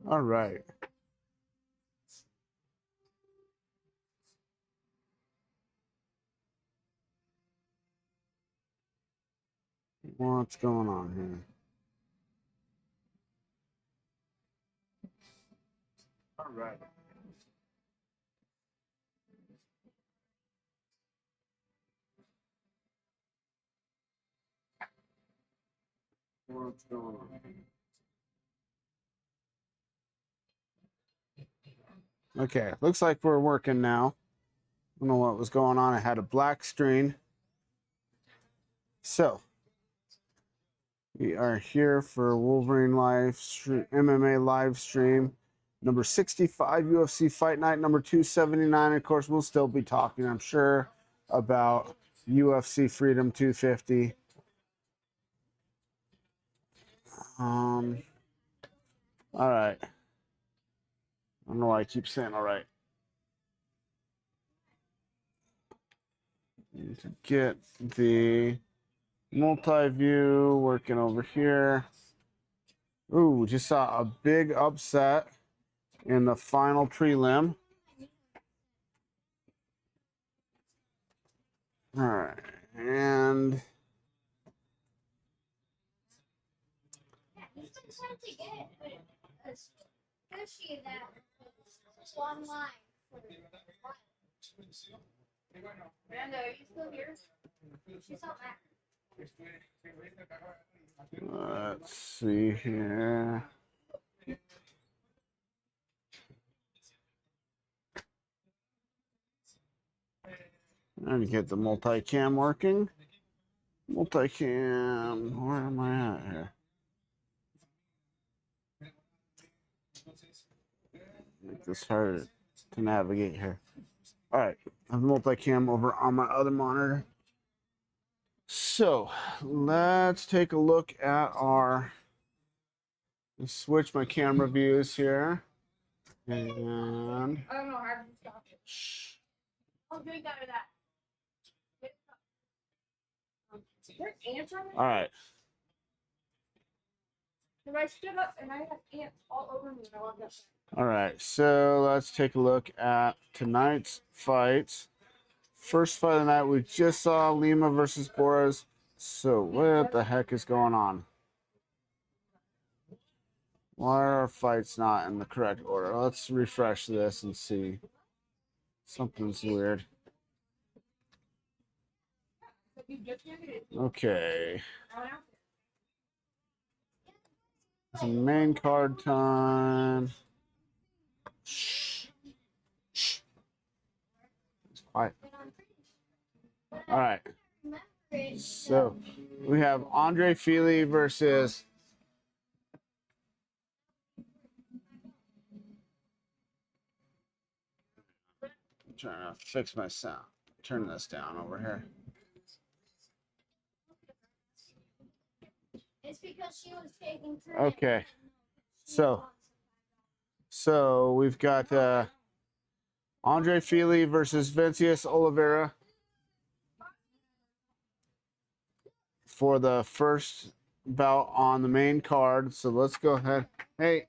All right. What's going on here? All right. What's going on? Okay, looks like we're working now. I don't know what was going on. I had a black screen. So, we are here for Wolverine MMA live stream. Number 65 UFC Fight Night, number 279. Of course, we'll still be talking, I'm sure, about UFC Freedom 250. All right. I don't know why I keep saying all right. Need to get the multi-view working over here. Ooh, just saw a big upset in the final prelim. All right, and he's been trying to get a sushi that was online for a while. Amanda, are you still here? She's not back. Let's see here. I need to get the multicam working. Multicam, where am I at here? Make this hard to navigate here. All right, I have multicam over on my other monitor. So let's take a look at our. Let's switch my camera views here, and I don't know how to stop it. I'll drink out of that. There's ants on it? all right. If I stood up and I had ants all over me, I walked outside. All right, so let's take a look at tonight's fights. First fight of the night, we just saw Lima versus Boras. So what the heck is going on? Why are our fights not in the correct order? Let's refresh this and see. Something's weird. Okay. It's a main card time. Shh. Shh. It's quiet. All right. So we have Andre Fili versus I'm trying to fix my sound. Turn this down over here. It's because she was taking care. Okay. So we've got Andre Fili versus Vincius Oliveira for the first bout on the main card. So let's go ahead. Hey,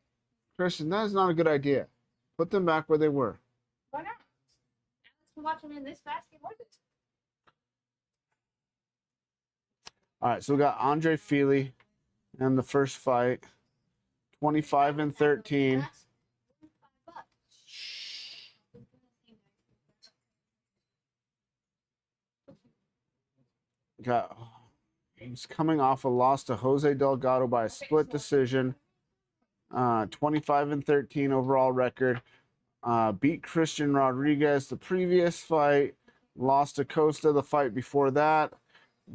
Christian, that is not a good idea. Put them back where they were. Why not? Let's watch them in this basket. All right, so we got Andre Fili in the first fight, 25-13. He's coming off a loss to Jose Delgado by a split decision. 25-13 overall record. Beat Christian Rodriguez the previous fight. Lost to Costa the fight before that.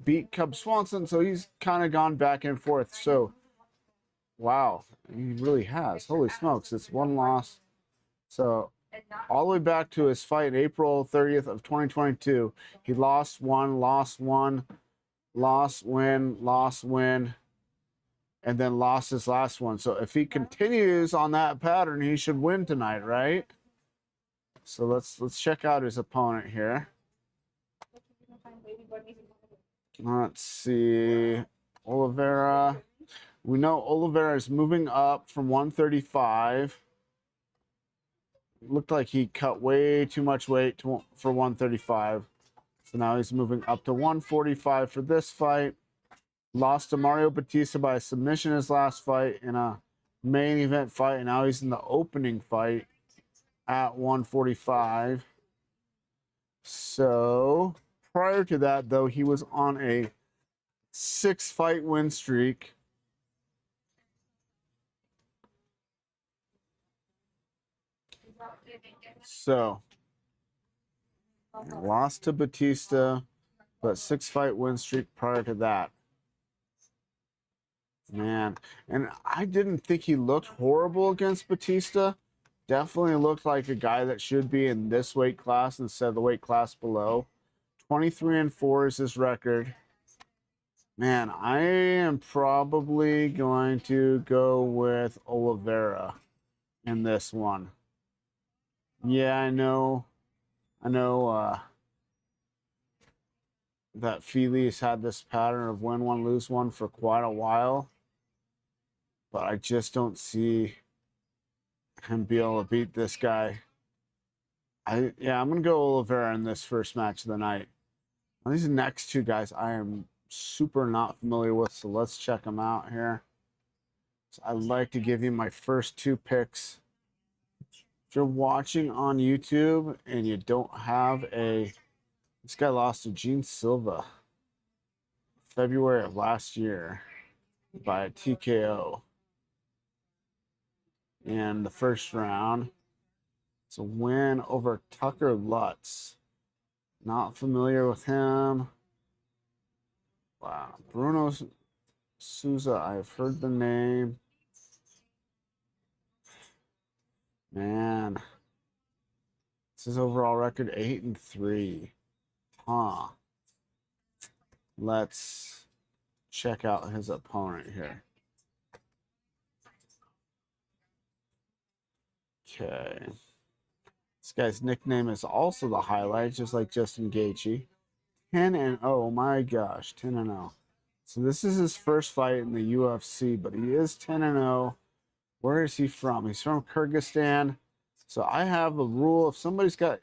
Beat Cub Swanson, so he's kind of gone back and forth. So, wow, he really has. Holy smokes, it's one loss. So, all the way back to his fight April 30th of 2022, he lost one, loss, win, and then lost his last one. So if he continues on that pattern, he should win tonight, right? So let's check out his opponent here. Let's see. Oliveira. We know Oliveira is moving up from 135. Looked like he cut way too much weight for 135. So now he's moving up to 145 for this fight. Lost to Mario Batista by submission his last fight in a main event fight. And now he's in the opening fight at 145. So prior to that, though, he was on a 6-fight win streak. So lost to Batista, but 6-fight win streak prior to that. Man, and I didn't think he looked horrible against Batista. Definitely looked like a guy that should be in this weight class instead of the weight class below. 23-4 is his record. Man, I am probably going to go with Oliveira in this one. Yeah, I know that Feli's had this pattern of win one, lose one for quite a while. But I just don't see him be able to beat this guy. I'm gonna go Oliveira in this first match of the night. Now, these next two guys I am super not familiar with, so let's check them out here. So I'd like to give you my first two picks. If you're watching on YouTube and you don't have this guy lost to Gene Silva February of last year by a TKO in the first round. It's a win over Tucker Lutz. Not familiar with him. Wow. Bruno Souza, I've heard the name. Man. It's his overall record 8-3. Huh. Let's check out his opponent here. Okay. This guy's nickname is also the highlight, just like Justin Gaethje. 10-0. My gosh, 10-0. So this is his first fight in the UFC, but he is 10-0. Where is he from? He's from Kyrgyzstan. So I have a rule: if somebody's got,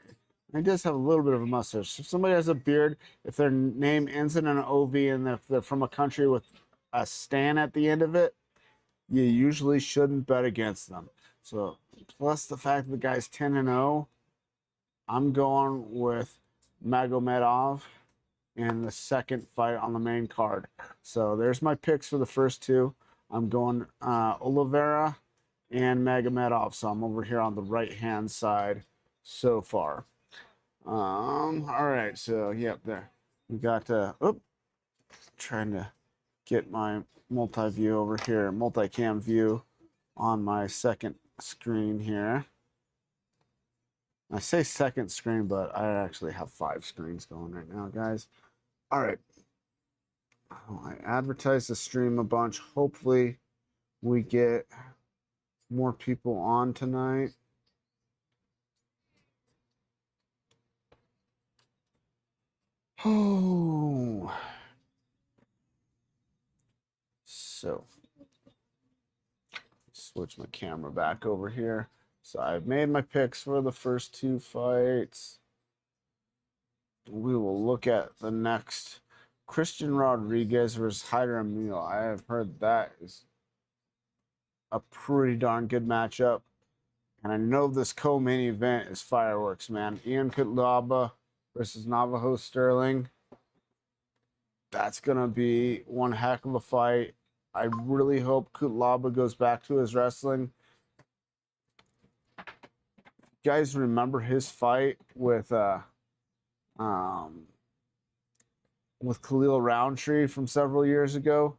he does have a little bit of a mustache. If somebody has a beard, if their name ends in an OV, and if they're from a country with a stan at the end of it, you usually shouldn't bet against them. So plus the fact that the guy's 10-0, I'm going with Magomedov in the second fight on the main card. So there's my picks for the first two. I'm going Oliveira and Magomedov. So I'm over here on the right-hand side so far. All right. So, yep, there. We got, trying to get my multi-view over here, multi-cam view on my second screen here. I say second screen, but I actually have 5 screens going right now, guys. All right. I advertised the stream a bunch. Hopefully we get more people on tonight. Oh. So, switch my camera back over here. So I've made my picks for the first 2 fights. We will look at the next Christian Rodriguez versus Hyder Emil. I have heard that is a pretty darn good matchup. And I know this co-main event is fireworks, man. Ian Cutlaba versus Navajo Sterling. That's going to be one heck of a fight. I really hope Cutlaba goes back to his wrestling. You guys remember his fight with Khalil Roundtree from several years ago?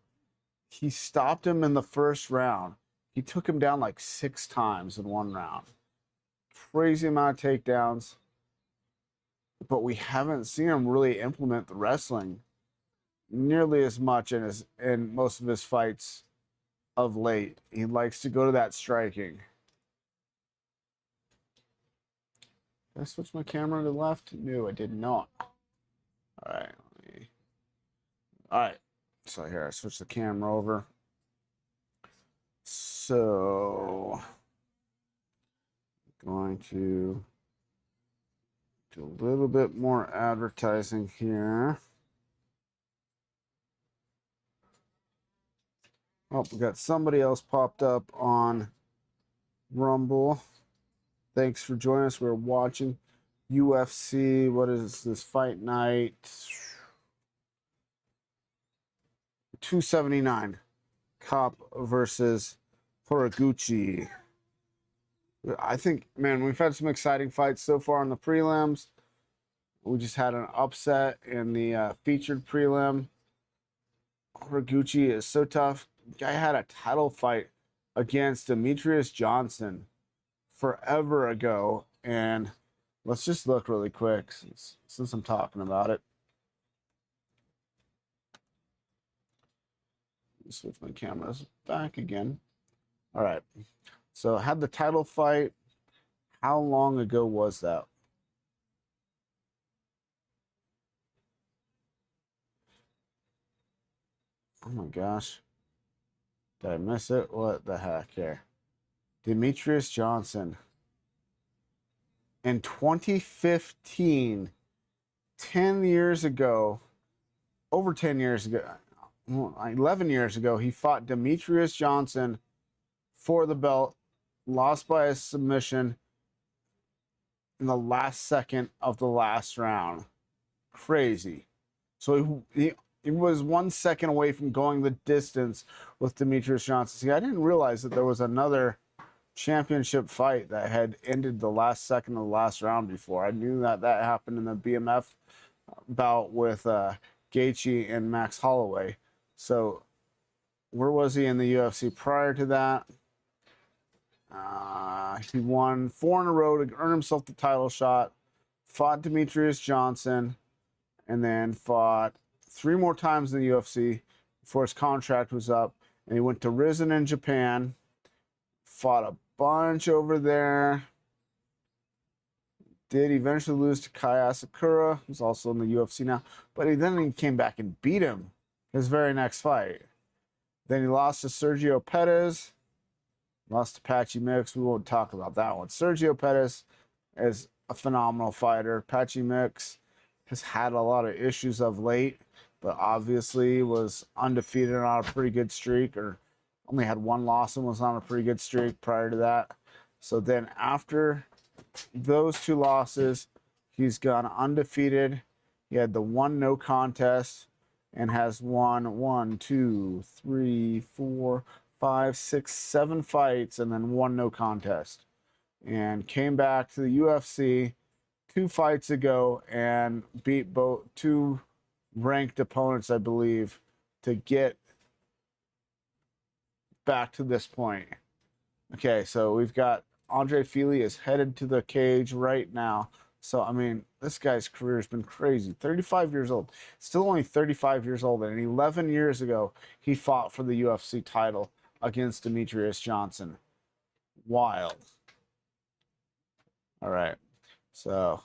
He stopped him in the first round. He took him down like 6 times in one round. Crazy amount of takedowns. But we haven't seen him really implement the wrestling nearly as much in most of his fights of late. He likes to go to that striking. Did I switch my camera to the left? No, I did not. All right. All right. So here, I switched the camera over. So, going to do a little bit more advertising here. Oh, we got somebody else popped up on Rumble. Thanks for joining us. We're watching UFC. What is this? Fight Night 279. Kape versus Horiguchi. I think, man, we've had some exciting fights so far in the prelims. We just had an upset in the featured prelim. Horiguchi is so tough. Guy had a title fight against Demetrius Johnson forever ago. And let's just look really quick since I'm talking about it. Switch my cameras back again. All right. So had the title fight. How long ago was that? Oh my gosh. Did I miss it? What the heck here? Demetrius Johnson. In 2015, 10 years ago, over 10 years ago, 11 years ago, he fought Demetrius Johnson for the belt, lost by a submission in the last second of the last round. Crazy. So he was 1 second away from going the distance with Demetrius Johnson. See, I didn't realize that there was another championship fight that had ended the last second of the last round before. I knew that happened in the BMF bout with Gaethje and Max Holloway. So where was he in the UFC prior to that? He won 4 in a row to earn himself the title shot, fought Demetrius Johnson, and then fought 3 more times in the UFC before his contract was up. And he went to Rizin in Japan, fought a bunch over there. Did eventually lose to Kai Asakura, who's also in the UFC now. But he came back and beat him his very next fight. Then he lost to Sergio Pettis. Lost to Patchy Mix. We won't talk about that one. Sergio Pettis is a phenomenal fighter. Patchy Mix has had a lot of issues of late, but obviously was undefeated and on a pretty good streak, or only had 1 loss and was on a pretty good streak prior to that. So then after those 2 losses, he's gone undefeated. He had the 1 no contest and has won 1, 2, 3, 4, 5, 6, 7 fights and then 1 no contest. And came back to the UFC 2 fights ago and beat 2 ranked opponents, I believe, to get back to this point. Okay, so we've got Andre Fili is headed to the cage right now. So, I mean, this guy's career has been crazy. 35 years old. Still only 35 years old. And 11 years ago, he fought for the UFC title against Demetrius Johnson. Wild. All right. So,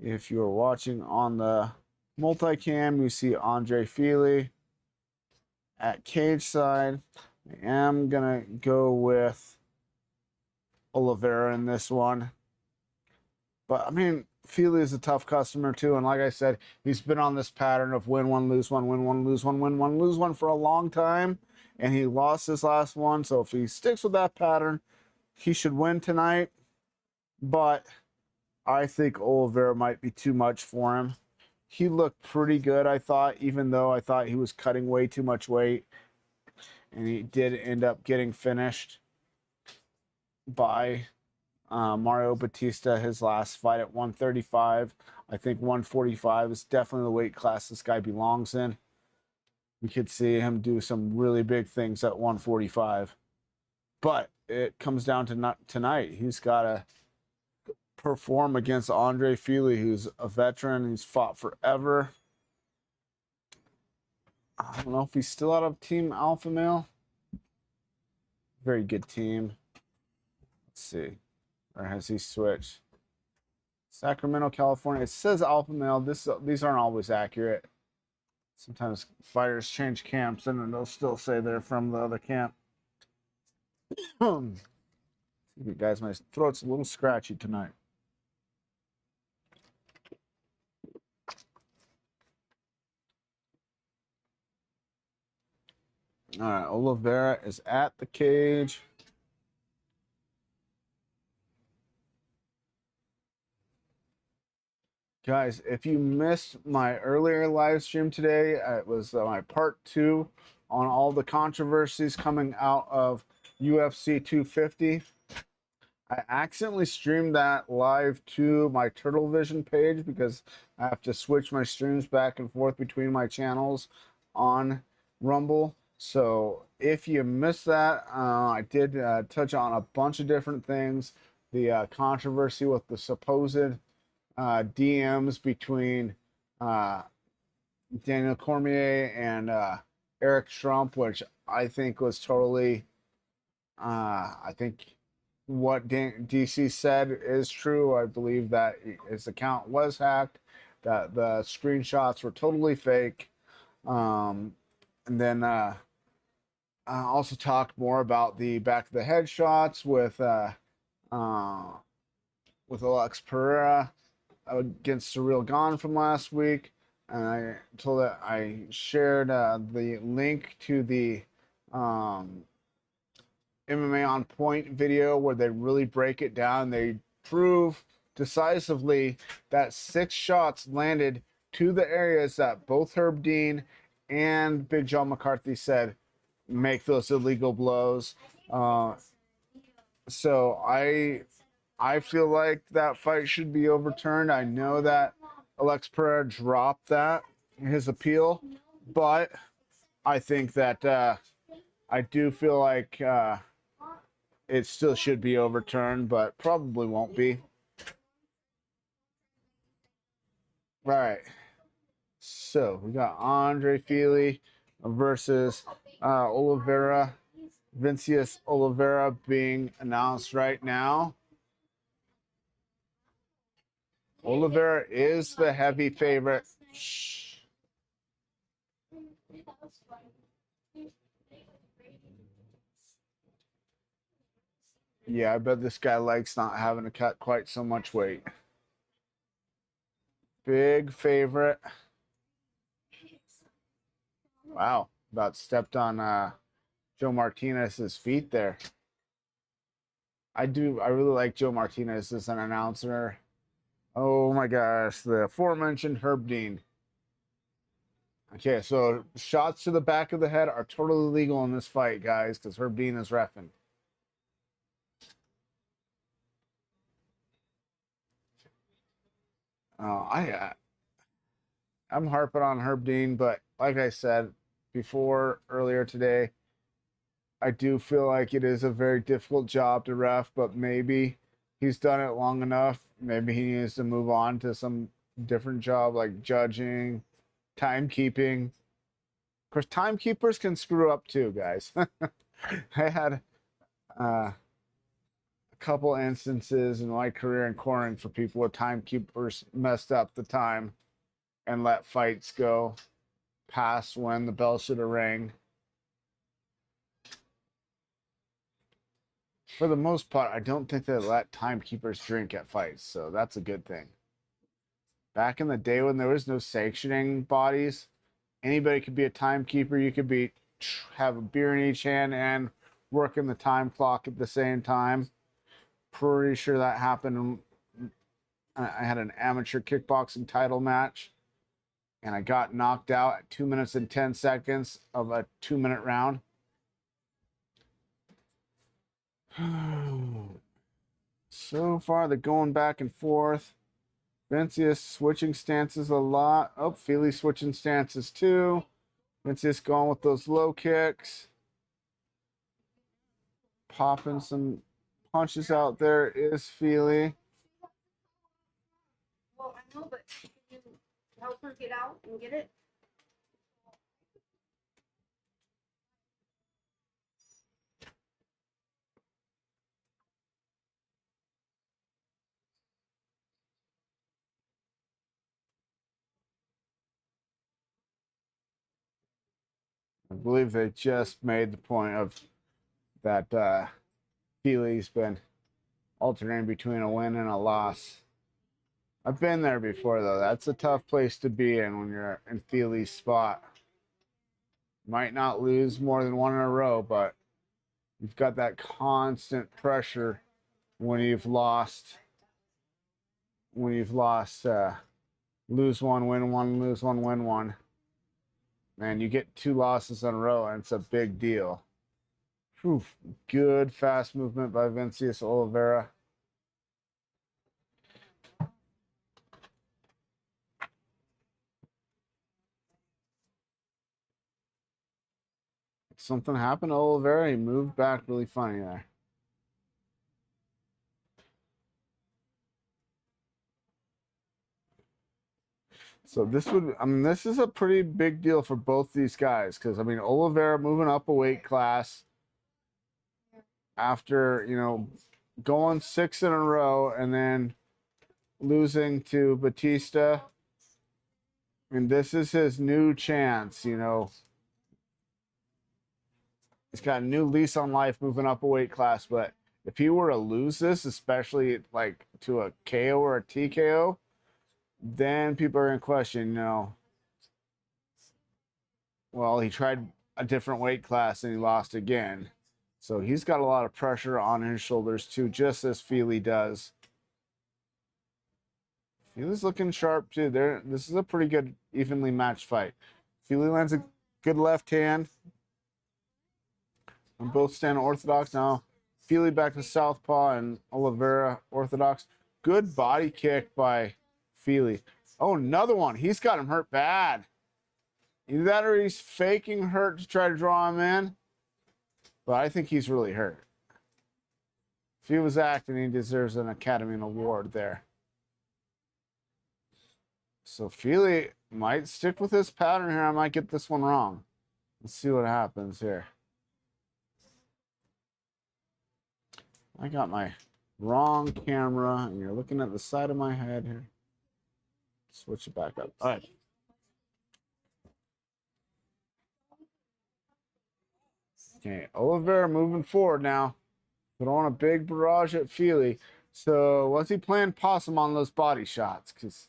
if you're watching on the multicam, you see Andre Fili at cage side. I am going to go with Oliveira in this one. But, I mean, Fili is a tough customer, too. And like I said, he's been on this pattern of win one, lose one, win one, lose one, win one, lose one for a long time. And he lost his last one. So if he sticks with that pattern, he should win tonight. But I think Oliveira might be too much for him. He looked pretty good, I thought, even though I thought he was cutting way too much weight. And he did end up getting finished by Mario Batista, his last fight at 135. I think 145 is definitely the weight class this guy belongs in. We could see him do some really big things at 145. But it comes down to tonight. He's got to perform against Andre Fili, who's a veteran. He's fought forever. I don't know if he's still out of Team Alpha Male. Very good team. Let's see. Or has he switched? Sacramento, California. It says alpha male. These aren't always accurate. Sometimes fighters change camps and then they'll still say they're from the other camp. You guys, my throat's a little scratchy tonight. All right, Oliveira is at the cage. Guys, if you missed my earlier live stream today, it was my part 2 on all the controversies coming out of UFC 250. I accidentally streamed that live to my Turtle Vision page because I have to switch my streams back and forth between my channels on Rumble. So if you missed that, I did touch on a bunch of different things. The controversy with the supposed DMs between Daniel Cormier and Eric Trump, which I think was totally, I think what DC said is true. I believe that his account was hacked, that the screenshots were totally fake. And then I also talked more about the back of the head shots with Alex Pereira against Surreal Gone from last week, and I told that I shared the link to the MMA on Point video where they really break it down. They prove decisively that 6 shots landed to the areas that both Herb Dean and Big John McCarthy said make those illegal blows. So I feel like that fight should be overturned. I know that Alex Pereira dropped that his appeal, but I think that I do feel like it still should be overturned, but probably won't be. All right. So we got Andre Fili versus Oliveira. Vincius Oliveira being announced right now. Oliveira is the heavy favorite. Shh. Yeah, I bet this guy likes not having to cut quite so much weight. Big favorite. Wow, about stepped on Joe Martinez's feet there. I really like Joe Martinez as an announcer. Oh my gosh, the aforementioned Herb Dean. Okay, so shots to the back of the head are totally legal in this fight, guys, because Herb Dean is reffing. I'm harping on Herb Dean, but like I said before earlier today, I do feel like it is a very difficult job to ref, but maybe he's done it long enough. Maybe he needs to move on to some different job like judging, timekeeping. Of course, timekeepers can screw up too, guys. I had a couple instances in my career in cornering for people where timekeepers messed up the time and let fights go past when the bell should have rang. For the most part, I don't think they let timekeepers drink at fights, so that's a good thing. Back in the day when there was no sanctioning bodies, anybody could be a timekeeper. You could have a beer in each hand and working the time clock at the same time. Pretty sure that happened. I had an amateur kickboxing title match, and I got knocked out at 2 minutes and 10 seconds of a 2-minute round. So far, they're going back and forth. Vincius switching stances a lot. Oh, Fili switching stances too. Vincius going with those low kicks. Popping some punches out there is Fili. Well, I know, but can you help her get out and get it? believe they just made the point of that Feely's been alternating between a win and a loss. I've been there before, though. That's a tough place to be in when you're in Feely's spot. Might not lose more than one in a row, but you've got that constant pressure when you've lost. Lose one, win one, lose one, win one. Man, you get 2 losses in a row, and it's a big deal. Whew. Good fast movement by Vincius Oliveira. Something happened to Oliveira. He moved back really funny there. So this is a pretty big deal for both these guys because, Oliveira moving up a weight class after, going 6 in a row and then losing to Batista. This is his new chance, He's got a new lease on life moving up a weight class, but if he were to lose this, especially like to a KO or a TKO, then people are going to question, well, he tried a different weight class and he lost again. So he's got a lot of pressure on his shoulders too, just as Feely does. Feely's looking sharp too. This is a pretty good, evenly matched fight. Feely lands a good left hand. And both stand orthodox now. Feely back to southpaw and Oliveira orthodox. Good body kick by Feely. Oh, another one. He's got him hurt bad. Either that or he's faking hurt to try to draw him in. But I think he's really hurt. If he was acting, he deserves an Academy Award there. So Feely might stick with his pattern here. I might get this one wrong. Let's see what happens here. I got my wrong camera, and you're looking at the side of my head here. Switch it back up. All right. Okay, Oliveira moving forward now. Throwing a big barrage at Feely. So was he playing possum on those body shots? Because,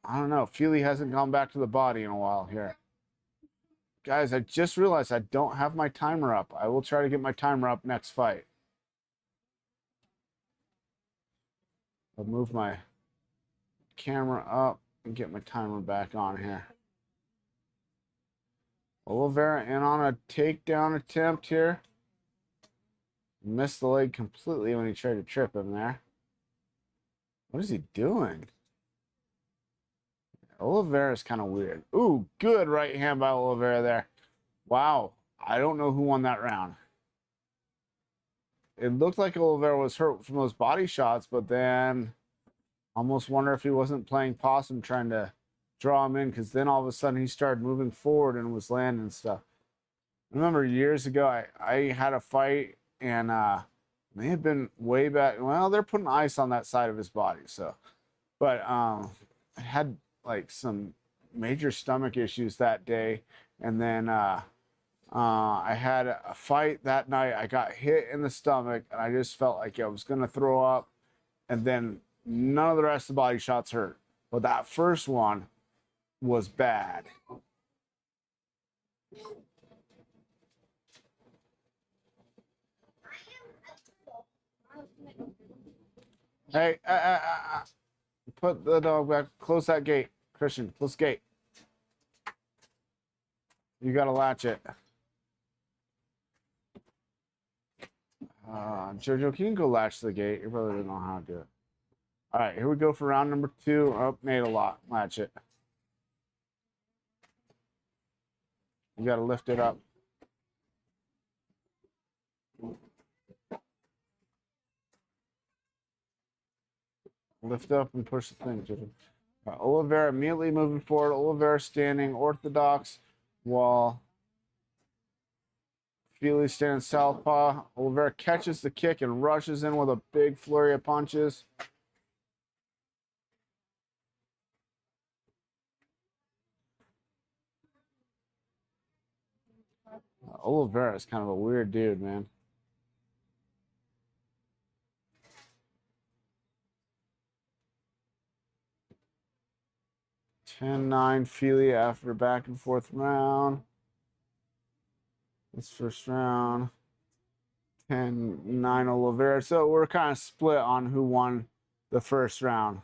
I don't know. Feely hasn't gone back to the body in a while here. Guys, I just realized I don't have my timer up. I will try to get my timer up next fight. I'll move my camera up and get my timer back on here. Oliveira in on a takedown attempt here. Missed the leg completely when he tried to trip him there. What is he doing? Oliveira's kind of weird. Ooh, good right hand by Oliveira there. Wow. I don't know who won that round. It looked like Oliveira was hurt from those body shots, but then almost wonder if he wasn't playing possum trying to draw him in, because then all of a sudden he started moving forward and was landing stuff. I remember years ago I had a fight and they had been way back. Well, they're putting ice on that side of his body, so. But I had like some major stomach issues that day, and then I had a fight that night. I got hit in the stomach, and I just felt like I was gonna throw up, and then none of the rest of the body shots hurt, but that first one was bad. Hey, put the dog back. Close that gate, Christian. Close the gate. You gotta latch it. Jojo, can you go latch the gate? Your brother doesn't know how to do it. All right, here we go for round number 2. Oh, made a lot. Latch it. You got to lift it up. Lift up and push the thing, Jojo. Oliveira immediately moving forward. Oliveira standing orthodox while Feely standing southpaw. Oliveira catches the kick and rushes in with a big flurry of punches. Oliveira is kind of a weird dude, man. (10-9) Feely after back and forth round. This first round. 10-9 Oliveira. So we're kind of split on who won the first round.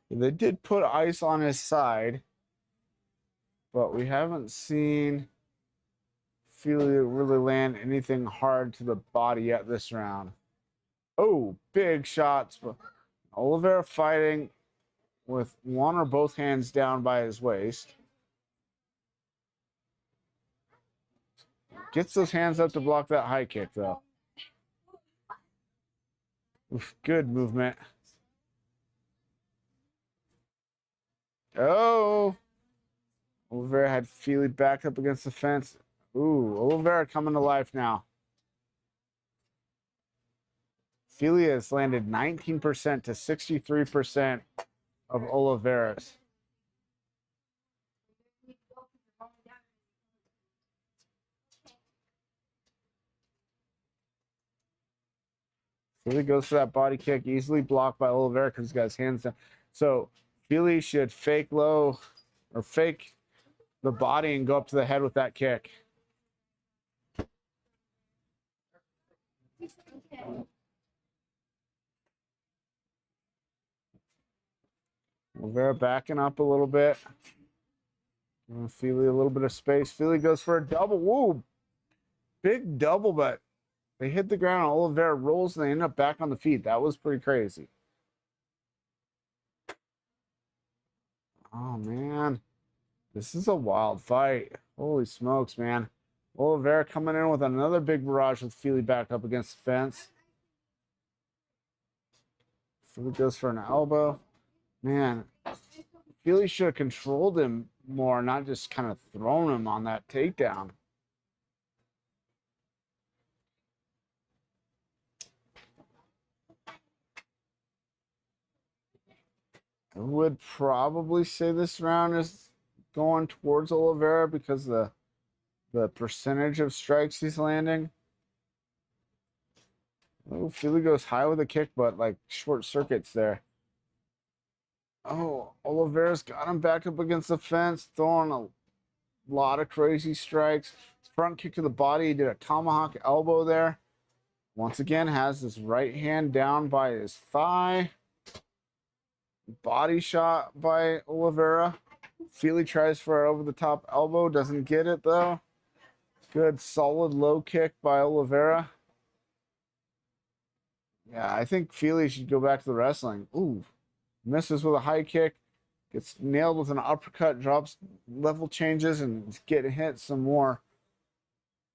They did put ice on his side, but we haven't seen Feely really land anything hard to the body yet this round. Oh, big shots. Oliveira fighting with one or both hands down by his waist. Gets those hands up to block that high kick, though. Oof, good movement. Oh! Oliveira had Feely backed up against the fence. Ooh, Oliveira coming to life now. Feely has landed 19% to 63% of Oliveira's. Feely goes for that body kick, easily blocked by Oliveira because he's got his hands down. So Feely should fake low or fake the body and go up to the head with that kick. Oliveira backing up a little bit. Feely a little bit of space. Feely goes for a double. Whoa! Big double, but they hit the ground. Oliveira rolls and they end up back on the feet. That was pretty crazy. Oh, man. This is a wild fight. Holy smokes, man. Oliveira coming in with another big barrage with Feely back up against the fence. Feely goes for an elbow. Man, Feely should have controlled him more, not just kind of thrown him on that takedown. I would probably say this round is going towards Oliveira because the percentage of strikes he's landing. Oh, Feely goes high with a kick, but like short circuits there. Oh, Oliveira's got him back up against the fence, throwing a lot of crazy strikes. Front kick to the body. He did a tomahawk elbow there. Once again, has his right hand down by his thigh. Body shot by Oliveira. Feely tries for an over-the-top elbow. Doesn't get it, though. Good, solid low kick by Oliveira. Yeah, I think Feely should go back to the wrestling. Ooh. Misses with a high kick. Gets nailed with an uppercut. Drops level changes and getting hit some more.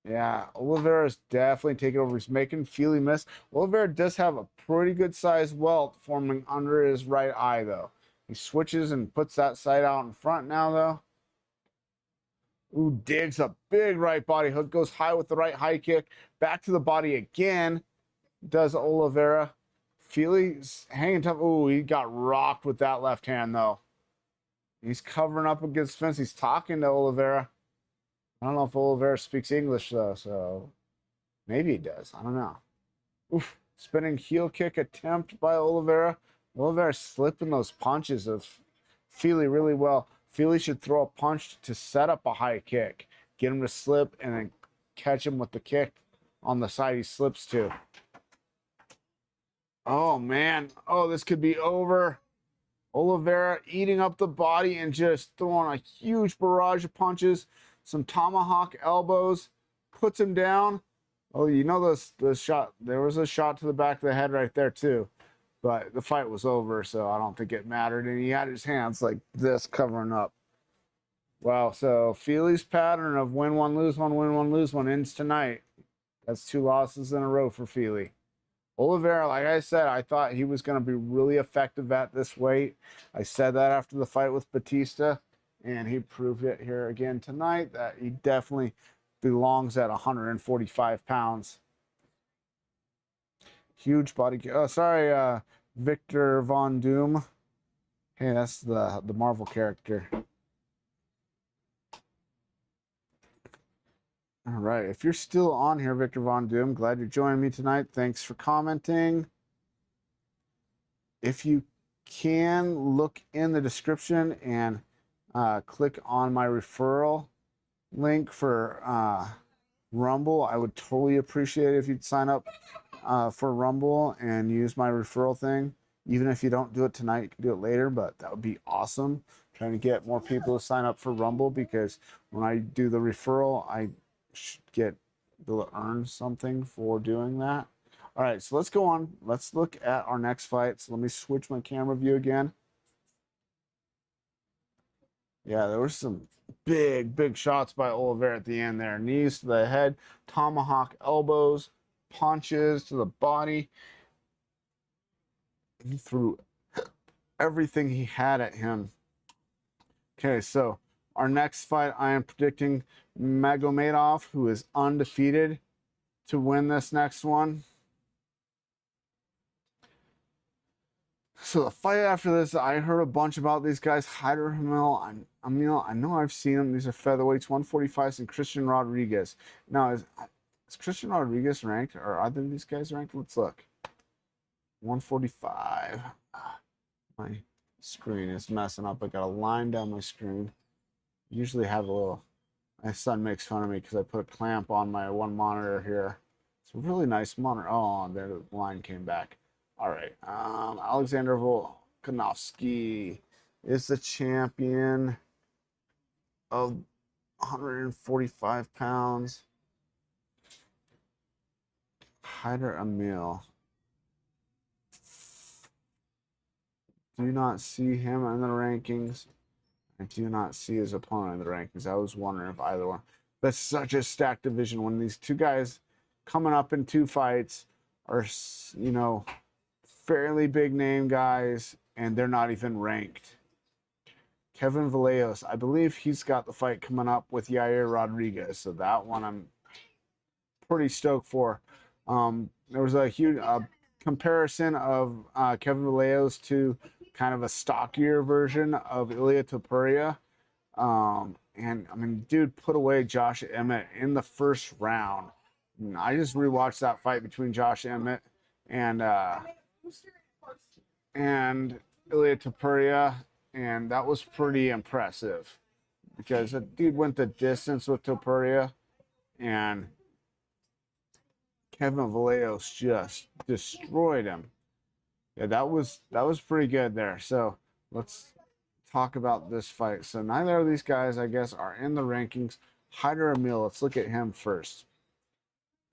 Yeah, Oliveira's definitely taking over. He's making Feely miss. Oliveira does have a pretty good sized welt forming under his right eye, though. He switches and puts that side out in front now, though. Ooh, digs a big right body hook. Goes high with the right high kick. Back to the body again. Does Oliveira. Feely's hanging tough. Ooh, he got rocked with that left hand, though. He's covering up against fence. He's talking to Oliveira. I don't know if Oliveira speaks English, though, so maybe he does. I don't know. Oof. Spinning heel kick attempt by Oliveira. Oliveira slipping those punches of Feely really well. Feely should throw a punch to set up a high kick. Get him to slip and then catch him with the kick on the side he slips to. Oh, man. Oh, this could be over. Oliveira eating up the body and just throwing a huge barrage of punches. Some tomahawk elbows. Puts him down. Oh, you know the shot. There was a shot to the back of the head right there, too. But the fight was over, so I don't think it mattered. And he had his hands like this covering up. Wow, so Feely's pattern of win one, lose one, win one, lose one ends tonight. That's 2 losses in a row for Feely. Oliveira, like I said, I thought he was going to be really effective at this weight. I said that after the fight with Batista, and he proved it here again tonight that he definitely belongs at 145 pounds. Huge body. Oh, sorry, Victor Von Doom. Hey, that's the Marvel character. All right. If you're still on here, Victor Von Doom, glad you're joining me tonight. Thanks for commenting. If you can, look in the description and click on my referral link for Rumble. I would totally appreciate it if you'd sign up for Rumble and use my referral thing. Even if you don't do it tonight, you can do it later, but that would be awesome. Trying to get more people to sign up for Rumble, because when I do the referral, I should get to earn something for doing that. All right, so let's go on. Let's look at our next fight. So let me switch my camera view again. Yeah, there were some big shots by Oliveira at the end there. Knees to the head, tomahawk elbows, punches to the body. He threw everything he had at him. Okay, so our next fight, I am predicting Magomedov, who is undefeated, to win this next one. So the fight after this, I heard a bunch about these guys. Hyder Hamil, I know I've seen them. These are featherweights, 145s, and Christian Rodriguez. Now, is Christian Rodriguez ranked? Or are either of these guys ranked? Let's look. 145. My screen is messing up. I got a line down my screen. Usually have a little. My son makes fun of me because I put a clamp on my one monitor here. It's a really nice monitor. Oh, there the line came back. All right. Alexander Volkanovski is the champion of 145 pounds. Hyder Emil. Do not see him in the rankings. I do not see his opponent in the rankings. I was wondering if either one. That's such a stacked division when these two guys coming up in two fights are, you know, fairly big name guys, and they're not even ranked. Kevin Vallejos, I believe he's got the fight coming up with Yair Rodriguez, so that one I'm pretty stoked for. There was a huge comparison of Kevin Vallejos to kind of a stockier version of Ilia Topuria. And I mean, dude put away Josh Emmett in the first round. And I just rewatched that fight between Josh Emmett and Ilia Topuria, and that was pretty impressive because the dude went the distance with Topuria, and Kevin Vallejos just destroyed him. Yeah, that was pretty good there. So let's talk about this fight. So neither of these guys, I guess, are in the rankings. Hyder Emil, let's look at him first.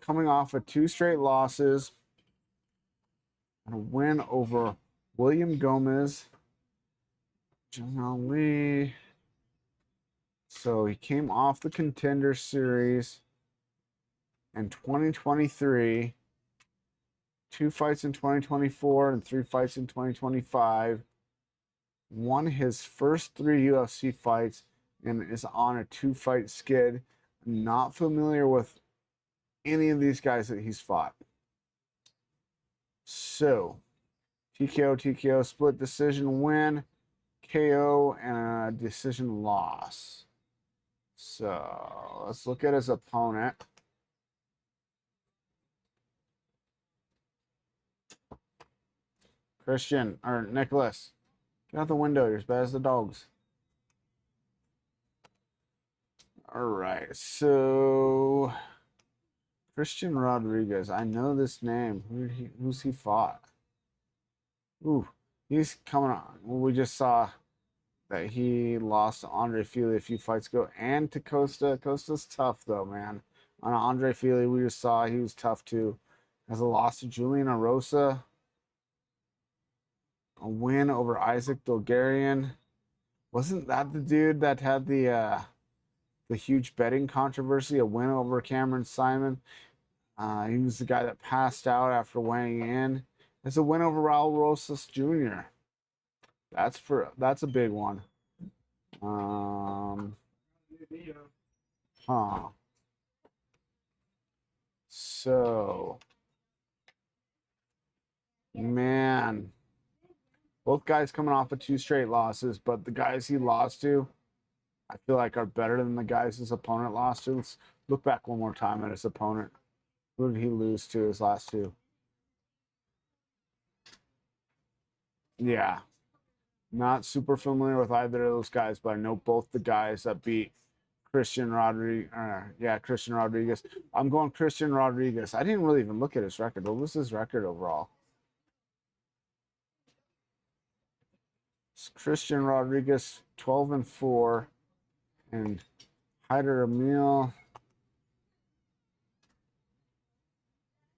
Coming off of 2 straight losses and a win over William Gomez, John Lee. So he came off the Contender Series in 2023. 2 fights in 2024 and 3 fights in 2025. Won his first 3 UFC fights and is on a 2-fight skid. Not familiar with any of these guys that he's fought. So, TKO, split decision win, KO, and a decision loss. So, let's look at his opponent. Christian, or Nicholas, get out the window. You're as bad as the dogs. All right, so Christian Rodriguez. I know this name. Who's he fought? Ooh, he's coming on. Well, we just saw that he lost to Andre Fili a few fights ago, and to Costa. Costa's tough though, man. On Andre Fili, we just saw he was tough too. Has a loss to Julian Arosa. A win over Isaac Bulgarian. Wasn't that the dude that had the huge betting controversy? A win over Cameron Simon. He was the guy that passed out after weighing in. It's a win over Raul Rosas Jr. That's a big one. So, man, both Both guys coming off of 2 straight losses, but the guys he lost to, I feel like are better than the guys his opponent lost to. Let's look back one more time at his opponent. Who did he lose to his last 2? Yeah. Not super familiar with either of those guys, but I know both the guys that beat Christian Rodriguez. Christian Rodriguez. I'm going Christian Rodriguez. I didn't really even look at his record. What was his record overall? It's Christian Rodriguez, 12-4, and Hyder Emil,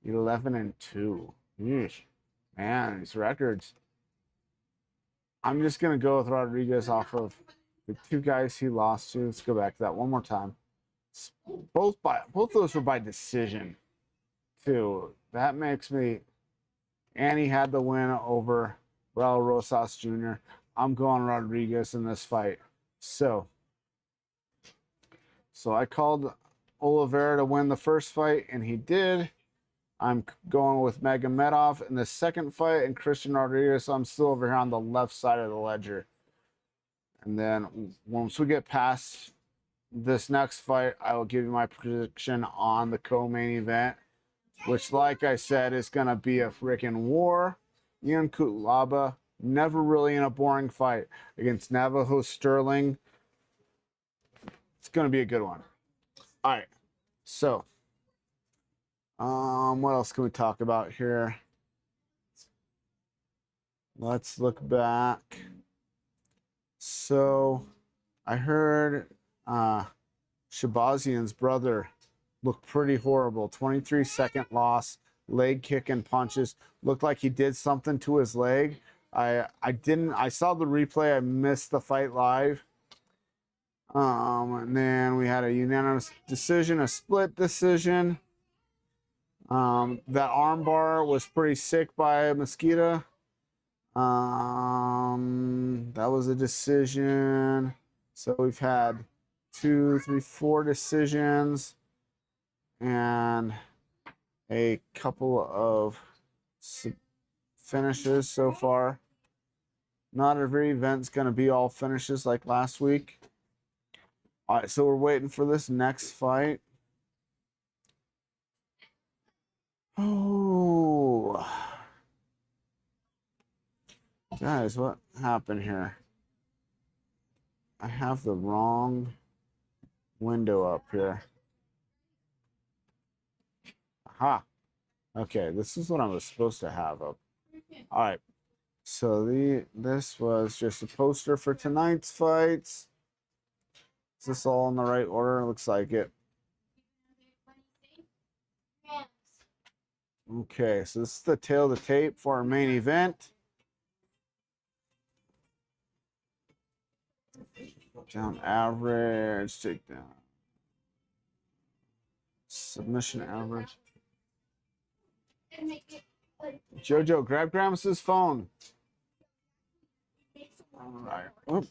11-2. Yeesh. Man, these records. I'm just gonna go with Rodriguez off of the 2 guys he lost to. Let's go back to that one more time. Both those were by decision, too. That makes me. And he had the win over Raul Rosas Jr. I'm going Rodriguez in this fight. So I called Oliveira to win the first fight, and he did. I'm going with Magomedov in the second fight, and Christian Rodriguez. So I'm still over here on the left side of the ledger. And then once we get past this next fight, I will give you my prediction on the co-main event, which, like I said, is going to be a freaking war. Ian Cutelaba, never really in a boring fight, against Navajo Sterling. It's going to be a good one. All right. So, what else can we talk about here? Let's look back. So, I heard Shabazian's brother looked pretty horrible. 23-second loss, leg kick and punches. Looked like he did something to his leg. I saw the replay. I missed the fight live. And then we had a unanimous decision, a split decision. That armbar was pretty sick by Mosqueda. That was a decision. So we've had 2, 3, 4 decisions and a couple of finishes so far. Not every event's going to be all finishes like last week. All right, so we're waiting for this next fight. Oh, guys, what happened here? I have the wrong window up here. Aha. Okay, this is what I was supposed to have up. All right. So this was just a poster for tonight's fights. Is this all in the right order? Looks like it. Okay, so this is the tail of the tape for our main event. Down average, takedown. Submission average. Jojo, grab Grandma's phone. All right. Oop.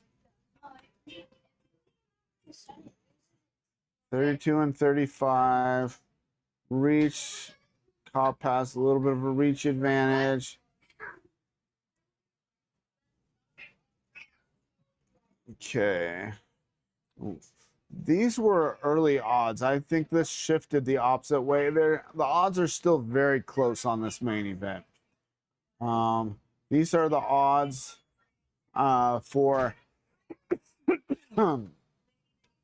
32-35. Reach. Kape has a little bit of a reach advantage. Okay. These were early odds. I think this shifted the opposite way. The odds are still very close on this main event. These are the odds for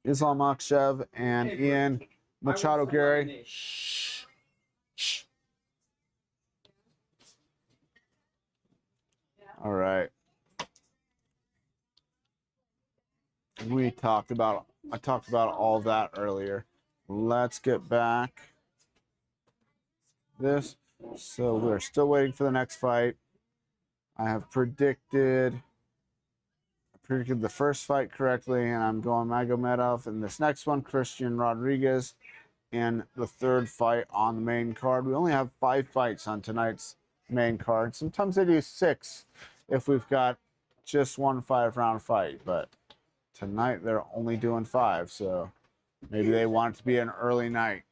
Islam Makhachev and Ian Machado Gary. Shh. Shh. All right. I talked about all that earlier. Let's get back this. So we're still waiting for the next fight. I have predicted the first fight correctly, and I'm going Magomedov. And this next one, Christian Rodriguez, in the third fight on the main card. We only have 5 fights on tonight's main card. Sometimes they do 6 if we've got just one 5-round fight, but tonight they're only doing 5, so maybe they want it to be an early night.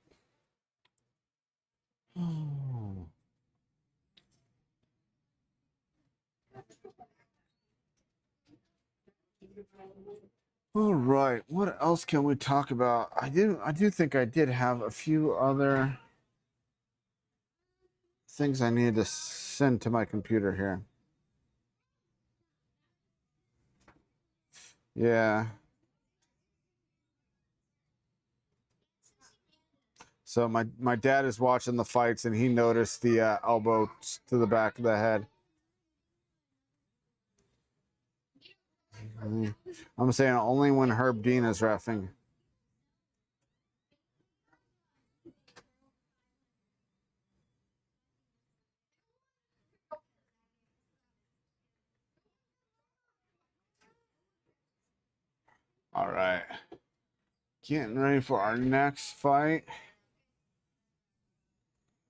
All right, what else can we talk about? I do think I did have a few other things I needed to send to my computer here. Yeah. So my dad is watching the fights and he noticed the elbow to the back of the head. I'm saying only when Herb Dean is reffing. All right. Getting ready for our next fight.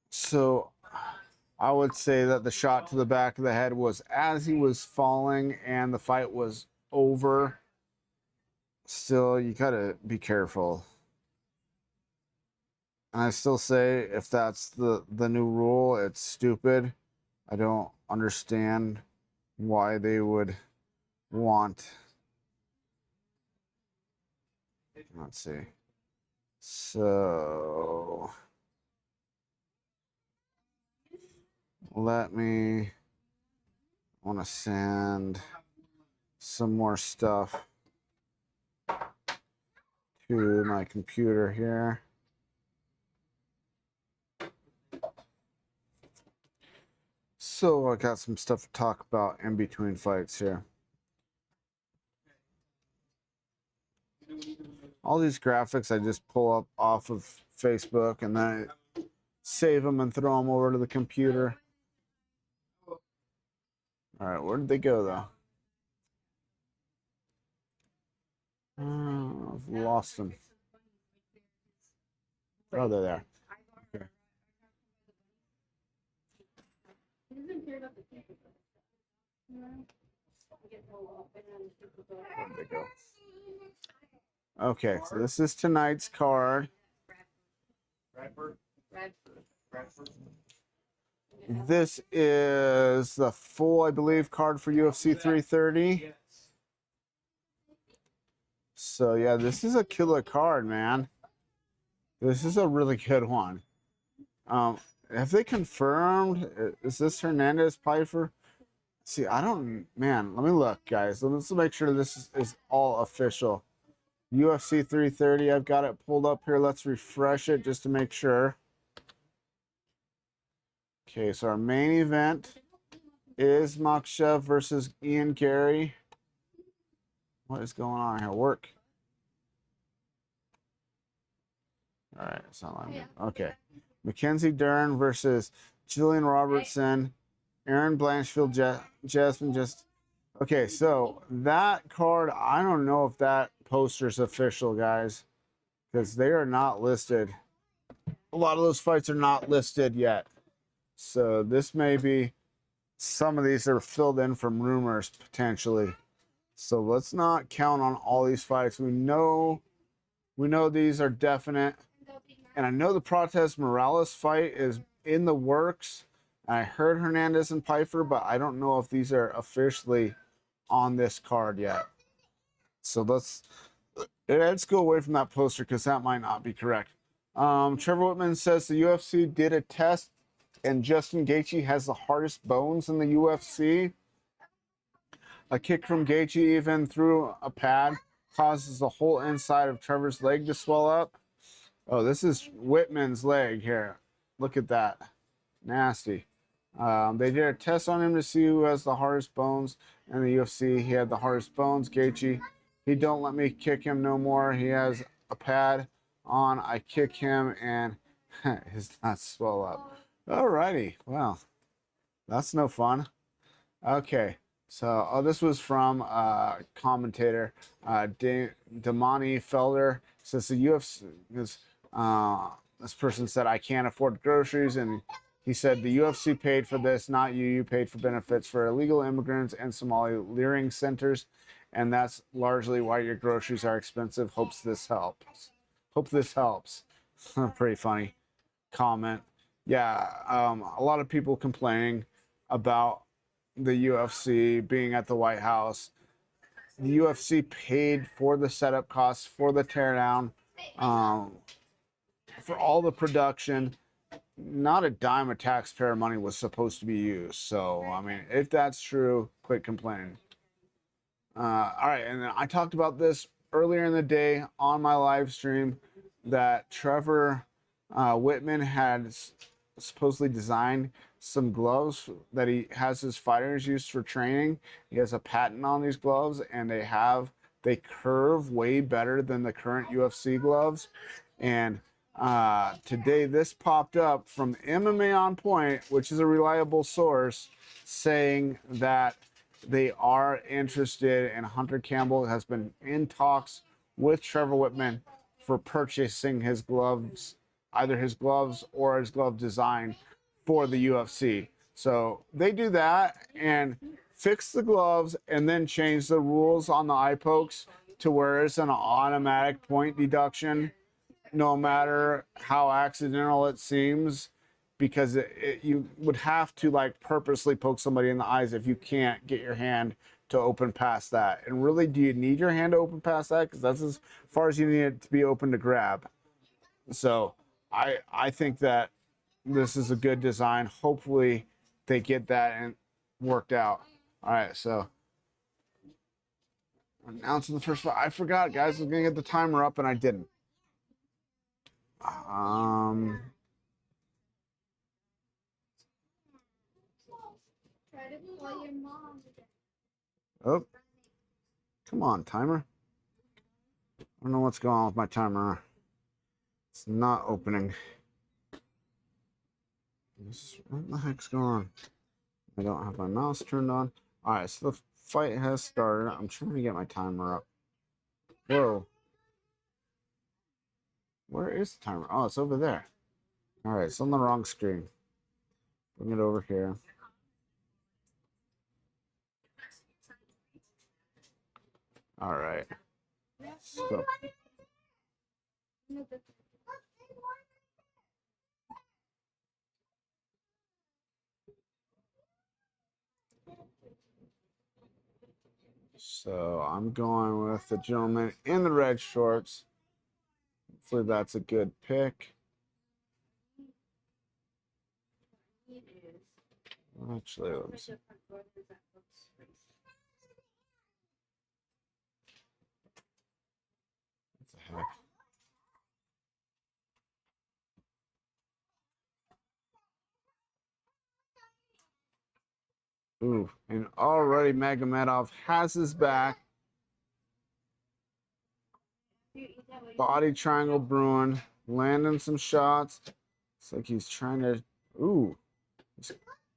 So I would say that the shot to the back of the head was as he was falling and the fight was over. Still, you gotta be careful. And I still say if that's the new rule, it's stupid. I don't understand why they would want. Let's see. So let me. I want to send some more stuff to my computer here. So I got some stuff to talk about in between fights here. All these graphics I just pull up off of Facebook and then I save them and throw them over to the computer. All right, where did they go though? Oh, I've lost them. Oh, they're there. Okay. Where'd they go? Okay, so this is tonight's card. This is the full, I believe, card for UFC 330. So yeah, this is a killer card, man. This is a really good one. Have they confirmed? Is this Hernandez Pfeiffer? See, I don't, man, let me look, guys. Let's make sure this is all official. UFC 330, I've got it pulled up here. Let's refresh it just to make sure. Okay, so our main event is Makhachev versus Ian Gary. What is going on here? Work. All right, it's not letting me. Okay. Mackenzie Dern versus Jillian Robertson, Aaron Blanchfield, Jasmine just. Okay, so that card, I don't know if that poster's official, guys, because they are not listed. A lot of those fights are not listed yet. So this may be, some of these are filled in from rumors potentially. So let's not count on all these fights. We know these are definite. And I know the Protez Morales fight is in the works. I heard Hernandez and Pfeiffer, but I don't know if these are officially on this card yet. So let's go away from that poster because that might not be correct. Trevor Whitman says the UFC did a test and Justin Gaethje has the hardest bones in the UFC. A kick from Gaethje even through a pad causes the whole inside of Trevor's leg to swell up. Oh, this is Whitman's leg here. Look at that. Nasty. They did a test on him to see who has the hardest bones. In the UFC, he had the hardest bones. Gaethje, he don't let me kick him no more. He has a pad on. I kick him and his nuts swell up. Alrighty. Well, that's no fun. Okay. So, this was from commentator Damani Felder. Says the UFC this person said I can't afford groceries, and he said the UFC paid for this, not you. You paid for benefits for illegal immigrants and Somali leering centers, and that's largely why your groceries are expensive. Hopes this helps. Hope this helps. Pretty funny comment. Yeah, a lot of people complaining about the UFC being at the White House. the UFC paid for the setup costs, for the teardown, for all the production. Not a dime of taxpayer money was supposed to be used. So, I mean, if that's true, quit complaining. All right, and then I talked about this earlier in the day on my live stream that Trevor Whitman had supposedly designed some gloves that he has his fighters use for training. He has a patent on these gloves, and they curve way better than the current UFC gloves. And today this popped up from MMA On Point, which is a reliable source, saying that they are interested, and Hunter Campbell has been in talks with Trevor Whitman for purchasing his gloves, either his gloves or his glove design for the UFC. So they do that and fix the gloves and then change the rules on the eye pokes to where it's an automatic point deduction, no matter how accidental it seems, because you would have to like purposely poke somebody in the eyes if you can't get your hand to open past that. And really, do you need your hand to open past that? Because that's as far as you need it to be open to grab. So I think that this is a good design. Hopefully they get that and worked out. All right, so announcing the first fight. I forgot, guys. I was gonna get the timer up and I didn't. Try to call your mom. Oh, come on, timer. I don't know what's going on with my timer. It's not opening. What the heck's going on? I don't have my mouse turned on. All right, so the fight has started. I'm trying to get my timer up. Whoa. Where is the timer? Oh, it's over there. All right, it's on the wrong screen. Bring it over here. All right. So. So I'm going with the gentleman in the red shorts. Hopefully that's a good pick. Actually, let me see. What the heck? Ooh, and already Magomedov has his back. Body triangle brewing, landing some shots. It's like he's trying to. Ooh.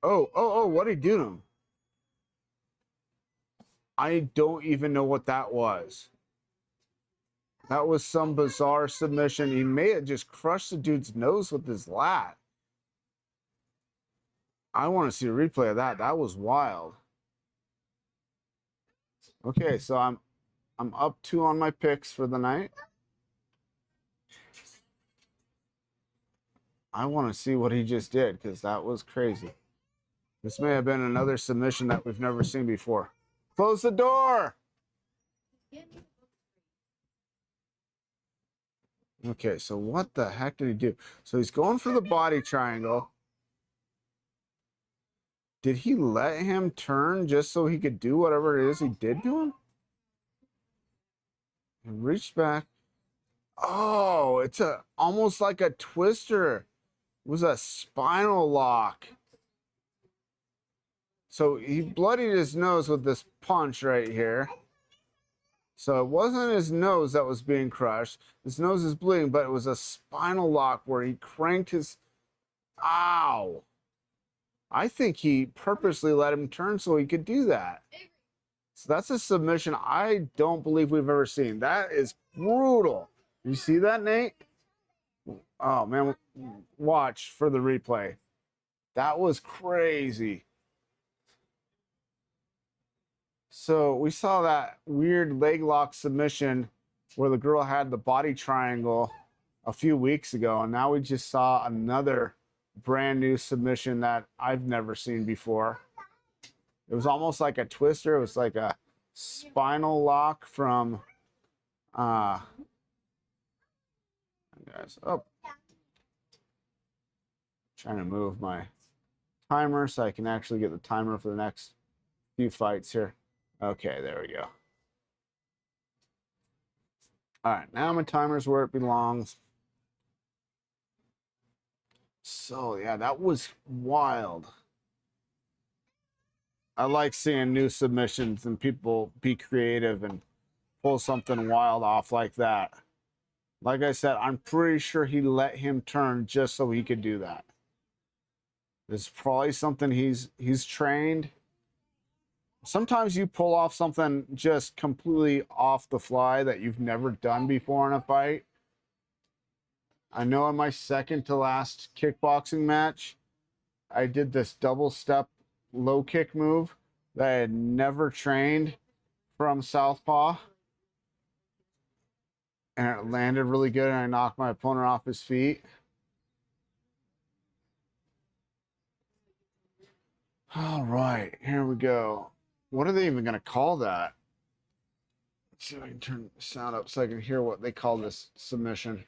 Oh, what'd he do to him? I don't even know what that was. That was some bizarre submission. He may have just crushed the dude's nose with his lat. I want to see a replay of that. That was wild. Okay, so I'm up 2 on my picks for the night. I want to see what he just did because that was crazy. This may have been another submission that we've never seen before. Close the door. Okay, so what the heck did he do? So he's going for the body triangle. Did he let him turn just so he could do whatever it is he did to him? And reached back. Oh, it's almost like a twister. It was a spinal lock. So he bloodied his nose with this punch right here. So it wasn't his nose that was being crushed. His nose is bleeding, but it was a spinal lock where he cranked his... Ow! I think he purposely let him turn so he could do that. So that's a submission I don't believe we've ever seen. That is brutal. You see that, Nate? Oh, man. Watch for the replay. That was crazy. So we saw that weird leg lock submission where the girl had the body triangle a few weeks ago. And now we just saw another brand new submission that I've never seen before. It was almost like a twister. It was like a spinal lock from guys. Oh, trying to move my timer so I can actually get the timer for the next few fights here. Okay, there we go. All right, now my timer's where it belongs. So yeah, that was wild. I like seeing new submissions and people be creative and pull something wild off like that. Like I said, I'm pretty sure he let him turn just so he could do that. This is probably something he's trained. Sometimes you pull off something just completely off the fly that you've never done before in a fight. I know in my second to last kickboxing match, I did this double step low kick move that I had never trained from southpaw, and it landed really good, and I knocked my opponent off his feet. All right, here we go. What are they even going to call that? Let's see if I can turn the sound up so I can hear what they call this submission.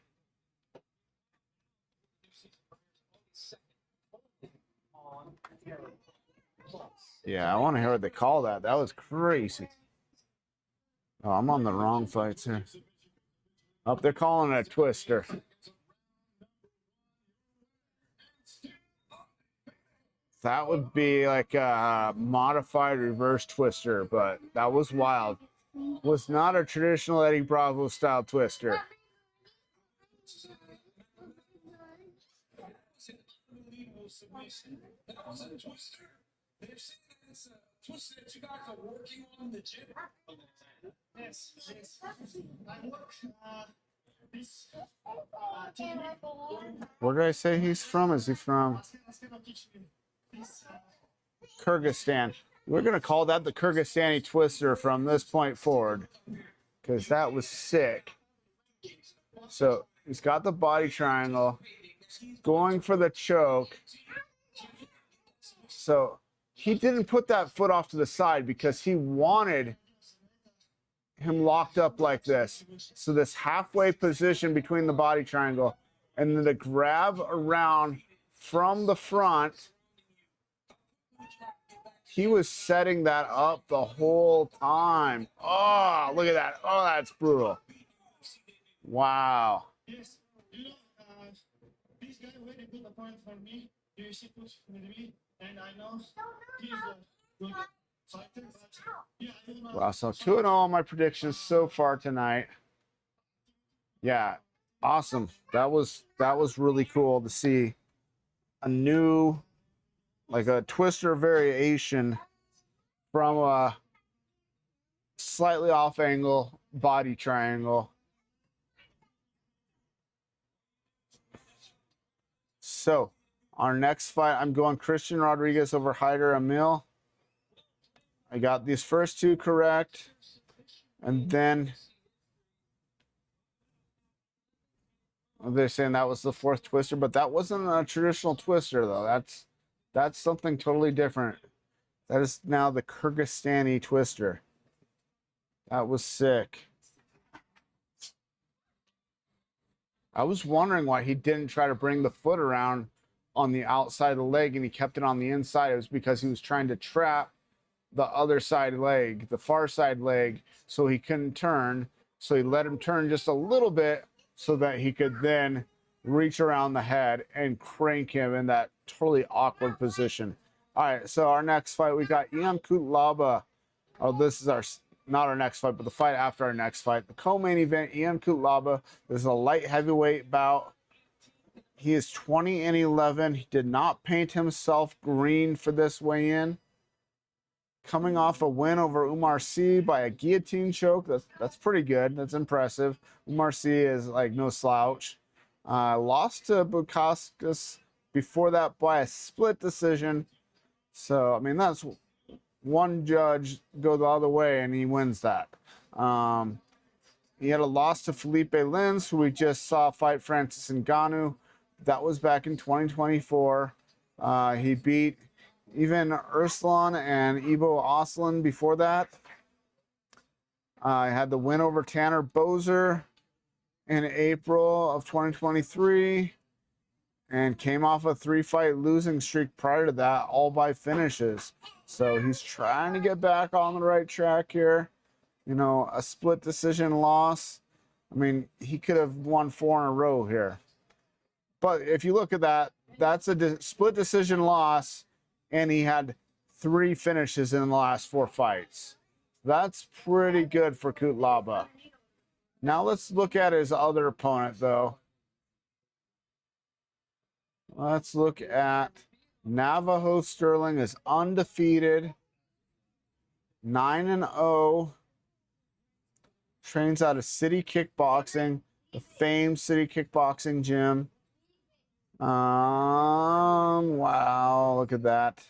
Yeah, I want to hear what they call that. That was crazy. Oh, I'm on the wrong fights here. Oh, they're calling it a twister. That would be like a modified reverse twister, but that was wild. Was not a traditional Eddie Bravo style twister. Where did I say he's from? Is he from Kyrgyzstan? We're going to call that the Kyrgyzstani twister from this point forward, because that was sick. So he's got the body triangle, going for the choke. So he didn't put that foot off to the side because he wanted him locked up like this. So this halfway position between the body triangle, and then the grab around from the front. He was setting that up the whole time. Oh, look at that. Oh, that's brutal. Wow. Yes, this guy really put a point for me. UFC pushed with me, and I know he's a good fighter, but yeah, I don't know. Wow, so 2-0 on my predictions so far tonight. Yeah, awesome. That was really cool to see a new, like a twister variation from a slightly off angle body triangle. So our next fight, I'm going Christian Rodriguez over Haider Emil. I got these first two correct, and then they're saying that was the fourth twister, but that wasn't a traditional twister though. That's something totally different. That is now the Kyrgyzstani twister. That was sick. I was wondering why he didn't try to bring the foot around on the outside of the leg and he kept it on the inside. It was because he was trying to trap the other side leg, the far side leg, so he couldn't turn. So he let him turn just a little bit so that he could then reach around the head and crank him in that totally awkward position. All right, so our next fight, we got Ian Kutlaba. Oh, this is not our next fight, but the fight after our next fight. The co-main event, Ian Kutlaba. This is a light heavyweight bout. He is 20-11. He did not paint himself green for this weigh-in. Coming off a win over Umar Sy by a guillotine choke. That's pretty good. That's impressive. Umar Sy is like no slouch. Lost to Bukauskas before that by a split decision. So, I mean, that's one judge go the other way and he wins that. He had a loss to Felipe Lins, who we just saw fight Francis Ngannou. That was back in 2024. He beat even Urslan and Ibo Aslan before that. Had the win over Tanner Boser in April of 2023 and came off a 3-fight losing streak prior to that, all by finishes. So he's trying to get back on the right track here. You know, a split decision loss. I mean, he could have won 4 in a row here. But if you look at that, that's a split decision loss, and he had 3 finishes in the last 4 fights. That's pretty good for Kutlaba. Now let's look at his other opponent, though. Let's look at Navajo Sterling is undefeated, 9-0. Trains out of City Kickboxing, the famed City Kickboxing gym. Wow, look at that.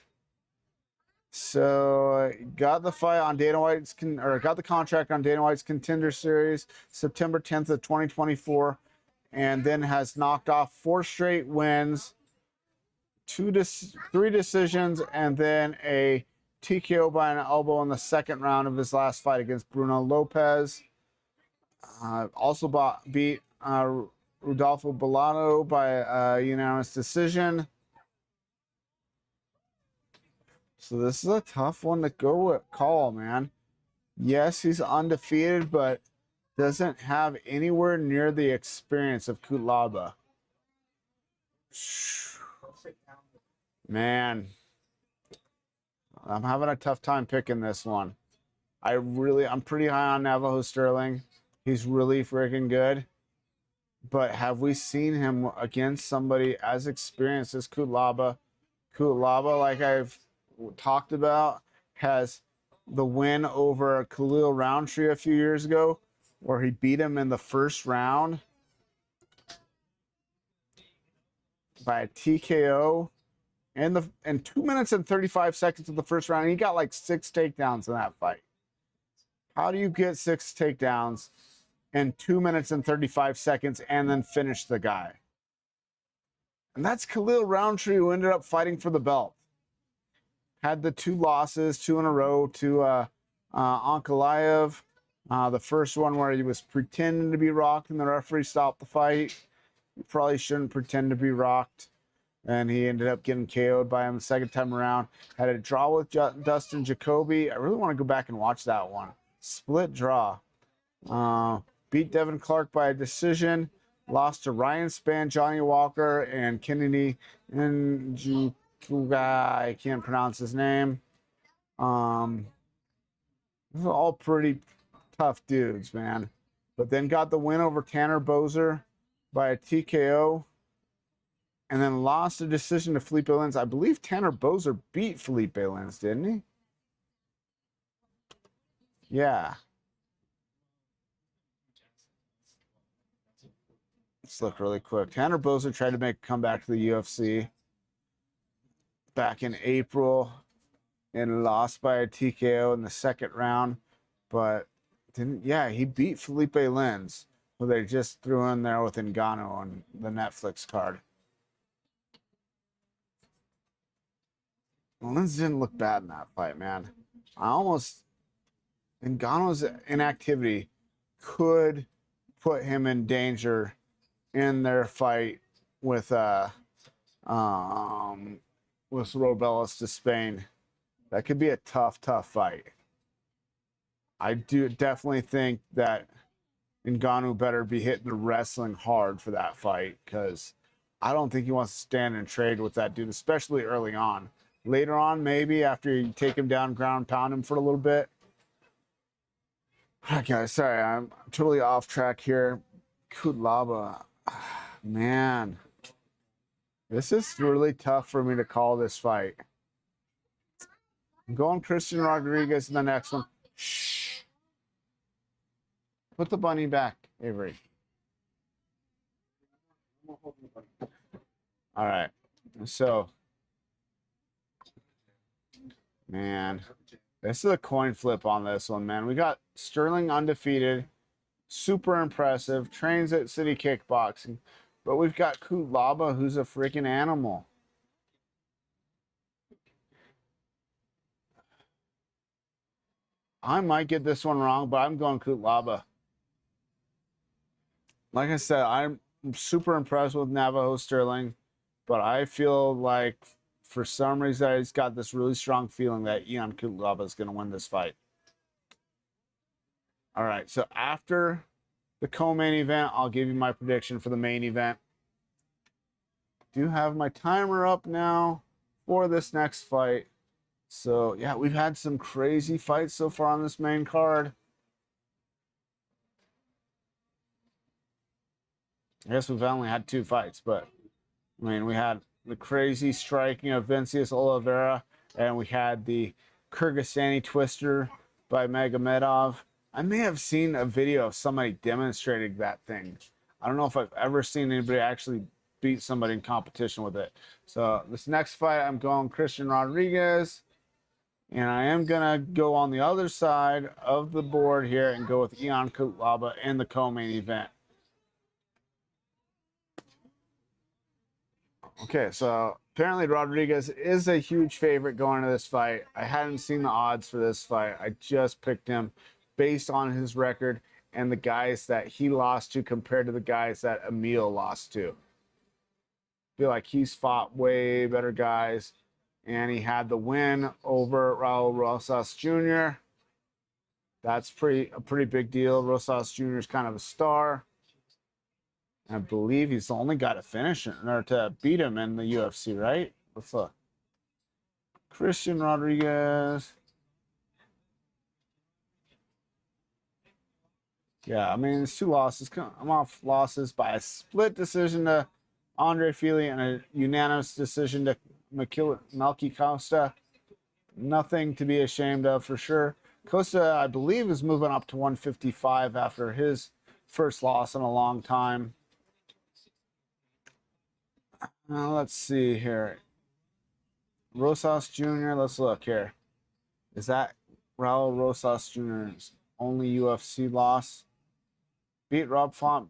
So got the fight on Dana White's got the contract on Dana White's Contender Series September 10th of 2024, and then has knocked off 4 straight wins, 3 decisions, and then a TKO by an elbow in the second round of his last fight against Bruno Lopez. Also beat Rodolfo Bellato by unanimous decision. So this is a tough one to call, man. Yes, he's undefeated, but doesn't have anywhere near the experience of Kutlaba. Man, I'm having a tough time picking this one. I'm pretty high on Navajo Sterling. He's really freaking good. But have we seen him against somebody as experienced as Kutlaba? Kutlaba, like I've talked about, has the win over Khalil Roundtree a few years ago, where he beat him in the first round by a TKO in 2 minutes and 35 seconds of the first round. He got like 6 takedowns in that fight. How do you get 6 takedowns in 2 minutes and 35 seconds and then finish the guy? And that's Khalil Roundtree, who ended up fighting for the belt. Had the 2 losses, 2 in a row to Ankalaev. The first one where he was pretending to be rocked and the referee stopped the fight. You probably shouldn't pretend to be rocked. And he ended up getting KO'd by him the second time around. Had a draw with Dustin Jacoby. I really want to go back and watch that one. Split draw. Beat Devin Clark by a decision. Lost to Ryan Spann, Johnny Walker, and Kennedy Njukuga. I can't pronounce his name. These are all pretty tough dudes, man. But then got the win over Tanner Boser by a TKO. And then lost a decision to Felipe Lins. I believe Tanner Boser beat Felipe Lins, didn't he? Yeah. Let's look really quick. Tanner Boser tried to make a comeback to the UFC back in April and lost by a TKO in the second round. But he beat Felipe Lins, who they just threw in there with Ngannou on the Netflix card. Lins didn't look bad in that fight, man. Ngannou's inactivity could put him in danger in their fight with Robelis de Spain. That could be a tough fight. I do definitely think that Ngannou better be hitting the wrestling hard for that fight, because I don't think he wants to stand and trade with that dude, especially early on. Later on, maybe after you take him down, ground pound him for a little bit. Okay, sorry, I'm totally off track here. Kutlaba, man, this is really tough for me to call this fight. I'm going Christian Rodriguez in the next one. Shh. Put the bunny back, Avery. All right, so, man, this is a coin flip on this one, man. We got Sterling undefeated, super impressive, trains at City Kickboxing, but we've got Kutlaba, who's a freaking animal. I might get this one wrong, but I'm going Kutlaba. Like I said, I'm super impressed with Navajo Sterling, but I feel like for some reason he's got this really strong feeling that Ion Kutlaba is going to win this fight. All right, so after the co-main event, I'll give you my prediction for the main event. Do have my timer up now for this next fight. So yeah, we've had some crazy fights so far on this main card. I guess we've only had 2 fights, but I mean, we had the crazy striking of Vincius Oliveira, and we had the Kyrgyzstani twister by Magomedov. I may have seen a video of somebody demonstrating that thing. I don't know if I've ever seen anybody actually beat somebody in competition with it. So this next fight, I'm going Christian Rodriguez, and I am gonna go on the other side of the board here and go with Ion Kutlaba in the co-main event. Okay, so apparently Rodriguez is a huge favorite going into this fight. I hadn't seen the odds for this fight. I just picked him based on his record and the guys that he lost to compared to the guys that Emil lost to. I feel like he's fought way better guys, and he had the win over Raul Rosas Jr. That's a pretty big deal. Rosas Jr. is kind of a star. I believe he's the only guy to finish it, or to beat him in the UFC, right? Let's look. Christian Rodriguez. Yeah, I mean, it's 2 losses. I'm off losses by a split decision to Andre Fili and a unanimous decision to Melky Costa. Nothing to be ashamed of for sure. Costa, I believe, is moving up to 155 after his first loss in a long time. Now let's see here. Rosas Jr., let's look here. Is that Raul Rosas Jr.'s only UFC loss? Beat Rob Font,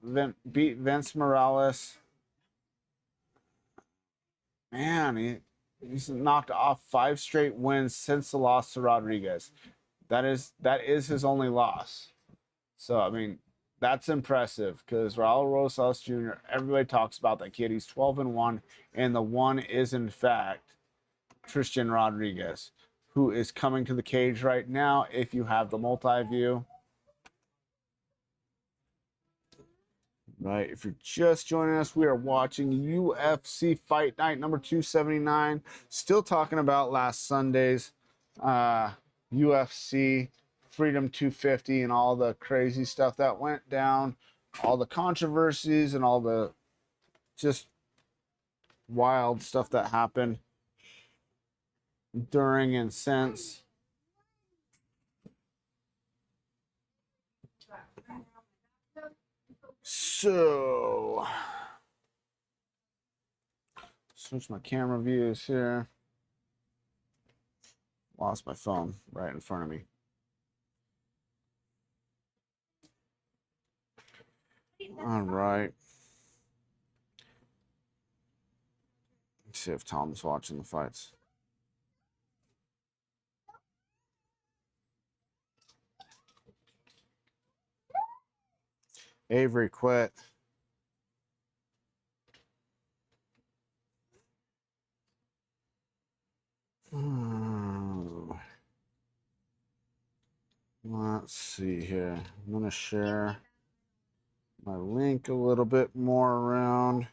beat Vince Morales. Man, he's knocked off 5 straight wins since the loss to Rodriguez. That is his only loss. So, I mean, that's impressive because Raul Rosas Jr., everybody talks about that kid. He's 12-1, and the one is, in fact, Christian Rodriguez, who is coming to the cage right now if you have the multi-view. Right, if you're just joining us, we are watching UFC Fight Night number 279. Still talking about last Sunday's UFC Freedom 250 and all the crazy stuff that went down, all the controversies and all the just wild stuff that happened during and since. So, switch my camera views here. Lost my phone right in front of me. All right. Let's see if Tom's watching the fights. Avery quit. Let's see here. I'm going to share my link a little bit more around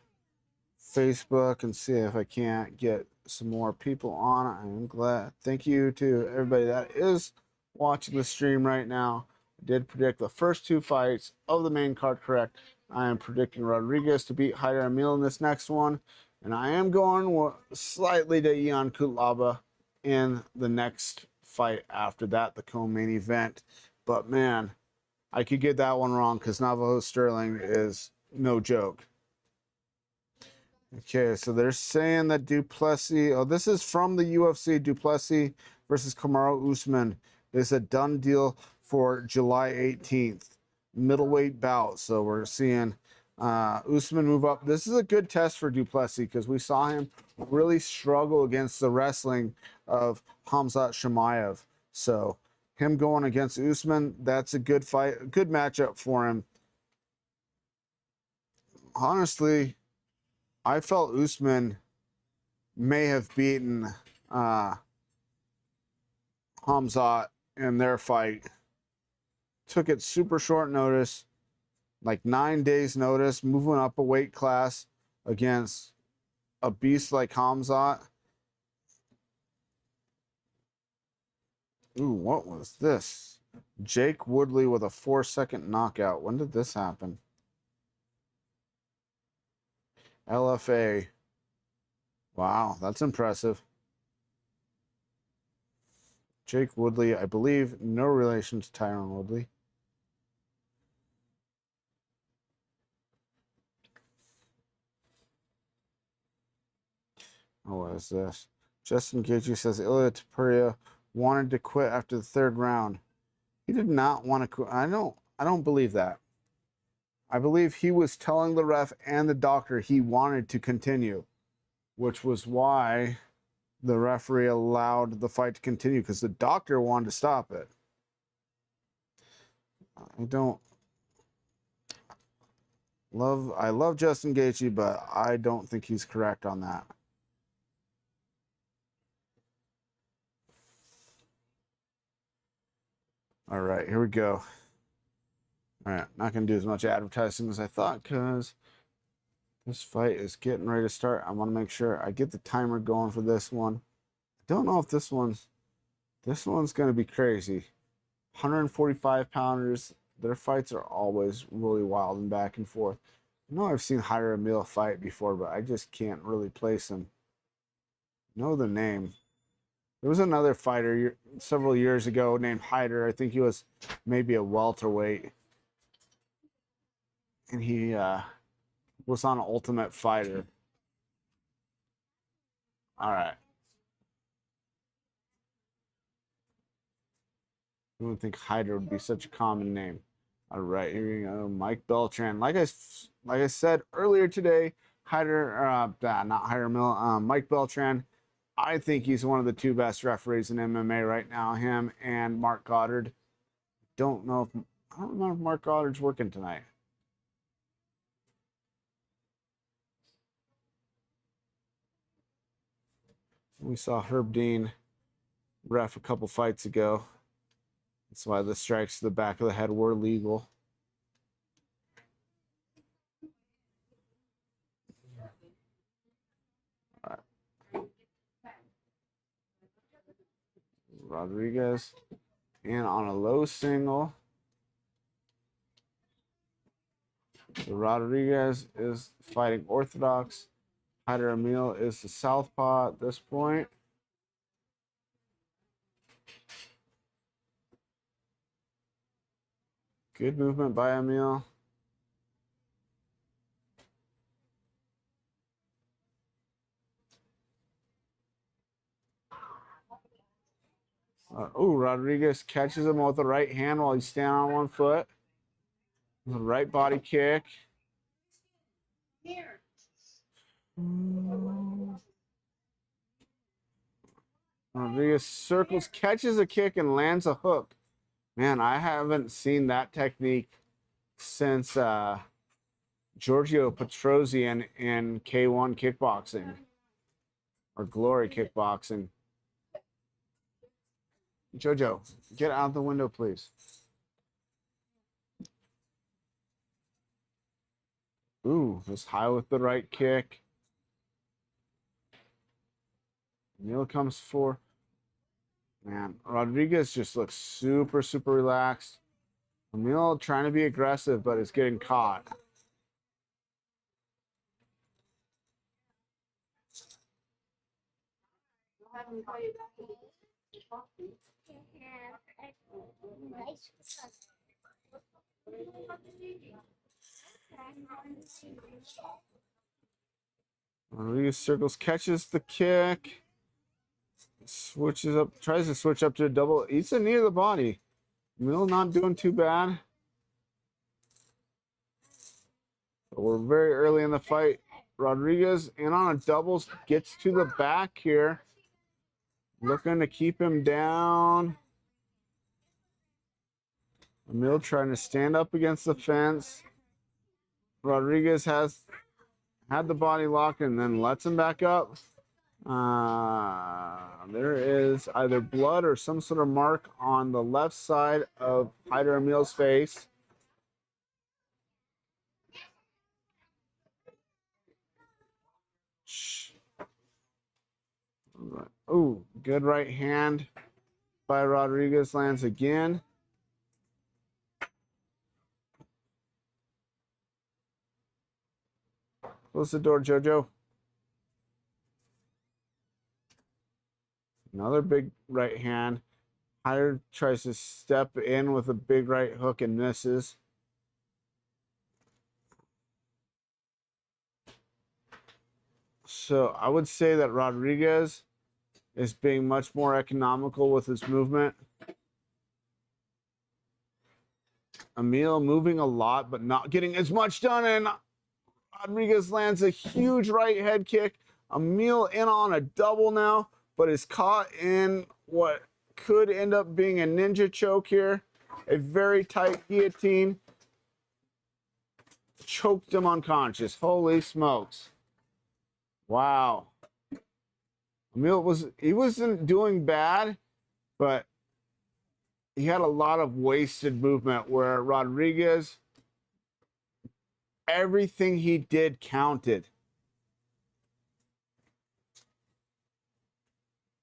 Facebook and see if I can't get some more people on. I'm glad. Thank you to everybody that is watching the stream right now. I did predict the first 2 fights of the main card correct. I am predicting Rodriguez to beat Haider Emil in this next one. And I am going slightly to Ion Kutlaba in the next fight after that, the co-main event. But man, I could get that one wrong because Navajo Sterling is no joke. Okay, so they're saying that Duplessis, oh, this is from the UFC, Duplessis versus Kamaru Usman is a done deal for July 18th, middleweight bout. So we're seeing Usman move up. This is a good test for Duplessis because we saw him really struggle against the wrestling of Khamzat Chimaev. So him going against Usman, that's a good fight, a good matchup for him. Honestly, I felt Usman may have beaten Hamzat in their fight. Took it super short notice, like 9 days notice, moving up a weight class against a beast like Hamzat. Ooh, what was this? Jake Woodley with a 4-second knockout. When did this happen? LFA. Wow, that's impressive. Jake Woodley, I believe, no relation to Tyron Woodley. Oh, what is this? Justin Gaethje says Ilya Topuria wanted to quit after the 3rd round. He did not want to quit. I don't believe that. I believe he was telling the ref and the doctor he wanted to continue, which was why the referee allowed the fight to continue, because the doctor wanted to stop it. I love Justin Gaethje, but I don't think he's correct on that. All right, here we go. All right, not going to do as much advertising as I thought, because this fight is getting ready to start. I want to make sure I get the timer going for this one. I don't know if this one's going to be crazy. 145 pounders, their fights are always really wild and back and forth. I know I've seen Hyder Emil fight before, but I just can't really place him. Know the name. There was another fighter several years ago named Hyder. I think he was maybe a welterweight. And he was on Ultimate Fighter. All right. I don't think Hyder would be such a common name. All right, here we go. Mike Beltran. Like I said earlier today, Mike Beltran. I think he's one of the 2 best referees in MMA right now. Him and Mark Goddard. I don't remember if Mark Goddard's working tonight. We saw Herb Dean ref a couple fights ago. That's why the strikes to the back of the head were legal. All right. Rodriguez. And on a low single. So Rodriguez is fighting orthodox. Hyder Emil is the southpaw at this point. Good movement by Emil. Rodriguez catches him with the right hand while he's standing on one foot. The right body kick. Here. Rodriguez circles, catches a kick, and lands a hook. Man, I haven't seen that technique since Giorgio Petrosian in K1 kickboxing or Glory kickboxing. Jojo, get out the window, please. Ooh, just high with the right kick. Neil comes for. Man, Rodriguez just looks super, super relaxed. Emil trying to be aggressive, but is getting caught. Rodriguez circles, catches the kick. Switches up, tries to switch up to a double. Eats a knee to the body. Emil not doing too bad. But we're very early in the fight. Rodriguez in on a doubles, gets to the back here. Looking to keep him down. Emil trying to stand up against the fence. Rodriguez has had the body lock and then lets him back up. There is either blood or some sort of mark on the left side of Hyder Emil's face. Oh, good right hand by Rodriguez lands again. Close the door, Jojo. Another big right hand. Hyder tries to step in with a big right hook and misses. So I would say that Rodriguez is being much more economical with his movement. Emil moving a lot, but not getting as much done. And Rodriguez lands a huge right head kick. Emil in on a double now, but is caught in what could end up being a ninja choke here. A very tight guillotine. Choked him unconscious. Holy smokes. Wow. Emil wasn't doing bad, but he had a lot of wasted movement where Rodriguez, everything he did counted.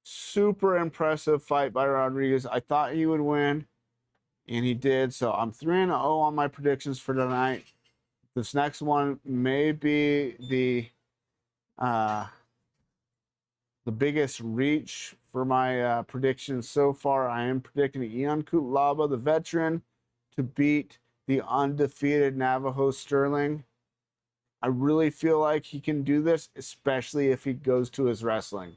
Super impressive fight by Rodriguez. I thought he would win, and he did. So I'm 3-0 on my predictions for tonight. This next one may be the biggest reach for my predictions so far. I am predicting Ion Cutelaba, the veteran, to beat the undefeated Navajo Sterling. I really feel like he can do this, especially if he goes to his wrestling.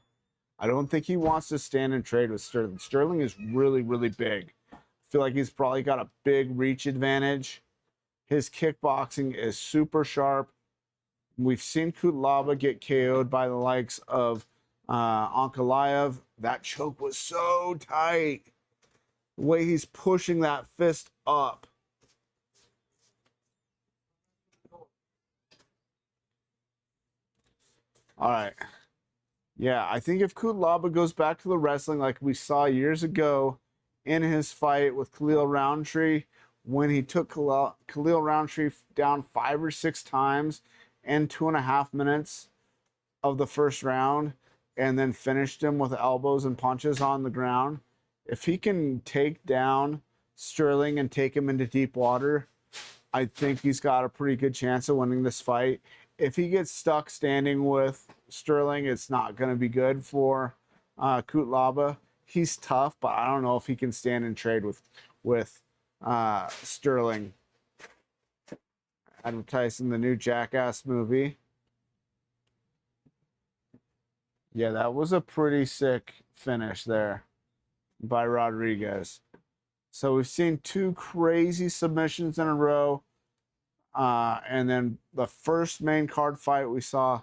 I don't think he wants to stand and trade with Sterling. Sterling is really, really big. I feel like he's probably got a big reach advantage. His kickboxing is super sharp. We've seen Cutelaba get KO'd by the likes of Ankalaev. That choke was so tight. The way he's pushing that fist up. All right. Yeah, I think if Cutelaba goes back to the wrestling like we saw years ago in his fight with Khalil Roundtree, when he took Khalil Roundtree down 5 or 6 times in 2.5 minutes of the first round, and then finished him with elbows and punches on the ground. If he can take down Sterling and take him into deep water, I think he's got a pretty good chance of winning this fight. If he gets stuck standing with Sterling, it's not going to be good for Cutelaba. He's tough, but I don't know if he can stand and trade with Sterling. Advertising the new Jackass movie. Yeah, that was a pretty sick finish there by Rodriguez. So we've seen 2 crazy submissions in a row. And then the first main card fight, we saw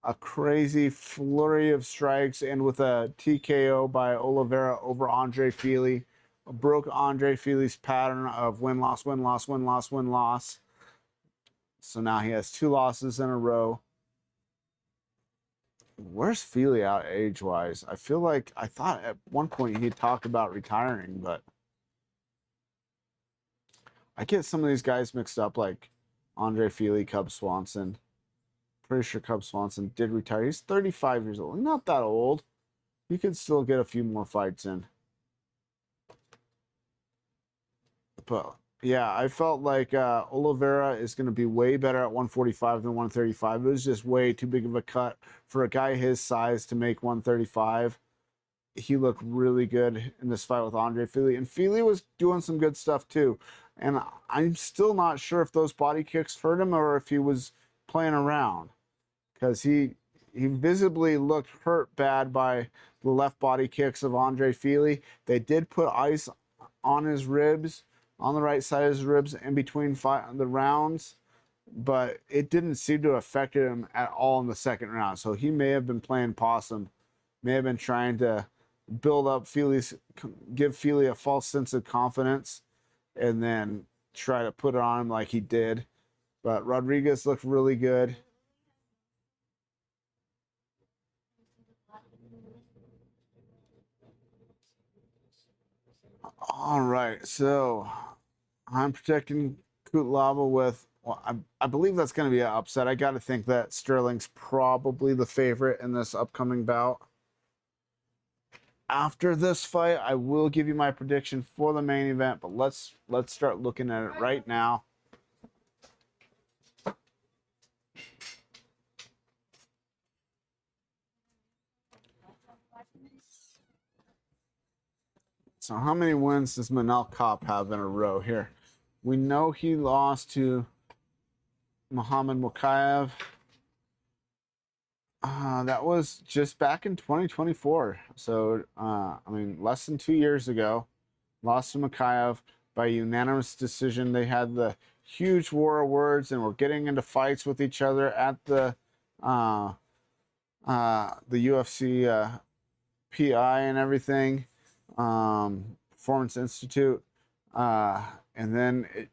a crazy flurry of strikes and with a TKO by Oliveira over Andre Fili. Broke Andre Fili's pattern of win-loss, win-loss, win-loss, win-loss. So now he has 2 losses in a row. Where's Fili out age-wise? I feel like I thought at one point he'd talk about retiring, but I get some of these guys mixed up, like Andre Fili, Cub Swanson. Pretty sure Cub Swanson did retire. He's 35 years old. He's not that old. He could still get a few more fights in. But yeah, I felt like Oliveira is going to be way better at 145 than 135. It was just way too big of a cut for a guy his size to make 135. He looked really good in this fight with Andre Fili. And Fili was doing some good stuff too. And I'm still not sure if those body kicks hurt him or if he was playing around. Because he visibly looked hurt bad by the left body kicks of Andre Fili. They did put ice on his ribs, on the right side of his ribs in between the rounds, but it didn't seem to have affected him at all in the second round. So he may have been playing possum, may have been trying to build up give Fili a false sense of confidence. and then try to put it on him like he did. But Rodriguez looked really good. All right, so I'm protecting Kutlava with, well, I believe that's going to be an upset. I got to think that Sterling's probably the favorite in this upcoming bout. After this fight, I will give you my prediction for the main event, but let's start looking at it right now. So how many wins does Manel Kape have in a row here? We know he lost to Muhammad Mokaev. That was just back in 2024. So, I mean, less than 2 years ago. Lost to Mokaev by unanimous decision. They had the huge war of words and were getting into fights with each other at the UFC PI and everything, Performance Institute. And then it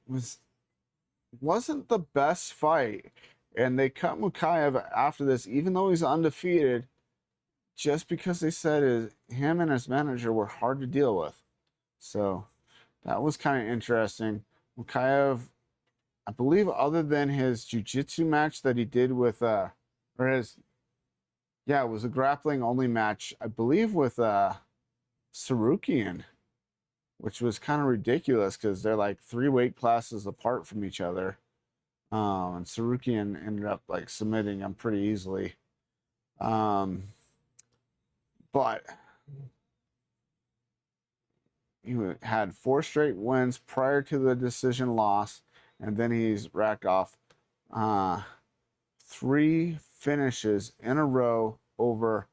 wasn't the best fight. And they cut Mokaev after this, even though he's undefeated, just because they said him and his manager were hard to deal with. So that was kind of interesting. Mokaev, I believe, other than his jiu-jitsu match that he did with, it was a grappling only match, I believe, with Sarukian, which was kind of ridiculous because they're like 3 weight classes apart from each other. And Sarukian ended up like submitting him pretty easily. But he had 4 straight wins prior to the decision loss, and then he's racked off 3 finishes in a row over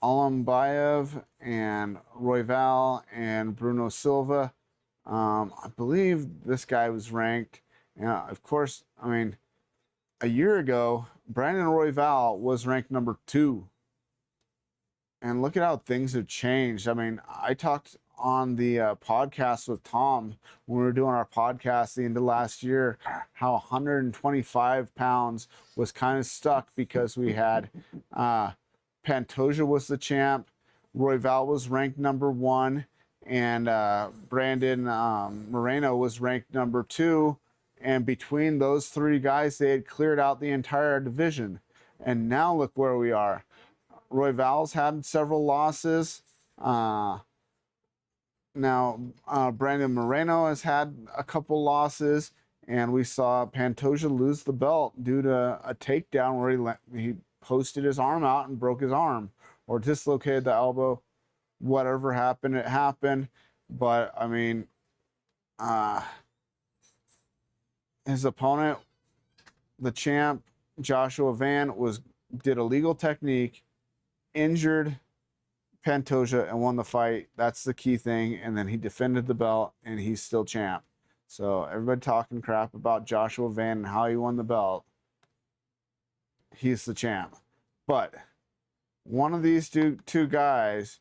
Alambayev and Royval and Bruno Silva. I believe this guy was ranked. Of course, I mean, a year ago, Brandon Royval was ranked number 2. And look at how things have changed. I mean, I talked on the podcast with Tom when we were doing our podcast the end of last year, how 125 pounds was kind of stuck because we had Pantoja was the champ, Royval was ranked number 1, and Brandon Moreno was ranked number 2. And between those 3 guys, they had cleared out the entire division. And now look where we are. Royval's had several losses. Now Brandon Moreno has had a couple losses. And we saw Pantoja lose the belt due to a takedown where he posted his arm out and broke his arm. Or dislocated the elbow. Whatever happened, it happened. But, I mean... his opponent, the champ, Joshua Van, did a legal technique, injured Pantoja, and won the fight. That's the key thing. And then he defended the belt, and he's still champ. So everybody talking crap about Joshua Van and how he won the belt. He's the champ. But one of these two guys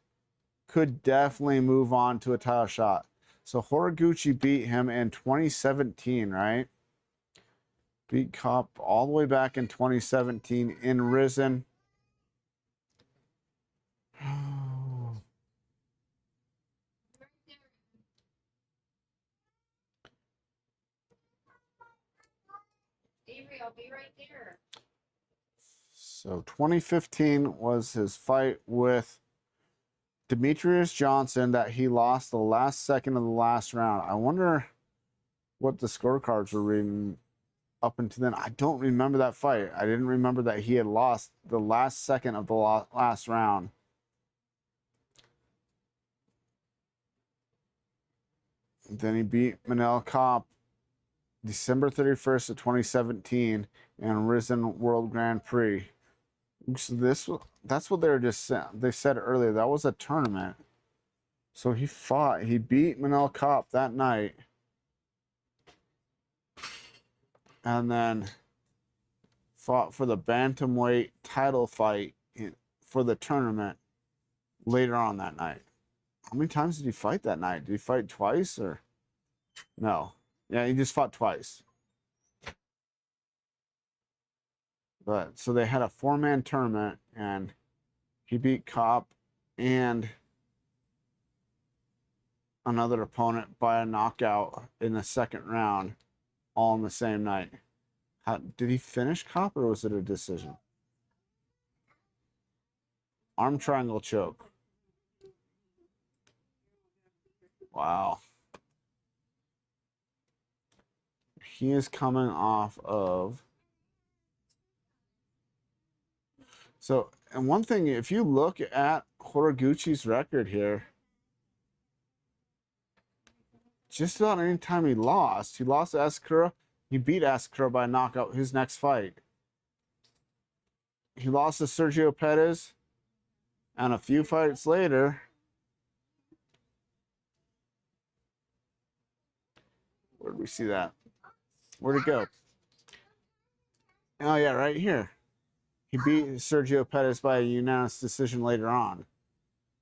could definitely move on to a title shot. So Horiguchi beat him in 2017, right? Beat Kape all the way back in 2017 in Risen. Avery, I'll be right there. So 2015 was his fight with Demetrius Johnson that he lost the last second of the last round. I wonder what the scorecards were reading up until then. I don't remember that fight. I didn't remember that he had lost the last second of the last round. Then he beat Manel Kape December 31st of 2017 in Risen World Grand Prix. So that's what they said earlier. That was a tournament. So he beat Manel Kape that night. And then fought for the bantamweight title fight for the tournament later on that night. How many times did he fight that night? Did he fight twice or no? Yeah, he just fought twice. But so they had a 4-man tournament and he beat Kape and another opponent by a knockout in the second round, all in the same night. Did he finish Kape or was it a decision? Arm triangle choke. Wow. He is coming off of. So, and one thing, if you look at Horiguchi's record here, just about any time he lost to Asakura. He beat Asakura by knockout his next fight. He lost to Sergio Pettis, and a few fights later, where did we see that? Where'd it go? Oh yeah, right here. He beat Sergio Pettis by a unanimous decision later on.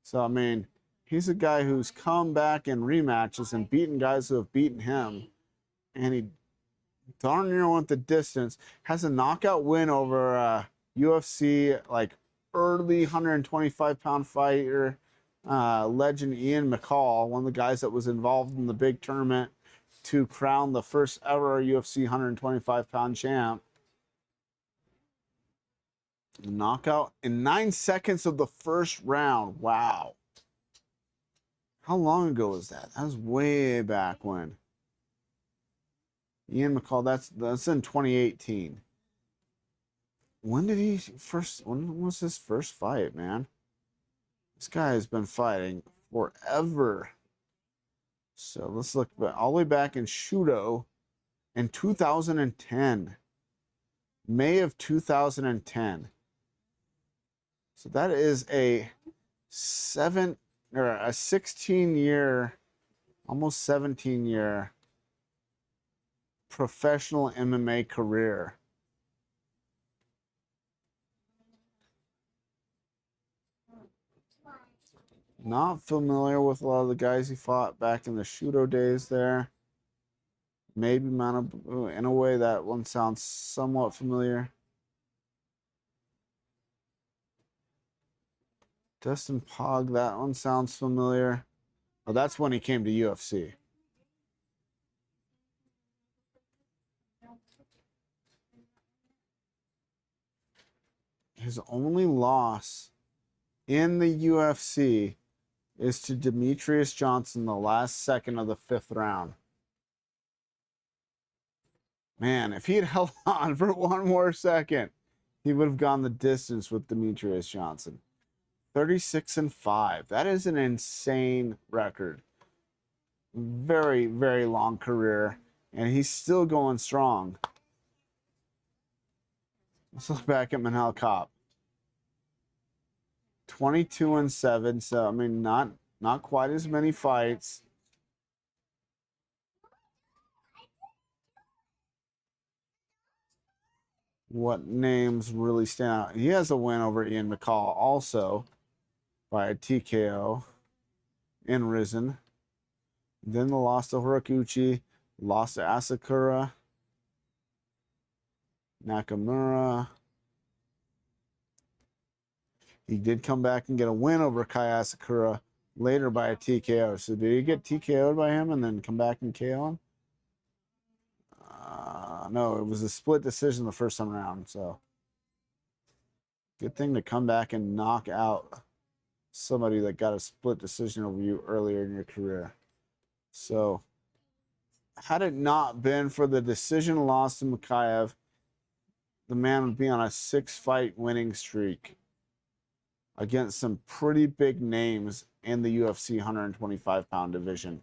So I mean, he's a guy who's come back in rematches and beaten guys who have beaten him, and he darn near went the distance. Has a knockout win over UFC like early 125-pound fighter legend Ian McCall, one of the guys that was involved in the big tournament to crown the first ever UFC 125-pound champ. Knockout in 9 seconds of the first round. Wow. How long ago was that? That was way back when. Ian McCall, that's in 2018. When was his first fight, man? This guy has been fighting forever. So let's look all the way back in Shudo in 2010. May of 2010. So that is a 16-year, almost 17-year professional MMA career. Not familiar with a lot of the guys he fought back in the Shudo days there. Maybe Manabu, in a way that one sounds somewhat familiar. Dustin Pog, that one sounds familiar. Oh, that's when he came to UFC. His only loss in the UFC is to Demetrius Johnson the last second of the 5th round. Man, if he had held on for one more second, he would have gone the distance with Demetrius Johnson. 36-5. That is an insane record. Very, very long career, and he's still going strong. Let's look back at Manel Kape. 22-7. So I mean, not quite as many fights. What names really stand out? He has a win over Ian McCall also by a TKO in Risen. Then the loss to Horiguchi, lost to Asakura, Nakamura. He did come back and get a win over Kai Asakura later by a TKO. So did he get TKO'd by him and then come back and KO him? No, it was a split decision the first time around. So good thing to come back and knock out somebody that got a split decision over you earlier in your career. So had it not been for the decision loss to Makayev, the man would be on a 6-fight winning streak against some pretty big names in the UFC 125-pound division.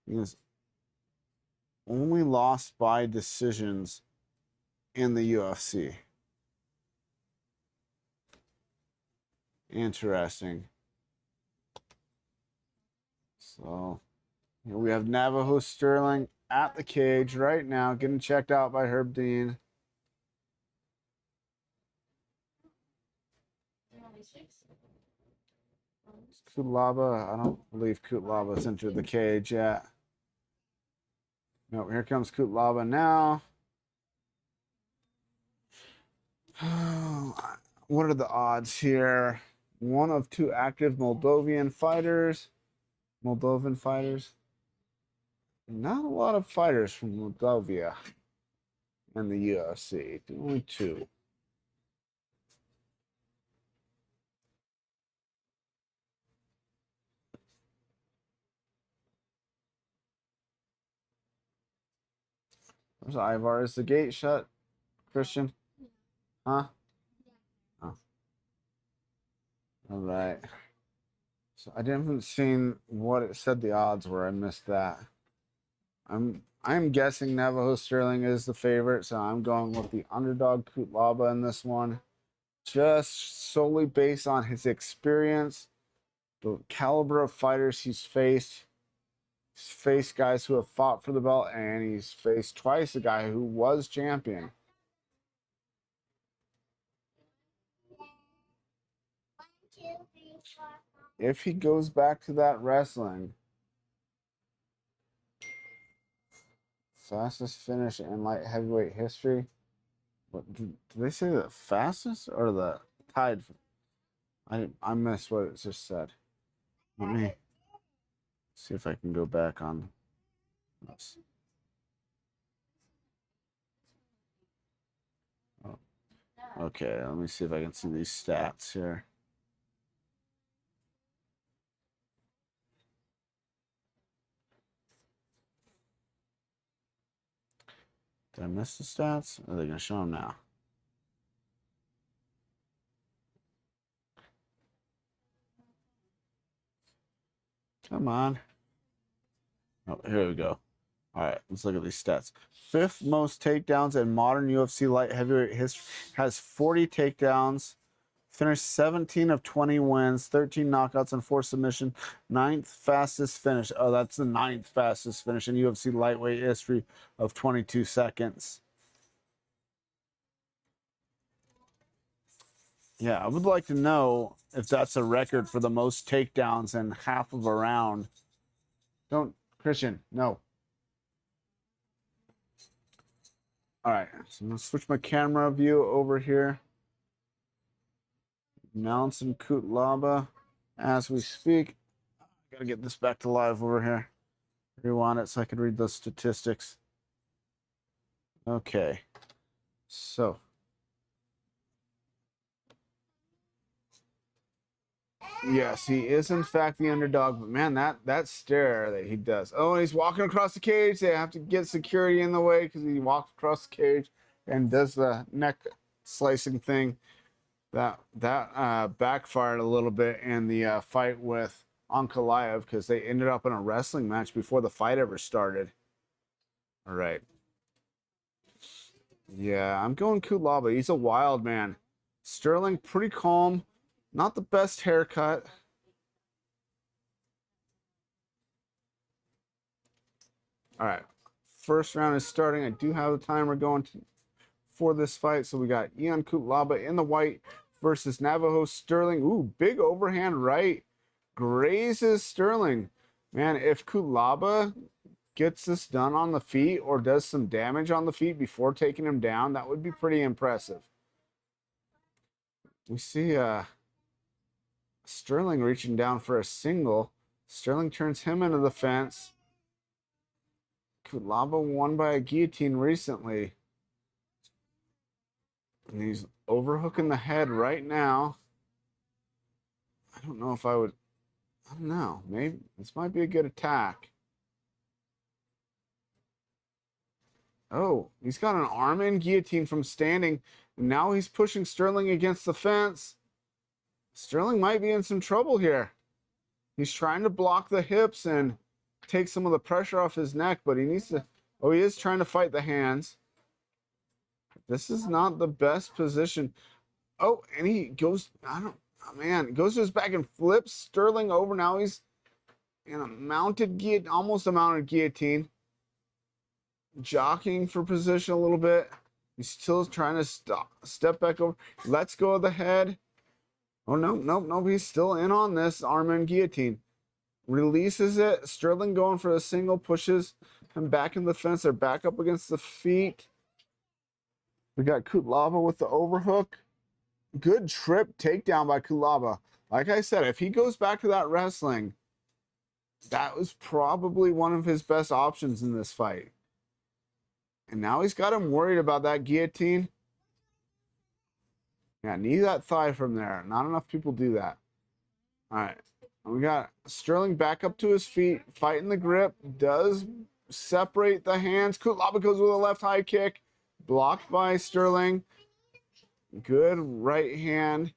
He was only lost by decisions in the UFC. Interesting. So here we have Navajo Sterling at the cage right now, getting checked out by Herb Dean. Kutlaba. I don't believe Kutlaba's entered the cage yet. No, here comes Kutlaba now. What are the odds here? One of two active Moldovan fighters. Not a lot of fighters from Moldavia in the UFC. Only two. There's Ivar. Is the gate shut, Christian? Huh? Oh. All right. So I haven't seen what it said the odds were. I missed that. I'm guessing Navajo Sterling is the favorite, so I'm going with the underdog Kutlaba in this one. Just solely based on his experience, the caliber of fighters he's faced. He's faced guys who have fought for the belt, and he's faced twice a guy who was champion. If he goes back to that wrestling, fastest finish in light heavyweight history. What did they say? The fastest or the tied? I missed what it just said. Let me see if I can go back on this. Oh. Okay, let me see if I can see these stats here. Did I miss the stats? Or are they going to show them now? Come on. Oh, here we go. All right, let's look at these stats. Fifth most takedowns in modern UFC light heavyweight history. Has 40 takedowns. Finished 17 of 20 wins, 13 knockouts and 4 submissions. Ninth fastest finish. Oh, that's the ninth fastest finish in UFC lightweight history of 22 seconds. Yeah, I would like to know if that's a record for the most takedowns in half of a round. Don't, Christian, no. All right, so I'm going to switch my camera view over here. Announcing Kutlaba as we speak. Gotta get this back to live over here. Rewind it so I can read those statistics. Okay, so yes, he is in fact the underdog, but man, that stare that he does. Oh, and he's walking across the cage. They have to get security in the way because he walks across the cage and does the neck slicing thing. That backfired a little bit in the fight with Ankalaev because they ended up in a wrestling match before the fight ever started. All right. Yeah, I'm going Kutlaba. He's a wild man. Sterling, pretty calm. Not the best haircut. All right. First round is starting. I do have the timer going for this fight. So we got Ion Kutlaba in the white versus Navajo Sterling. Ooh, big overhand right. Grazes Sterling. Man, if Kutlaba gets this done on the feet or does some damage on the feet before taking him down, that would be pretty impressive. We see Sterling reaching down for a single. Sterling turns him into the fence. Kutlaba won by a guillotine recently. And he's overhooking the head right now. I don't know if I would. I don't know. Maybe this might be a good attack. Oh, he's got an arm in guillotine from standing. And now he's pushing Sterling against the fence. Sterling might be in some trouble here. He's trying to block the hips and take some of the pressure off his neck, but he needs to. Oh, he is trying to fight the hands. This is not the best position. Oh, and he goes, goes to his back and flips Sterling over. Now he's in a mounted guillotine, almost a mounted guillotine. Jockeying for position a little bit. He's still trying to step back over. Let's go of the head. Oh, no, nope, nope. He's still in on this arm and guillotine. Releases it. Sterling going for a single, pushes him back in the fence. They're back up against the feet. We got Kutlaba with the overhook. Good trip takedown by Kutlaba. Like I said, if he goes back to that wrestling, that was probably one of his best options in this fight. And now he's got him worried about that guillotine. Yeah, knee that thigh from there. Not enough people do that. All right. We got Sterling back up to his feet, fighting the grip. Does separate the hands. Kutlaba goes with a left high kick. Blocked by Sterling. Good right hand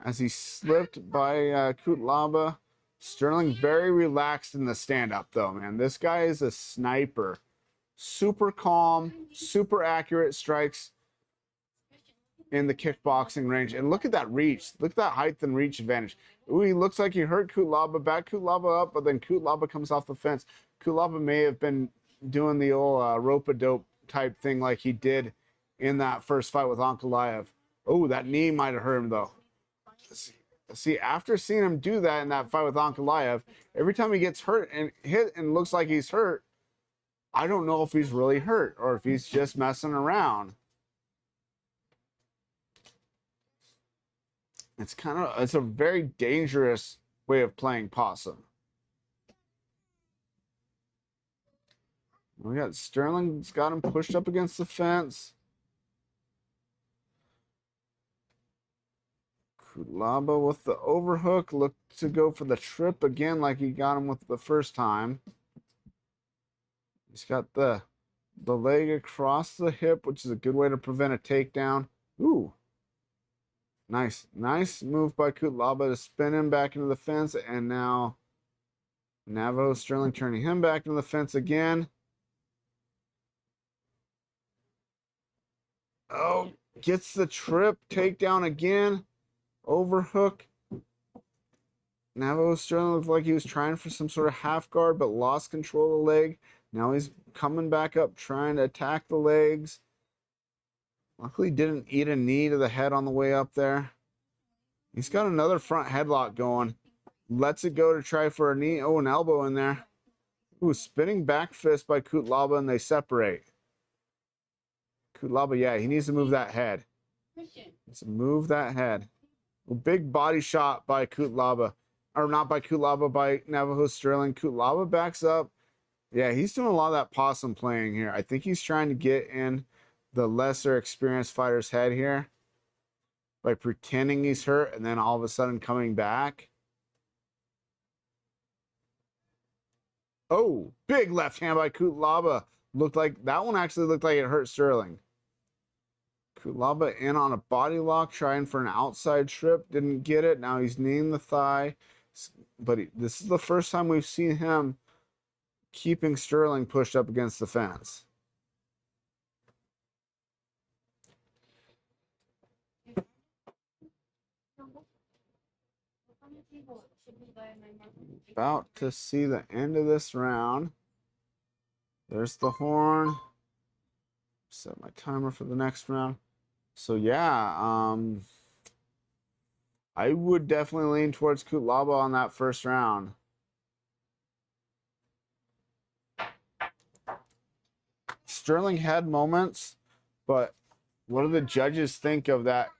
as he slipped by Kutlaba. Sterling very relaxed in the stand-up, though, man. This guy is a sniper. Super calm, super accurate strikes in the kickboxing range. And look at that reach. Look at that height and reach advantage. Ooh, he looks like he hurt Kutlaba. Back Kutlaba up, but then Kutlaba comes off the fence. Kutlaba may have been doing the old rope-a-dope type thing like he did in that first fight with Ankalaev. Oh, that knee might have hurt him, though. See, after seeing him do that in that fight with Ankalaev, every time he gets hurt and hit and looks like he's hurt, I don't know if he's really hurt or if he's just messing around. It's a very dangerous way of playing possum. We got Sterling's got him pushed up against the fence. Kutlaba with the overhook, looked to go for the trip again like he got him with the first time. He's got the leg across the hip, which is a good way to prevent a takedown. Ooh. Nice move by Kutlaba to spin him back into the fence, and now Navajo Sterling turning him back into the fence again. Oh, gets the trip, takedown again. Overhook. Navajo Sterling looked like he was trying for some sort of half guard, but lost control of the leg. Now he's coming back up, trying to attack the legs. Luckily didn't eat a knee to the head on the way up there. He's got another front headlock going. Lets it go to try for a knee. Oh, an elbow in there. Ooh, spinning back fist by Kutlaba, and they separate. Kutlaba, yeah, he needs to move that head. Let's move that head. A big body shot by Kutlaba. Or not by Kutlaba, by Navajo Sterling. Kutlaba backs up. Yeah, he's doing a lot of that possum playing here. I think he's trying to get in the lesser experienced fighter's head here by pretending he's hurt and then all of a sudden coming back. Oh, big left hand by Kutlaba. That one actually looked like it hurt Sterling. Kutlaba in on a body lock, trying for an outside trip. Didn't get it. Now he's kneeing the thigh. But this is the first time we've seen him keeping Sterling pushed up against the fence. About to see the end of this round. There's the horn. Set my timer for the next round. So yeah, I would definitely lean towards Kutlaba on that first round. Sterling had moments, but what do the judges think of that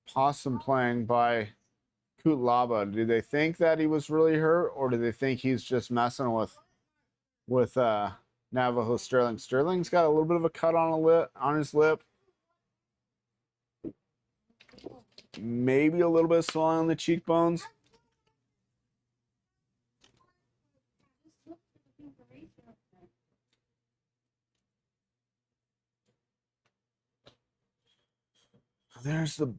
possum playing by Kutlaba? Do they think that he was really hurt, or do they think he's just messing with Navajo Sterling? Sterling's got a little bit of a cut on his lip. Maybe a little bit of swelling on the cheekbones. There's the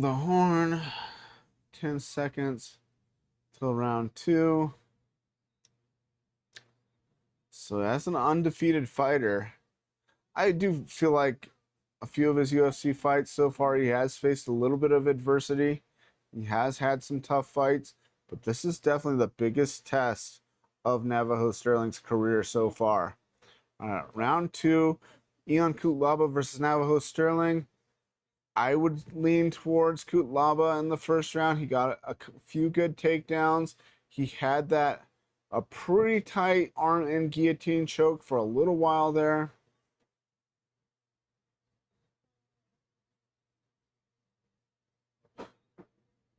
horn. 10 seconds till round 2. So as an undefeated fighter, I do feel like a few of his UFC fights so far, he has faced a little bit of adversity. He has had some tough fights, but this is definitely the biggest test of Navajo Sterling's career so far. Round 2, Ion Kutlaba versus Navajo Sterling. I would lean towards Kutlaba in the first round. He got a few good takedowns. He had a pretty tight arm and guillotine choke for a little while there.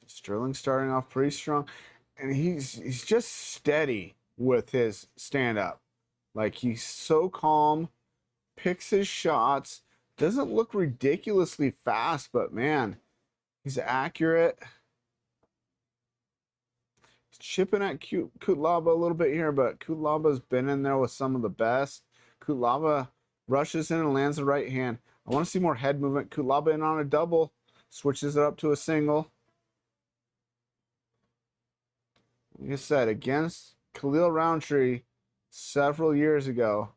Sterling starting off pretty strong, and he's just steady with his stand up. Like, he's so calm, picks his shots, doesn't look ridiculously fast, but man, he's accurate. He's chipping at Kutlaba a little bit here, but Kutlaba's been in there with some of the best. Kutlaba rushes in and lands the right hand. I want to see more head movement. Kutlaba in on a double, switches it up to a single. Like I said, against Khalil Roundtree several years ago,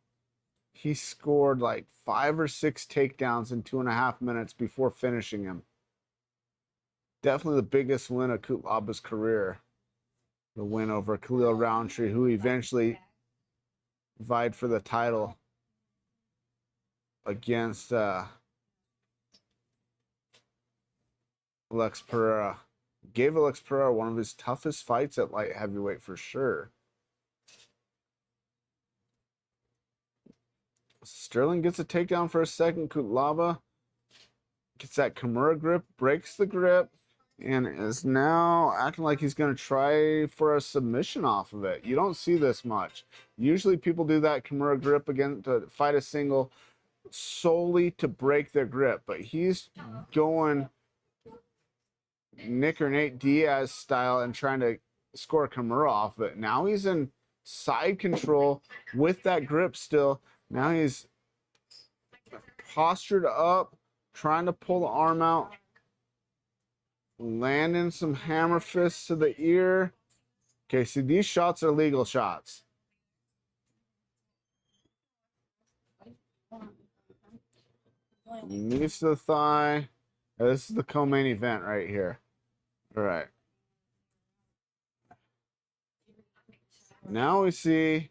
he scored like 5 or 6 takedowns in 2.5 minutes before finishing him. Definitely the biggest win of Kutlaba's career. The win over Khalil Roundtree, who eventually vied for the title against Alex Pereira. Gave Alex Pereira one of his toughest fights at light heavyweight for sure. Sterling gets a takedown for a second. Kutlaba gets that Kimura grip, breaks the grip, and is now acting like he's going to try for a submission off of it. You don't see this much. Usually people do that Kimura grip again to fight a single solely to break their grip, but he's going Nick or Nate Diaz style and trying to score Kimura off of it. Now he's in side control with that grip still. Now he's postured up, trying to pull the arm out, landing some hammer fists to the ear. Okay, see, these shots are legal shots. Knees to the thigh. This is the co-main event right here. All right. Now we see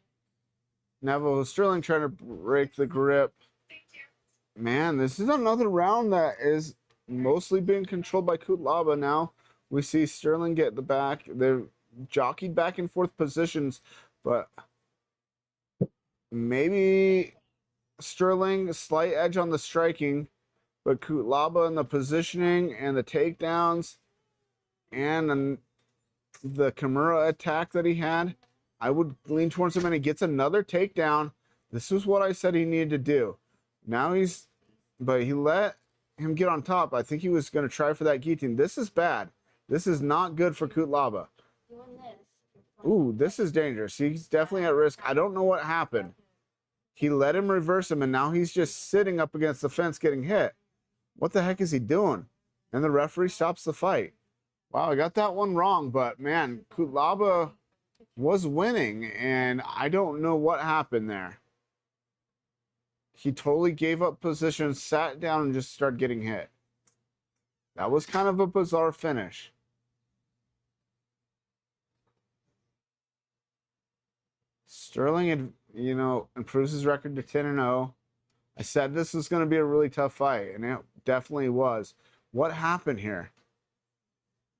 Neville Sterling trying to break the grip. Man, this is another round that is mostly being controlled by Kutlaba now. We see Sterling get the back. They're jockeyed back and forth positions, but maybe Sterling, slight edge on the striking, but Kutlaba in the positioning and the takedowns and the Kimura attack that he had, I would lean towards him, and he gets another takedown. This is what I said he needed to do. Now but he let him get on top. I think he was going to try for that guillotine. This is bad. This is not good for Kutlaba. Ooh, this is dangerous. He's definitely at risk. I don't know what happened. He let him reverse him, and now he's just sitting up against the fence getting hit. What the heck is he doing? And the referee stops the fight. Wow, I got that one wrong, but man, Kutlaba was winning, and I don't know what happened there. He totally gave up position, sat down, and just started getting hit. That was kind of a bizarre finish. Sterling, improves his record to 10-0. I said this was going to be a really tough fight, and it definitely was. What happened here?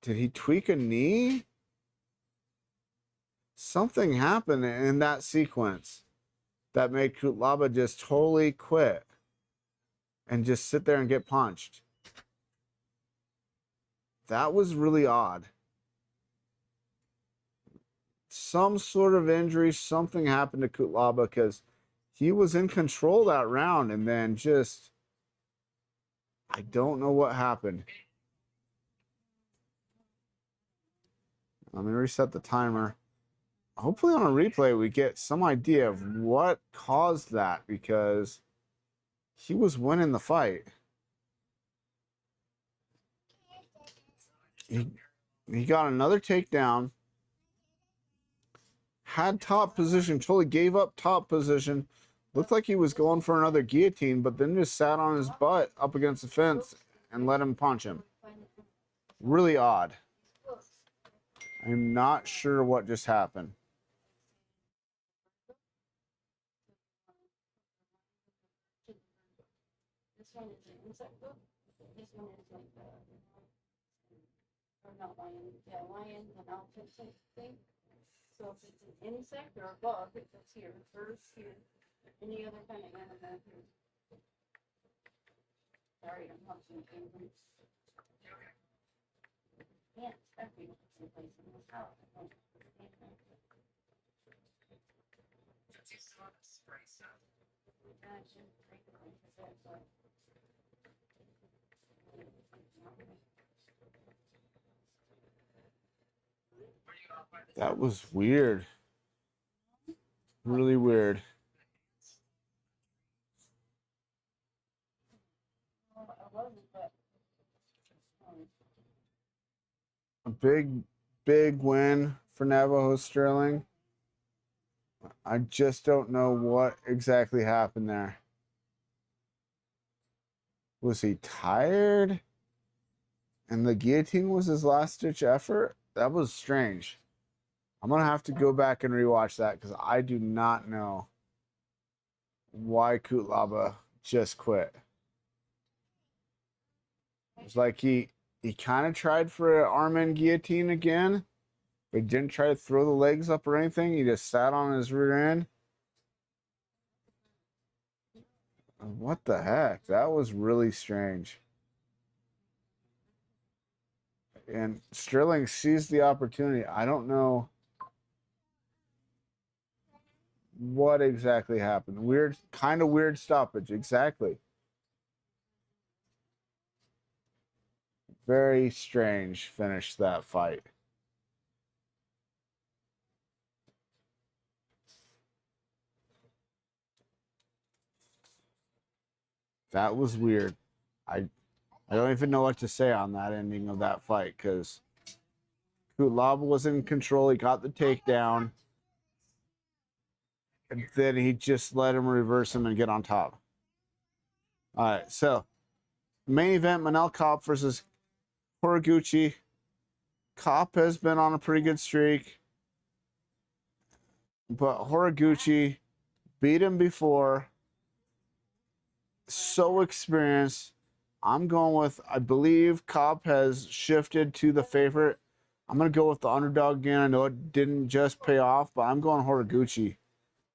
Did he tweak a knee? Something happened in that sequence that made Kutlaba just totally quit and just sit there and get punched. That was really odd. Some sort of injury, something happened to Kutlaba because he was in control that round, and then just, I don't know what happened. Let me reset the timer. Hopefully on a replay we get some idea of what caused that, because he was winning the fight. He got another takedown. Had top position, totally gave up top position. Looked like he was going for another guillotine, but then just sat on his butt up against the fence and let him punch him. Really odd. I'm not sure what just happened. This one is like or not lion, yeah, lion and elephant type thing. So if it's an insect or a bug, it goes here. Birds here. Any other kind of animal here. Sorry, I'm watching penguins. Yeah, every place in this house. That was weird. Really weird. A big win for Navajo Sterling. I just don't know what exactly happened there. Was he tired? And the guillotine was his last ditch effort? That was strange. I'm going to have to go back and rewatch that because I do not know why Kutlaba just quit. It's like he kind of tried for an arm in guillotine again, but didn't try to throw the legs up or anything. He just sat on his rear end. What the heck? That was really strange. And Sterling seized the opportunity. I don't know what exactly happened. Weird, kind of weird stoppage. Exactly. Very strange finish to that fight. That was weird. I don't even know what to say on that ending of that fight because Kutlaba was in control. He got the takedown. And then he just let him reverse him and get on top. All right, so main event, Manel Kape versus Horiguchi. Kape has been on a pretty good streak, but Horiguchi beat him before. So experienced. I'm going with, I believe Kape has shifted to the favorite. I'm going to go with the underdog again. I know it didn't just pay off, but I'm going Horiguchi.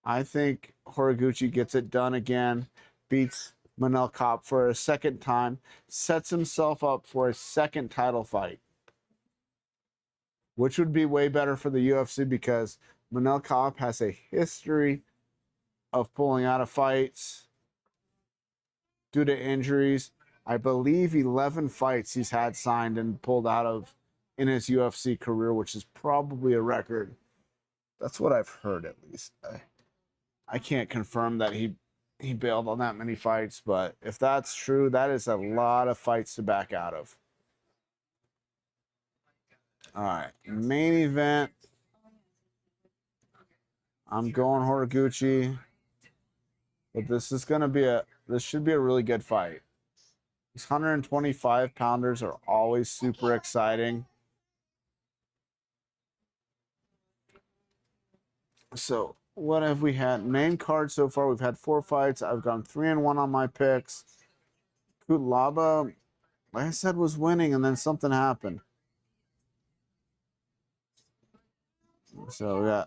I think Horiguchi gets it done again, beats Manel Kape for a second time, sets himself up for a second title fight, which would be way better for the UFC because Manel Kape has a history of pulling out of fights due to injuries. I believe 11 fights he's had signed and pulled out of in his UFC career, which is probably a record. That's what I've heard, at least. I can't confirm that he bailed on that many fights, but if that's true, that is a lot of fights to back out of. All right, main event. I'm going Horiguchi, but this should be a really good fight. These 125 pounders are always super exciting. So what have we had? Main card so far, we've had 4 fights. I've gone 3-1 on my picks. Kutlaba, like I said, was winning, and then something happened. So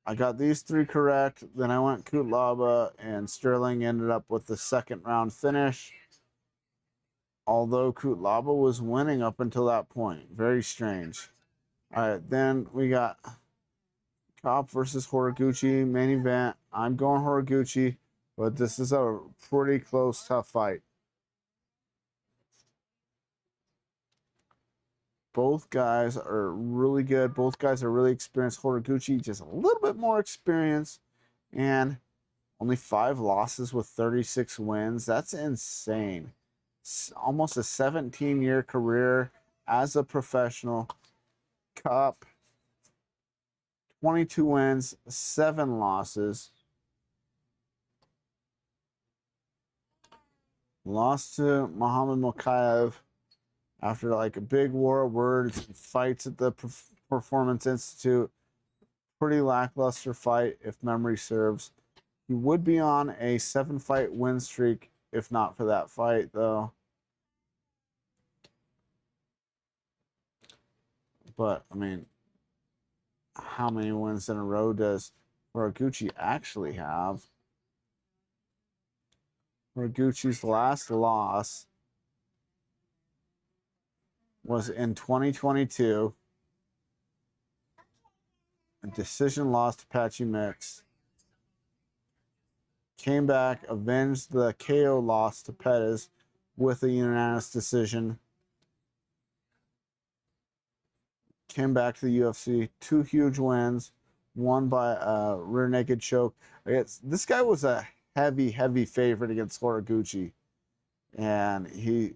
I got these 3 correct. Then I went Kutlaba, and Sterling ended up with the second round finish. Although Kutlaba was winning up until that point. Very strange. All right, then we got Kape versus Horiguchi, main event. I'm going Horiguchi, but this is a pretty close, tough fight. Both guys are really good. Both guys are really experienced. Horiguchi just a little bit more experience, and only 5 losses with 36 wins. That's insane. Almost a 17-year career as a professional. Kape, 22 wins, 7 losses. Lost to Muhammad Mokaev after like a big war of words and fights at the Performance Institute. Pretty lackluster fight, if memory serves. He would be on a 7-fight win streak if not for that fight, though. But, I mean, how many wins in a row does Horiguchi actually have? Horiguchi's last loss was in 2022. A decision loss to Patchy Mix. Came back, avenged the KO loss to Pettis with a unanimous decision. Came back to the UFC, 2 huge wins, one by a rear naked choke. This guy was a heavy favorite against Horiguchi, and he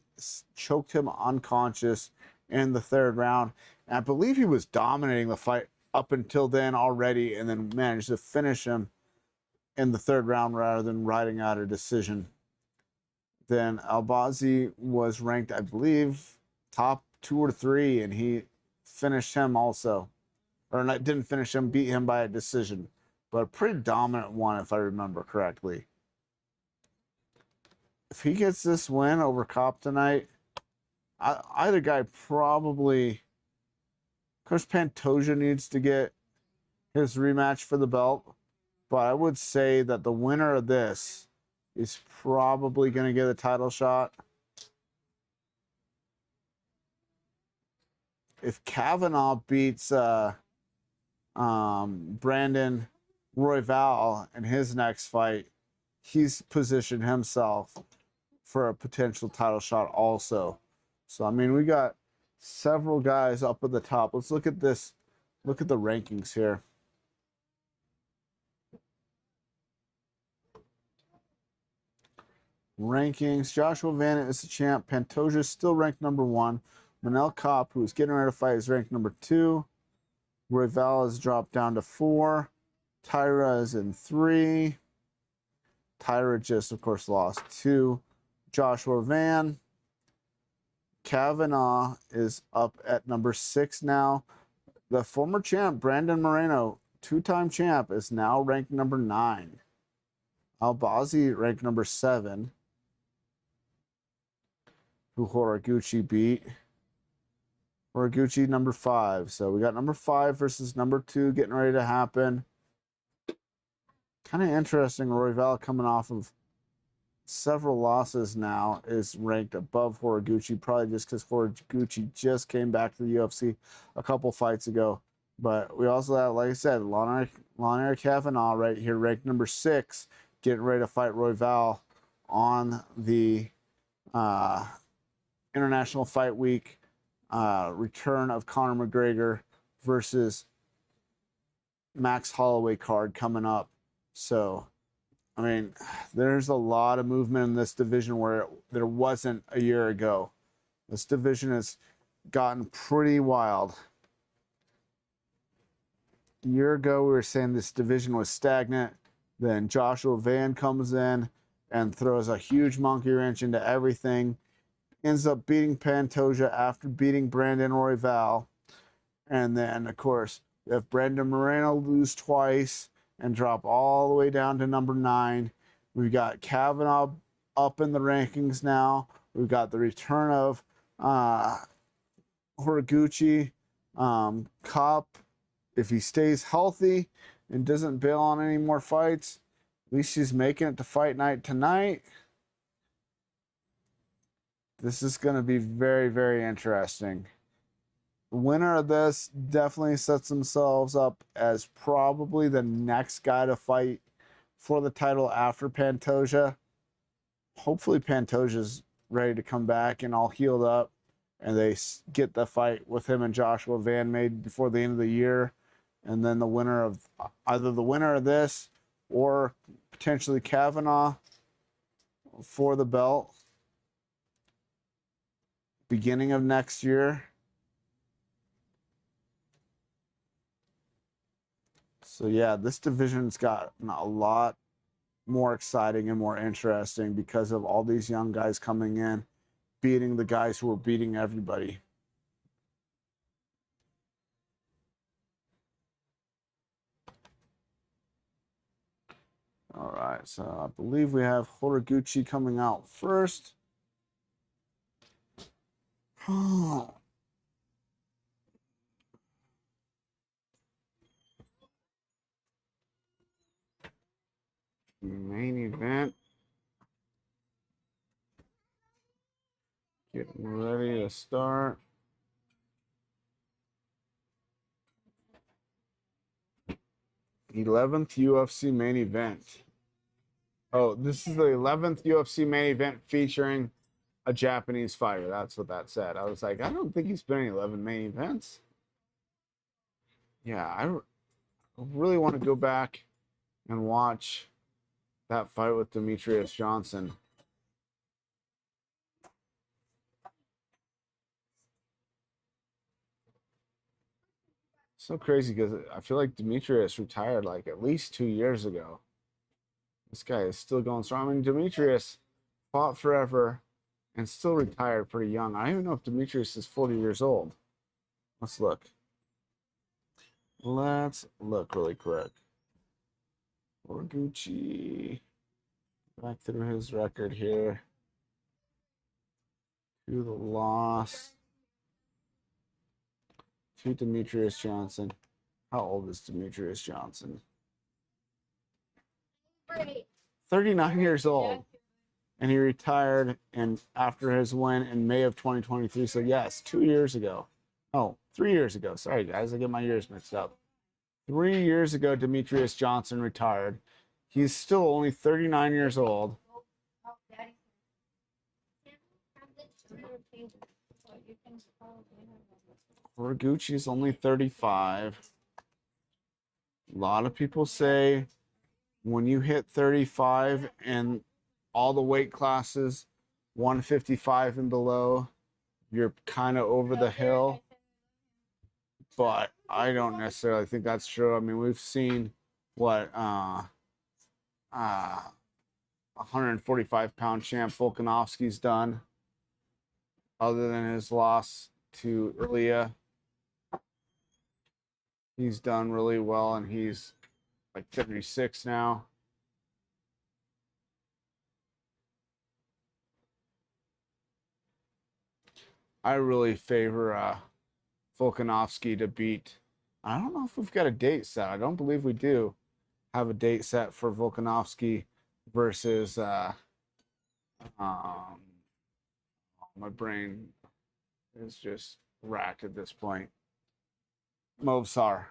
choked him unconscious in the 3rd round. And I believe he was dominating the fight up until then already, and then managed to finish him in the 3rd round rather than riding out a decision. Then Albazi was ranked, I believe, top 2 or 3, and he finished him also. Or not, didn't finish him, beat him by a decision. But a pretty dominant one, if I remember correctly. If he gets this win over Kape tonight, either guy probably... Of course, Pantoja needs to get his rematch for the belt. But I would say that the winner of this is probably going to get a title shot. If Kavanaugh beats Brandon Royval in his next fight, he's positioned himself for a potential title shot also. So, I mean, we got several guys up at the top. Let's look at this. Look at the rankings here. Rankings. Joshua Vanna is the champ. Pantoja is still ranked number 1. Manel Kape, who is getting ready to fight, is ranked number 2. Royval has dropped down to 4. Tyra is in 3. Tyra just, of course, lost to Joshua Van. Kavanaugh is up at number 6 now. The former champ, Brandon Moreno, 2-time champ, is now ranked number 9. Albazi ranked number 7, who Horiguchi beat. Horiguchi number 5. So we got number 5 versus number 2 getting ready to happen. Kind of interesting. Royval, coming off of several losses now, is ranked above Horiguchi, probably just because Horiguchi just came back to the UFC a couple fights ago. But we also have, like I said, Lonnie Kavanaugh right here, ranked number 6, getting ready to fight Royval on the International Fight Week return of Conor McGregor versus Max Holloway card coming up. So, I mean, there's a lot of movement in this division where there wasn't a year ago. This division has gotten pretty wild. A year ago, we were saying this division was stagnant. Then Joshua Van comes in and throws a huge monkey wrench into everything. Ends up beating Pantoja after beating Brandon Royval. And then, of course, you have Brandon Moreno lose twice and drop all the way down to number 9. We've got Kavanaugh up in the rankings now. We've got the return of Horiguchi. Kape, if he stays healthy and doesn't bail on any more fights, at least he's making it to Fight Night tonight. This is going to be very, very interesting. The winner of this definitely sets themselves up as probably the next guy to fight for the title after Pantoja. Hopefully Pantoja's ready to come back and all healed up, and they get the fight with him and Joshua Van made before the end of the year. And then the winner of either the winner of this or potentially Kavanaugh for the belt beginning of next year. So yeah, this division's gotten a lot more exciting and more interesting because of all these young guys coming in, beating the guys who are beating everybody. All right, so I believe we have Horiguchi coming out first. Main event. Getting ready to start. '11th UFC main event. Oh, this is the 11th UFC main event featuring a Japanese fighter. That's what that said. I was like, I don't think he's been in 11 main events. Yeah, I really want to go back and watch that fight with Demetrius Johnson. So crazy because I feel like Demetrius retired like at least 2 years ago. This guy is still going strong. I mean, Demetrius fought forever and still retired pretty young. I don't even know if Demetrius is 40 years old. Let's look. Let's look really quick. Horiguchi. Back through his record here. To the loss. To Demetrius Johnson. How old is Demetrius Johnson? 39 years old. And he retired and after his win in May of 2023. So yes, 2 years ago. Oh, 3 years ago. Sorry guys, I get my years mixed up. 3 years ago, Demetrius Johnson retired. He's still only 39 years old. Horiguchi is only 35. A lot of people say when you hit 35 and all the weight classes, 155 and below, you're kind of over the hill. But I don't necessarily think that's true. I mean, we've seen what 145-pound champ Volkanovski's done, other than his loss to Ilya. He's done really well, and he's like 36 now. I really favor Volkanovski to beat. I don't know if we've got a date set. I don't believe we do have a date set for Volkanovski versus my brain is just racked at this point. Movsar.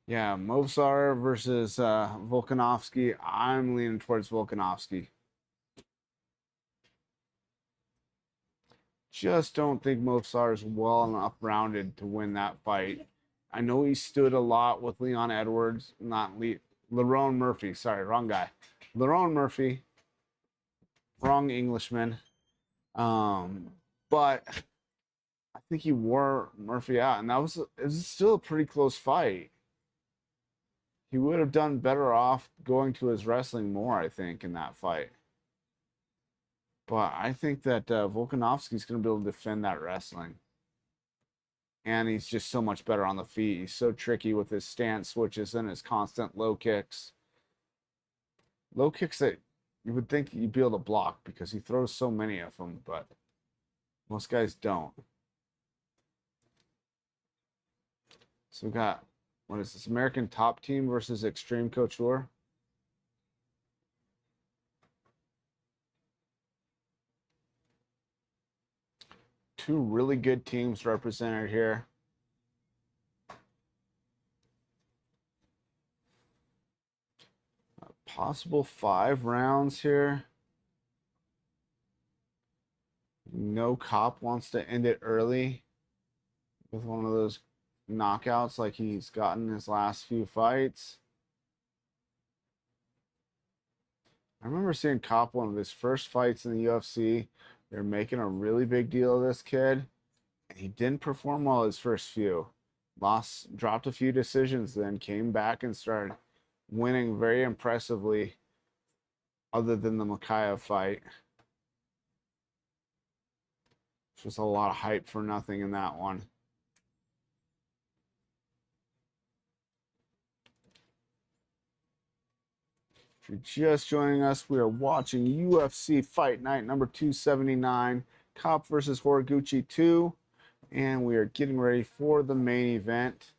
Yeah, Movsar versus Volkanovski. I'm leaning towards Volkanovski. Just don't think Movsar is well enough rounded to win that fight. I know he stood a lot with Leon Edwards, Lerone Murphy. Sorry, wrong guy. Lerone Murphy, wrong Englishman. But I think he wore Murphy out, and it was still a pretty close fight. He would have done better off going to his wrestling more, I think, in that fight. But I think that Volkanovski's going to be able to defend that wrestling. And he's just so much better on the feet. He's so tricky with his stance switches and his constant low kicks. Low kicks that you would think you'd be able to block because he throws so many of them, but most guys don't. So we got, what is this, American Top Team versus Extreme Couture. Two really good teams represented here. A possible 5 rounds here. No Kape wants to end it early with one of those knockouts like he's gotten his last few fights. I remember seeing Kape one of his first fights in the UFC. They're making a really big deal of this kid, and he didn't perform well his first few. Dropped a few decisions, then came back and started winning very impressively, other than the Makayev fight. Just a lot of hype for nothing in that one. If you're just joining us, we are watching UFC Fight Night number 279, Kape versus Horiguchi 2, and we are getting ready for the main event.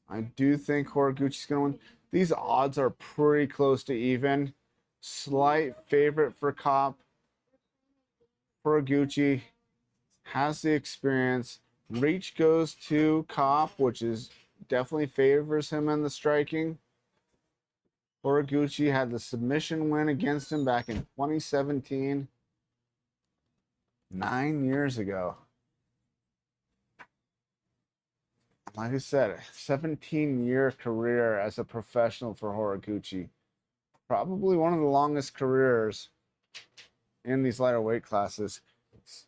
I do think Horiguchi's going to win. These odds are pretty close to even. Slight favorite for Kape. Horiguchi has the experience. Reach goes to Kape, which is definitely favors him in the striking. Horiguchi had the submission win against him back in 2017, 9 years ago. Like I said, 17-year career as a professional for Horiguchi. Probably one of the longest careers in these lighter weight classes.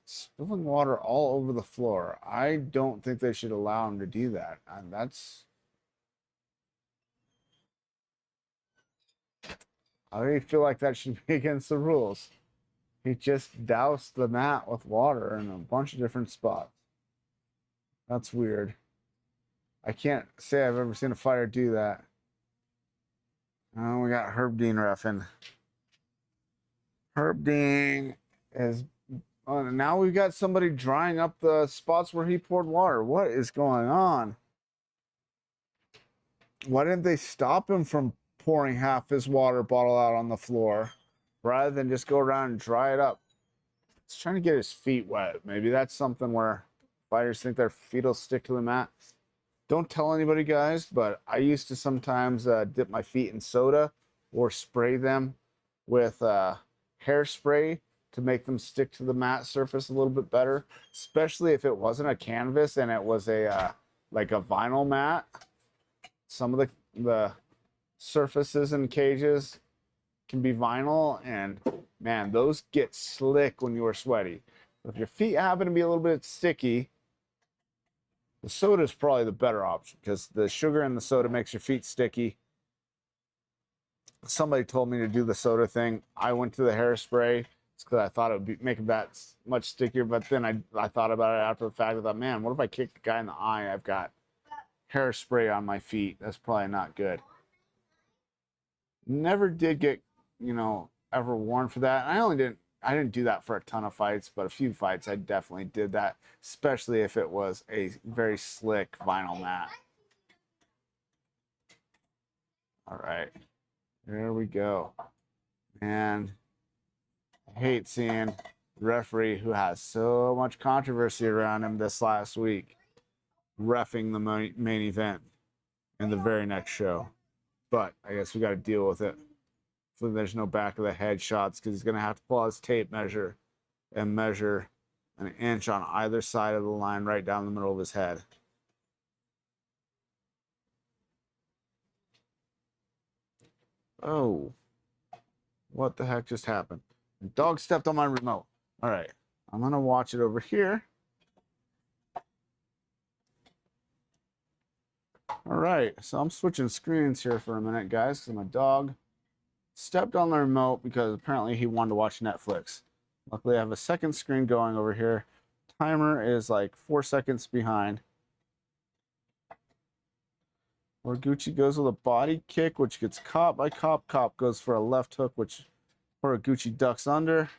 Spilling water all over the floor. I don't think they should allow him to do that. And I really feel like that should be against the rules. He just doused the mat with water in a bunch of different spots. That's weird. I can't say I've ever seen a fighter do that. Oh, we got Herb Dean reffing. Herb Dean is... Oh, now we've got somebody drying up the spots where he poured water. What is going on? Why didn't they stop him from pouring half his water bottle out on the floor rather than just go around and dry it up? He's trying to get his feet wet. Maybe that's something where fighters think their feet will stick to the mat. Don't tell anybody, guys, but I used to sometimes dip my feet in soda or spray them with hairspray to make them stick to the mat surface a little bit better, especially if it wasn't a canvas and it was a like a vinyl mat. Some of the surfaces in cages can be vinyl, and man, those get slick when you are sweaty. If your feet happen to be a little bit sticky, the soda is probably the better option because the sugar in the soda makes your feet sticky. Somebody told me to do the soda thing. I went to the hairspray. It's because I thought it would be making that much stickier. But then I thought about it after the fact. I thought, man, what if I kick the guy in the eye? I've got hairspray on my feet. That's probably not good. Never did get, ever warned for that. And I didn't do that for a ton of fights, but a few fights I definitely did that, especially if it was a very slick vinyl mat. All right, there we go. And I hate seeing the referee who has so much controversy around him this last week reffing the main event in the very next show. But I guess we got to deal with it. So there's no back of the head shots because he's going to have to pull out his tape measure and measure an inch on either side of the line right down the middle of his head. Oh, what the heck just happened? The dog stepped on my remote. All right, I'm going to watch it over here. All right, so I'm switching screens here for a minute, guys, because my dog stepped on the remote because apparently he wanted to watch Netflix. Luckily, I have a second screen going over here. Timer is like 4 seconds behind. Horiguchi goes with a body kick, which gets caught by Kape. Kape goes for a left hook, which Horiguchi ducks under.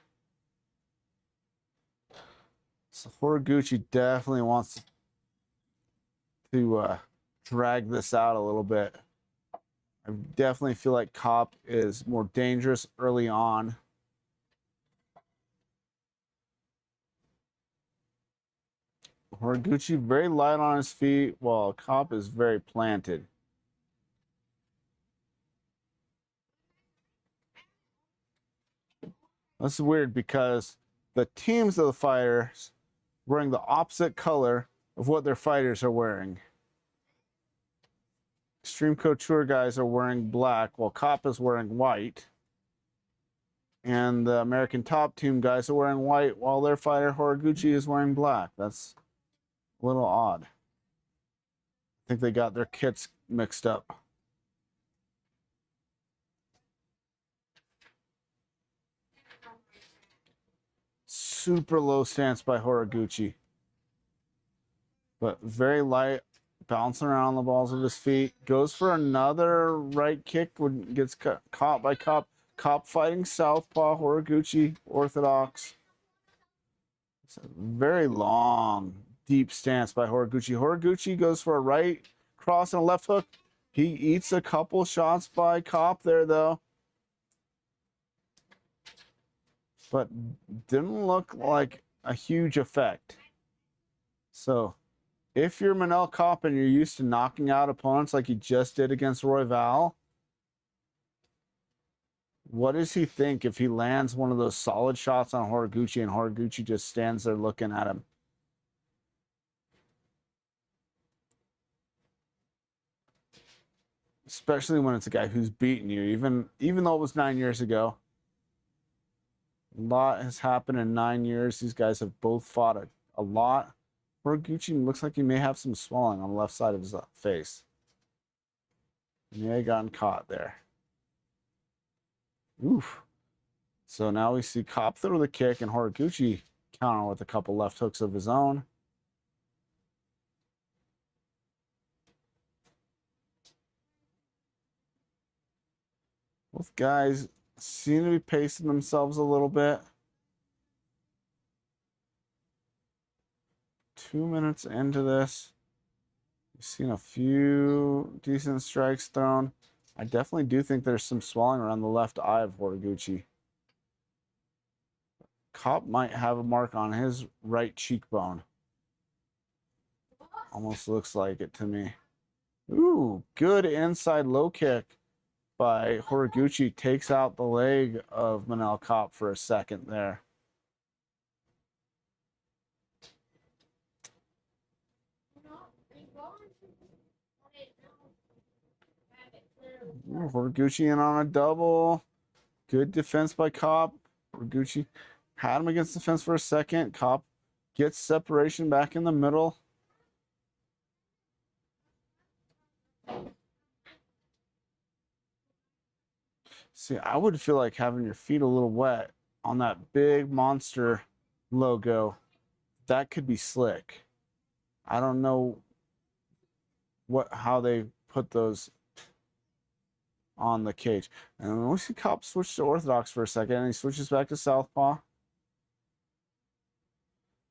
So Horiguchi definitely wants to drag this out a little bit. I definitely feel like Kape is more dangerous early on. Horiguchi very light on his feet, while Kape is very planted. That's weird because the teams of the fighters wearing the opposite color of what their fighters are wearing. Extreme Couture guys are wearing black, while Kape is wearing white. And the American Top Team guys are wearing white, while their fighter Horiguchi is wearing black. That's a little odd. I think they got their kits mixed up. Super low stance by Horiguchi. but very light, bouncing around on the balls of his feet. Goes for another right kick when gets caught by Kape. Kape fighting southpaw, Horiguchi orthodox. It's a very long, deep stance by Horiguchi. Horiguchi goes for a right cross and a left hook. He eats a couple shots by Kape there, though. But didn't look like a huge effect. So, if you're Manel Kape and you're used to knocking out opponents like he just did against Royval, what does he think if he lands one of those solid shots on Horiguchi and Horiguchi just stands there looking at him? Especially when it's a guy who's beaten you, even though it was 9 years ago. A lot has happened in 9 years. These guys have both fought a lot. Horiguchi looks like he may have some swelling on the left side of his face. He may have gotten caught there. Oof. So now we see Kape throw the kick and Horiguchi counter with a couple left hooks of his own. Both guys seem to be pacing themselves a little bit. 2 minutes into this, we've seen a few decent strikes thrown. I definitely do think there's some swelling around the left eye of Horiguchi. Kape might have a mark on his right cheekbone. Almost looks like it to me. Ooh, good inside low kick by Horiguchi. Takes out the leg of Manel Kape for a second there. Horiguchi in on a double. Good defense by Kape. Horiguchi had him against the fence for a second. Kape gets separation back in the middle. See, I would feel like having your feet a little wet on that big monster logo. That could be slick. I don't know how they put those on the cage. And we see Kape switch to orthodox for a second, and he switches back to southpaw.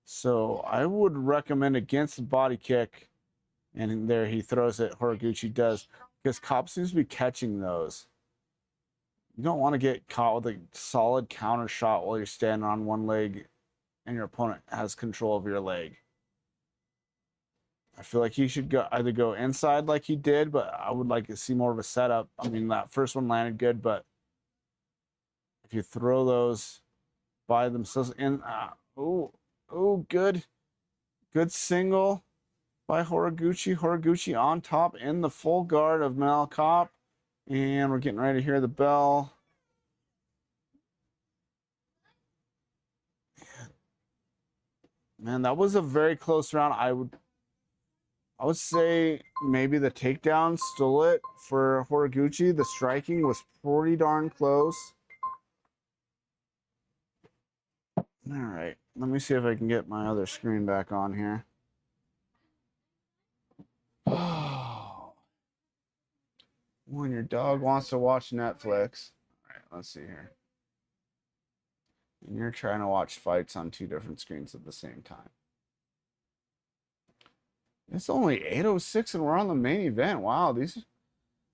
So I would recommend against the body kick, and there he throws it. Horiguchi does, because Kape seems to be catching those. You don't want to get caught with a solid counter shot while you're standing on one leg and your opponent has control of your leg. I feel like he should either go inside like he did, but I would like to see more of a setup. I mean, that first one landed good, but if you throw those by themselves in, good single by Horiguchi. Horiguchi on top in the full guard of Manel Kape. And we're getting ready to hear the bell. Man, that was a very close round. I would say maybe the takedown stole it for Horiguchi. The striking was pretty darn close. All right, let me see if I can get my other screen back on here. When your dog wants to watch Netflix. All right, let's see here. And you're trying to watch fights on 2 different screens at the same time. It's only 8:06 and we're on the main event. Wow,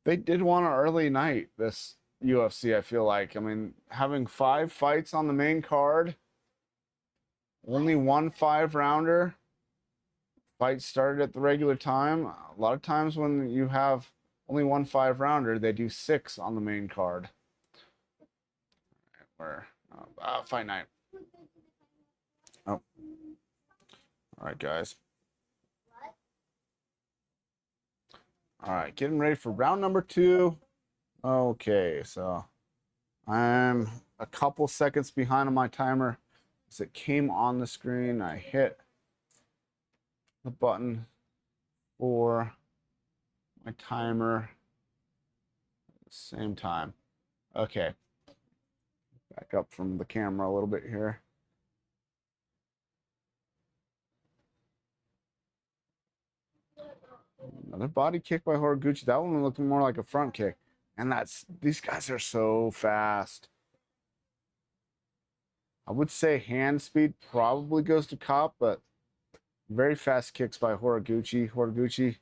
they did want an early night, this UFC, I feel like. I mean, having 5 fights on the main card, only one 5-rounder. Fight started at the regular time. A lot of times when you have only one 5-rounder, they do 6 on the main card. Where Fight Night. Oh. All right, guys. All right, getting ready for round number 2. Okay, so I'm a couple seconds behind on my timer. As it came on the screen, I hit the button for my timer at the same time. Okay. Back up from the camera a little bit here. Another body kick by Horiguchi. That one looked more like a front kick. And these guys are so fast. I would say hand speed probably goes to Kape, but very fast kicks by Horiguchi. Horiguchi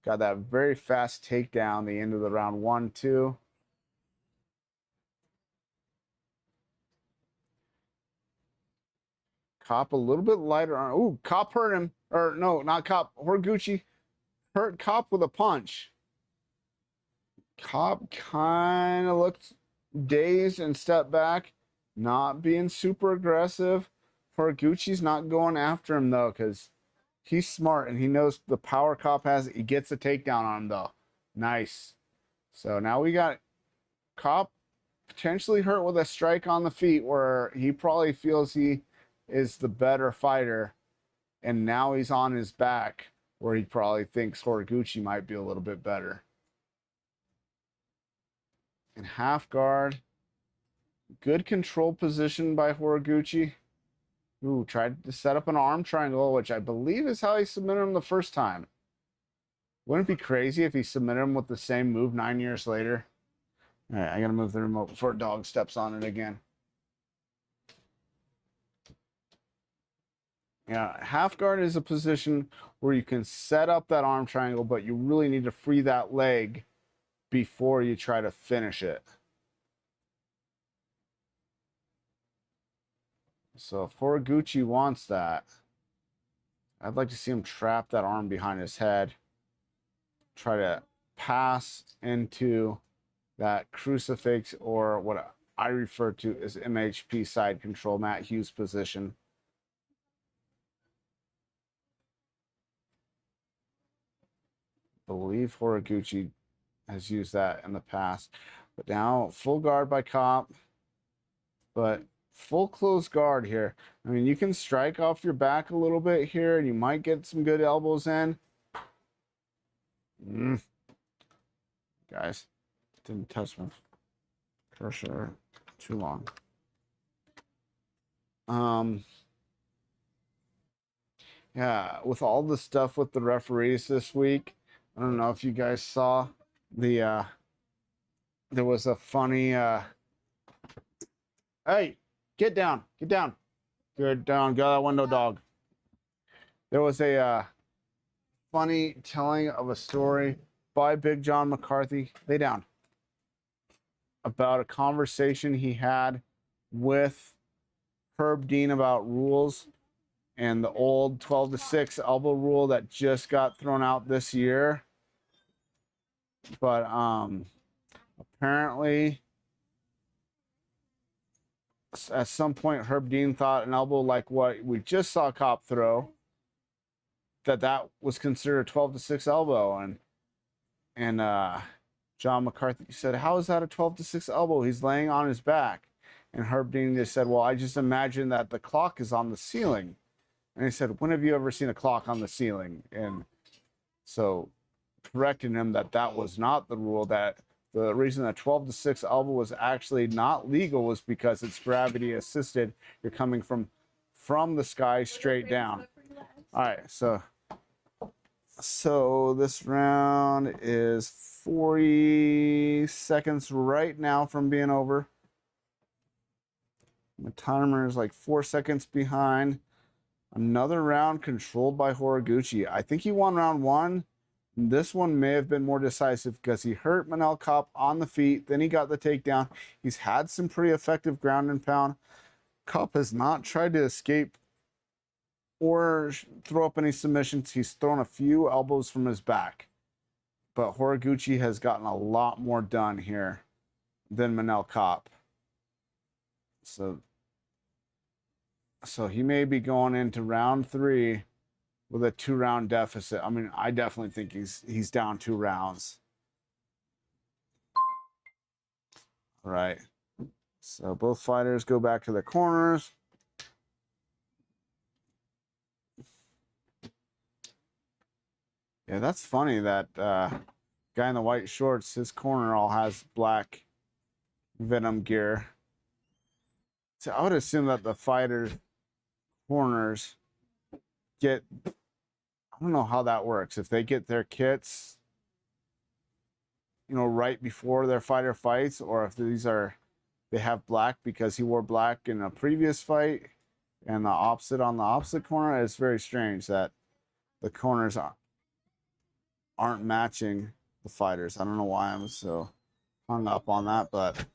got that very fast takedown the end of the round 1-2. Kape a little bit lighter on. Ooh, Kape hurt him. Or no, not Kape. Horiguchi hurt Kape with a punch. Kape kind of looked dazed and stepped back, not being super aggressive. Horiguchi's not going after him though, because he's smart and he knows the power Kape has. He gets a takedown on him though. Nice. So now we got Kape potentially hurt with a strike on the feet where he probably feels he is the better fighter, and now he's on his back where he probably thinks Horiguchi might be a little bit better. And half guard, good control position by Horiguchi. Ooh, tried to set up an arm triangle, which I believe is how he submitted him the first time. Wouldn't it be crazy if he submitted him with the same move 9 years later? All right, I gotta move the remote before a dog steps on it again. Yeah, half guard is a position where you can set up that arm triangle, but you really need to free that leg before you try to finish it. So if Horiguchi wants that, I'd like to see him trap that arm behind his head, try to pass into that crucifix, or what I refer to as MHP side control, Matt Hughes position. I believe Horiguchi has used that in the past. But now full guard by Kape, but full close guard here. I mean, you can strike off your back a little bit here, and you might get some good elbows in. Guys, didn't touch my cursor too long. Yeah, with all the stuff with the referees this week, I don't know if you guys saw the there was a funny hey, get down, get down. Good down, go that window, dog. There was a funny telling of a story by Big John McCarthy, lay down, about a conversation he had with Herb Dean about rules and the old 12-6 elbow rule that just got thrown out this year. But apparently at some point Herb Dean thought an elbow like what we just saw Kape throw, that was considered a 12-6 elbow, and John McCarthy said, how is that a 12-6 elbow? He's laying on his back. And Herb Dean just said, well, I just imagine that the clock is on the ceiling. And he said, when have you ever seen a clock on the ceiling? And so correcting him that was not the rule, that the reason that 12-6 elbow was actually not legal was because it's gravity assisted. You're coming from the sky straight down. All right, so this round is 40 seconds right now from being over. My timer is like 4 seconds behind. Another round controlled by Horiguchi. I think he won round 1. This one may have been more decisive because he hurt Manel Kape on the feet. Then he got the takedown. He's had some pretty effective ground and pound. Kape has not tried to escape or throw up any submissions. He's thrown a few elbows from his back. But Horiguchi has gotten a lot more done here than Manel Kape. So he may be going into round 3 with a 2-round deficit. I mean, I definitely think he's down 2 rounds. All right. So both fighters go back to their corners. Yeah, that's funny that guy in the white shorts, his corner all has black Venom gear. So I would assume that the fighters' corners get I don't know how that works. If they get their kits, you know, right before their fighter fights, or if they have black because he wore black in a previous fight, and the opposite on the opposite corner. It's very strange that the corners aren't matching the fighters. I don't know why I'm so hung up on that, but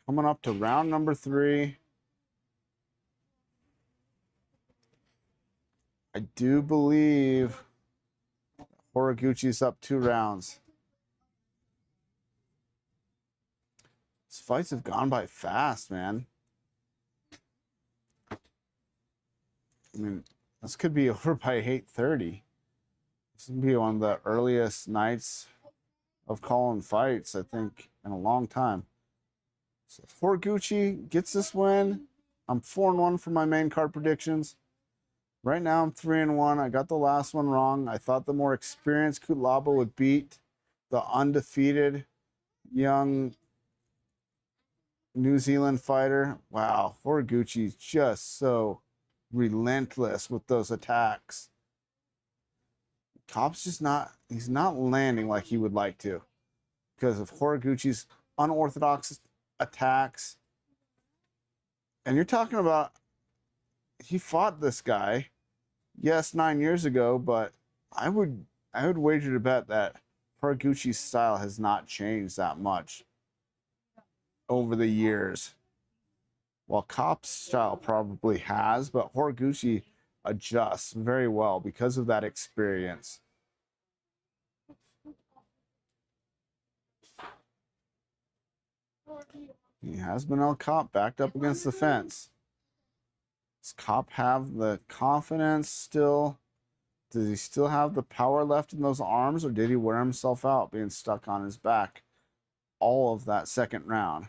coming up to round number 3. I do believe Horiguchi's up 2 rounds. These fights have gone by fast, man. I mean, this could be over by 8:30. This would be one of the earliest nights of calling fights, I think, in a long time. So if Horiguchi gets this win, I'm 4-1 for my main card predictions. Right now, I'm 3-1. I got the last one wrong. I thought the more experienced Kutlaba would beat the undefeated young New Zealand fighter. Wow, Horiguchi's just so relentless with those attacks. Kape's just he's not landing like he would like to because of Horiguchi's unorthodox attacks. And you're talking about, he fought this guy, yes, 9 years ago, but I would wager to bet that Horiguchi's style has not changed that much over the years. Well, Kape's style probably has, but Horiguchi adjusts very well because of that experience. He has Manel Kape backed up against the fence. Does Kape have the confidence still? Does he still have the power left in those arms, or did he wear himself out being stuck on his back all of that second round?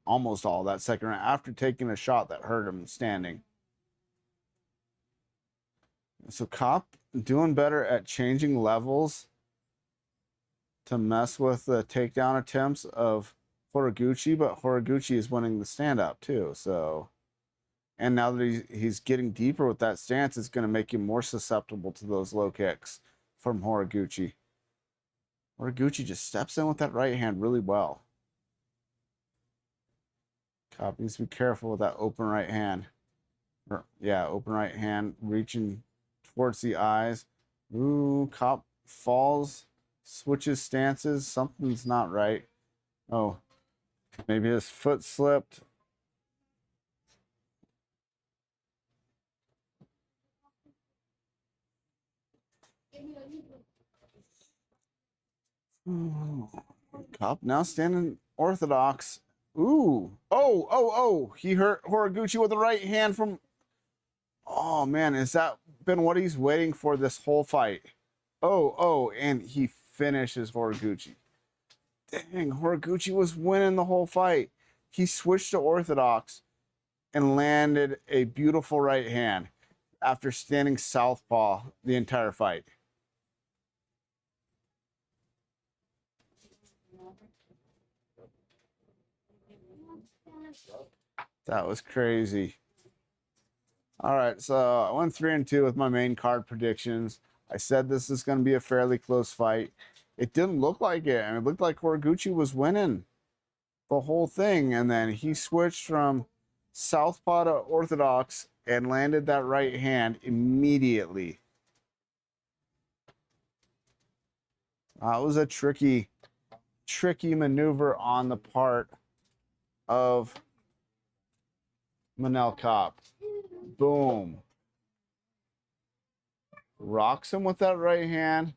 Almost all that second round after taking a shot that hurt him standing. So Kape doing better at changing levels to mess with the takedown attempts of Horiguchi, but Horiguchi is winning the stand-up too. So, and now that he's getting deeper with that stance, it's going to make him more susceptible to those low kicks from Horiguchi. Horiguchi just steps in with that right hand really well. Kape needs to be careful with that open right hand. Open right hand reaching towards the eyes. Ooh, Kape falls, switches stances. Something's not right. Oh, maybe his foot slipped. Oh, Kape now standing orthodox. Ooh. Oh. He hurt Horiguchi with the right hand from... Oh, man. Has that been what he's waiting for this whole fight? Oh. And he finishes Horiguchi. Dang, Horiguchi was winning the whole fight. He switched to orthodox and landed a beautiful right hand after standing southpaw the entire fight. That was crazy. All right, so I went 3-2 with my main card predictions. I said this is going to be a fairly close fight. It didn't look like it, and it looked like Horiguchi was winning the whole thing, and then he switched from southpaw to orthodox and landed that right hand immediately. It was a tricky maneuver on the part of Manel Kape. Boom. Rocks him with that right hand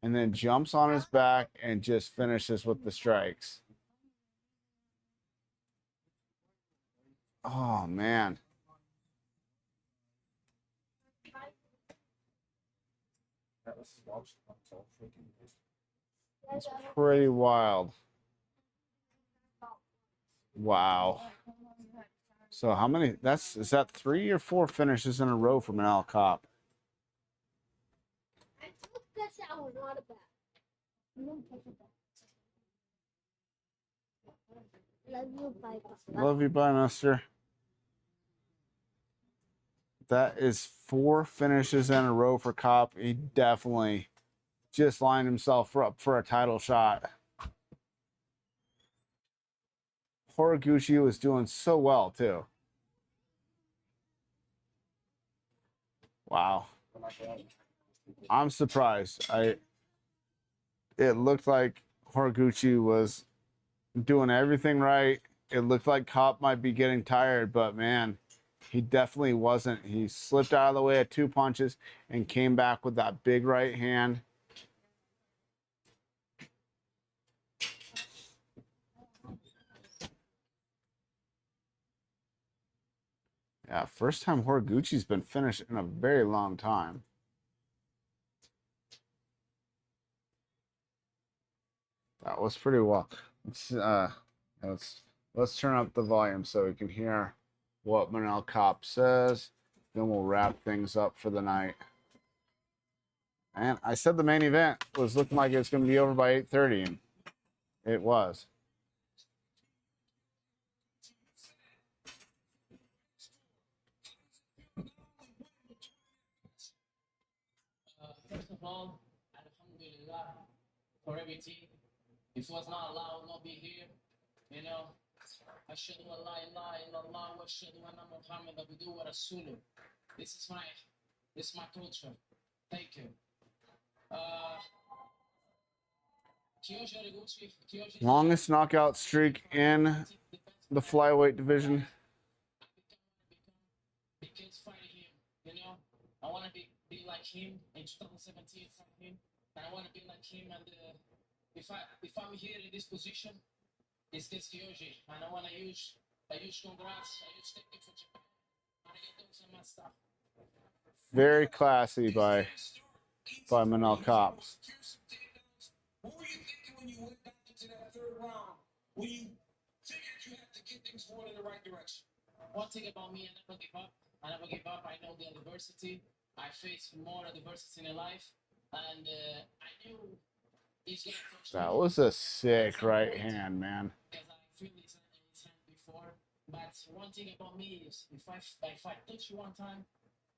and then jumps on his back and just finishes with the strikes. Oh, man. It's pretty wild. Wow. So how many, is that 3 or 4 finishes in a row for Manel Kape? I took this out, not a bat. Love you, bye. Love you, bye, mister. That is 4 finishes in a row for Kape. He definitely just lined himself up for a title shot. Horiguchi was doing so well, too. Wow. I'm surprised. It looked like Horiguchi was doing everything right. It looked like Kape might be getting tired, but man, he definitely wasn't. He slipped out of the way of 2 punches and came back with that big right hand. Yeah, first time Horiguchi's been finished in a very long time. That was pretty well. Let's turn up the volume so we can hear what Manel Kape says. Then we'll wrap things up for the night. And I said the main event was looking like it was going to be over by 8:30, and it was. First of all, alhamdulillah for everything. If it was not allowed, I'll not be here. You know, Ashhadu an la ilaha illallah wa ashhadu anna Muhammad abduhu wa rasuluh. This is my culture. Thank you. Kyoji Horiguchi, Longest knockout streak in the flyweight division. the kids fighting him. You know, I want to be like him in 2017. Fight him, and I want to be like him. And if I'm here in this position, it's this Kyoji, and I want to use congrats. I use thank you for Japan. I get those on my stuff. Very classy by Manel Kape. What were you thinking when you went back into that 3rd round? When you figured you had to get things going in the right direction? One thing about me, I never give up. I never give up. I know the adversity. I face more adversity in life, and I knew he's gonna touch me. That was a sick right hand, man. Because I feel his hand before. But one thing about me is if I touch you one time,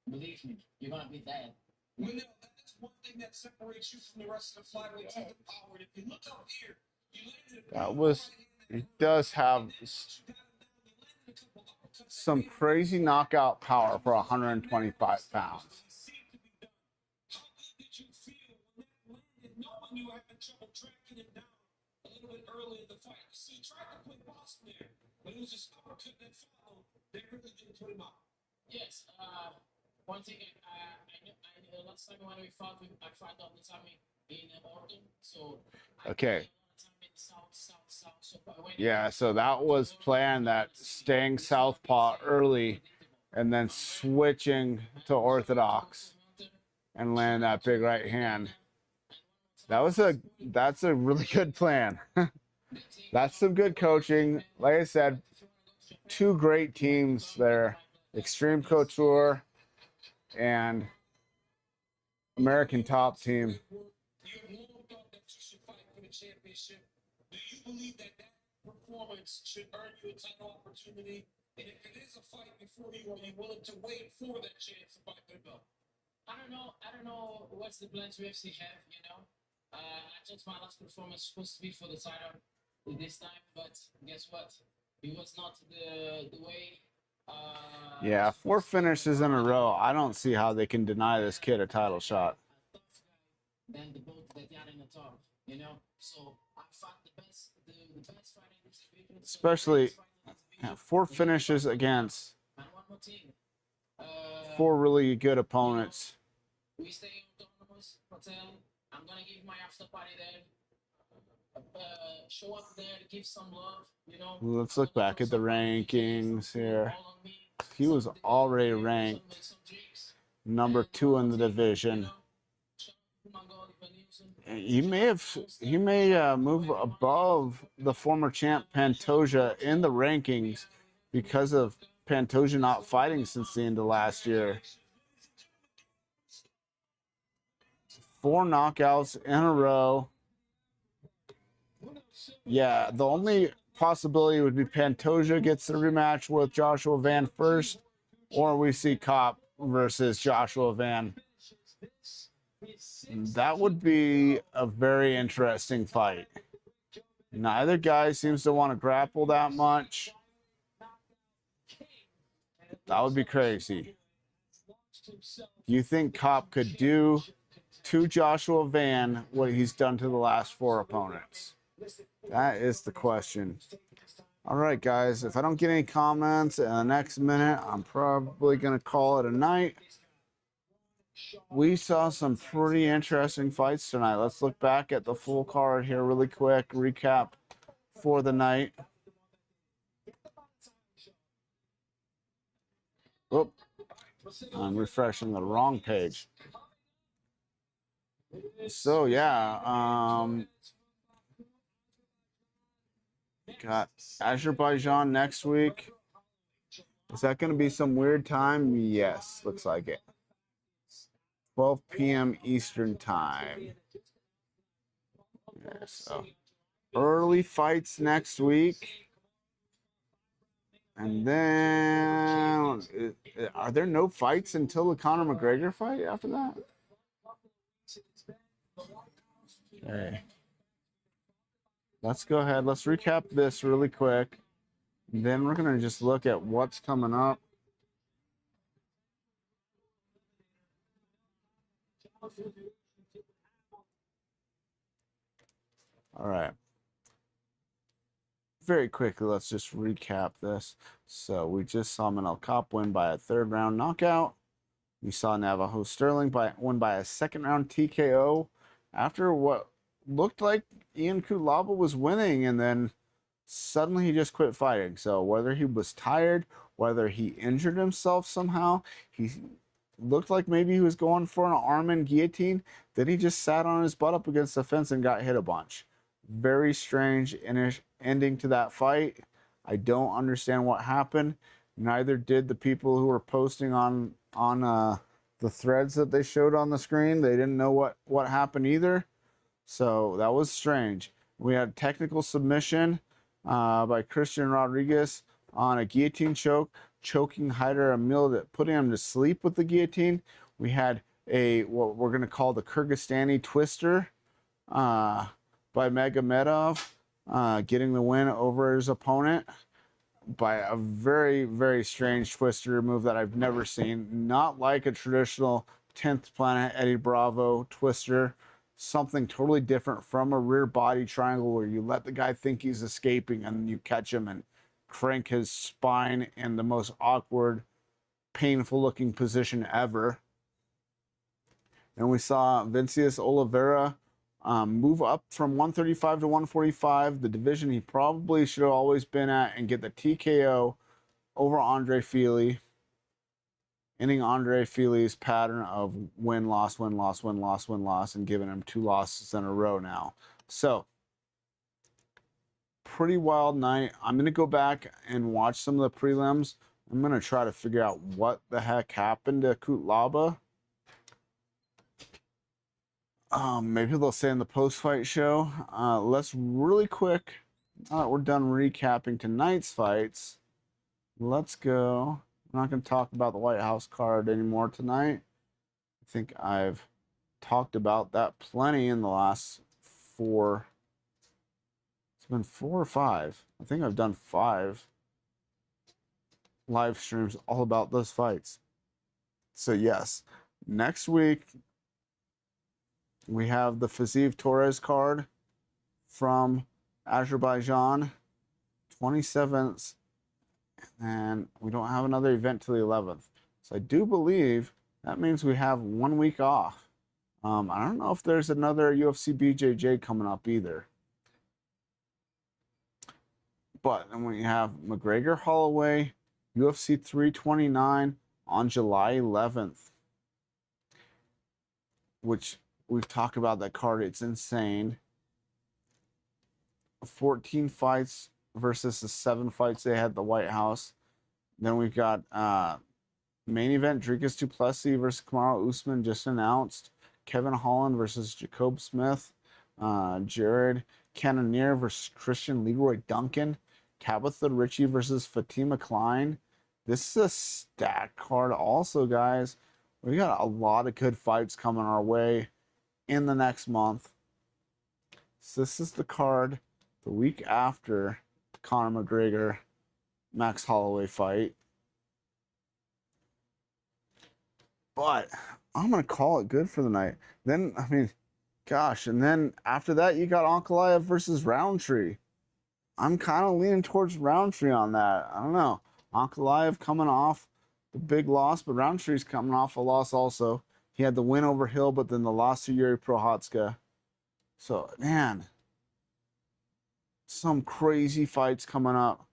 believe me, you're gonna be dead. Well, now, that's one thing that separates you from the rest of the flyweight team, the power. And if you look up here, you landed a That was, he does have some crazy knockout power for 125 pounds. How good did you feel when that landed, knowing you were having trouble tracking him down a little bit early in the fight? You see, he tried to play Boston there, but it was just uppercut that followed. They really didn't put him out. Yes. One thing I last time when we fought, I fought all the time in Oregon. So Okay. South. So when Yeah, so that was planned, that staying southpaw early and then switching to orthodox and land that big right hand. That's a really good plan. That's some good coaching. Like I said, 2 great teams there. Extreme Couture and American Top Team. You have long thought that you should fight for the championship. Do you believe that performance should earn you a title opportunity? And if it is a fight before you, are you willing to wait for that chance to fight for the belt? I don't know what's the plans UFC have. You know, I thought my last performance was supposed to be for the title this time, but guess what? It was not the way. Yeah, 4 finishes in a row. I don't see how they can deny this kid a title shot. Than the both that they are in the top, you know. So I fought the best fighter in this division. Especially 4 finishes against And one more thing. 4 really good opponents. We stay autonomous hotel. I'm gonna give my after party there. Show up there, give some love, you know. Let's look back at the rankings here. He was already ranked number 2 in the division. He may move above the former champ Pantoja in the rankings because of Pantoja not fighting since the end of last year. 4 knockouts in a row. Yeah, the only possibility would be Pantoja gets the rematch with Joshua Van first, or we see Kape versus Joshua Van. That would be a very interesting fight. Neither guy seems to want to grapple that much. That would be crazy. Do you think Kape could do to Joshua Van what he's done to the last 4 opponents? That is the question. All right, guys, if I don't get any comments in the next minute, I'm probably going to call it a night. We saw some pretty interesting fights tonight. Let's look back at the full card here really quick, recap for the night. Oop, I'm refreshing the wrong page. So, yeah, got Azerbaijan next week. Is that going to be some weird time? Yes, looks like it. 12 p.m. Eastern time. Yeah, so early fights next week. And then, are there no fights until the Conor McGregor fight after that? Okay. Let's go ahead. Let's recap this really quick. Then we're going to just look at what's coming up. All right. Very quickly, let's just recap this. So we just saw Manel Kape win by a 3rd round knockout. We saw Navajo Sterling win by a 2nd round TKO after what looked like Ian Cutelaba was winning, and then suddenly he just quit fighting. So whether he was tired, whether he injured himself somehow, he looked like maybe he was going for an arm and guillotine. Then he just sat on his butt up against the fence and got hit a bunch. Very strange ending to that fight. I don't understand what happened. Neither did the people who were posting on the threads that they showed on the screen. They didn't know what happened either. So that was strange. We had technical submission by Christian Rodriguez on a guillotine choke, choking Haider Emil, putting him to sleep with the guillotine. We had what we're going to call the Kyrgyzstani twister by Magomedov, getting the win over his opponent by a very, very strange twister move that I've never seen. Not like a traditional 10th Planet Eddie Bravo twister. Something totally different from a rear body triangle where you let the guy think he's escaping and you catch him and crank his spine in the most awkward, painful looking position ever. And we saw Vincius Oliveira move up from 135 to 145, the division he probably should have always been at, and get the TKO over Andre Fili, ending Andre Fili's pattern of win-loss, win-loss, win-loss, win-loss, and giving him 2 losses in a row now. So, pretty wild night. I'm going to go back and watch some of the prelims. I'm going to try to figure out what the heck happened to Cutelaba. Maybe they'll say in the post-fight show. Let's really quick, we're done recapping tonight's fights. Let's go. I'm not going to talk about the Whitehouse card anymore tonight. I think I've talked about that plenty in the last 4. It's been 4 or 5. I think I've done 5 live streams all about those fights. So yes, next week we have the Fiziev Torres card from Azerbaijan, 27th, and we don't have another event till the 11th. So I do believe that means we have 1 week off. I don't know if there's another UFC BJJ coming up either. But then we have McGregor Holloway, UFC 329 on July 11th, which we've talked about that card. It's insane. 14 fights versus the 7 fights they had at the Whitehouse. Then we've got main event Dricus du Plessis versus Kamaru Usman just announced. Kevin Holland versus Jacob Smith. Jared Cannonier versus Christian Leroy Duncan. Tabitha Ritchie versus Fatima Klein. This is a stacked card also, guys. We got a lot of good fights coming our way in the next month. So this is the card the week after the Conor McGregor Max Holloway fight. But I'm going to call it good for the night. Then, I mean, gosh, and then after that, you got Ankalaev versus Roundtree. I'm kind of leaning towards Roundtree on that. I don't know. Ankalaev coming off the big loss, but Roundtree's coming off a loss also. He had the win over Hill, but then the loss to Yuri Prochazka. So, man, some crazy fights coming up.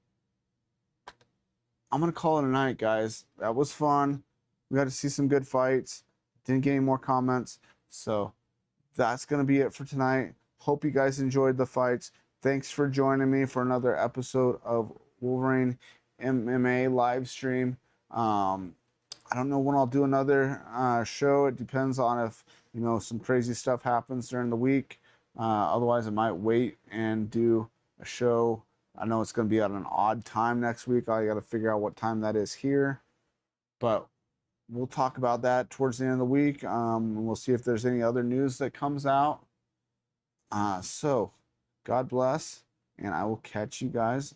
I'm going to call it a night, guys. That was fun. We got to see some good fights. Didn't get any more comments. So, that's going to be it for tonight. Hope you guys enjoyed the fights. Thanks for joining me for another episode of Wolverine MMA live stream. I don't know when I'll do another show. It depends on if, some crazy stuff happens during the week. Otherwise, I might wait and do a show. I know it's going to be at an odd time next week. I got to figure out what time that is here. But we'll talk about that towards the end of the week. We'll see if there's any other news that comes out. So, God bless, and I will catch you guys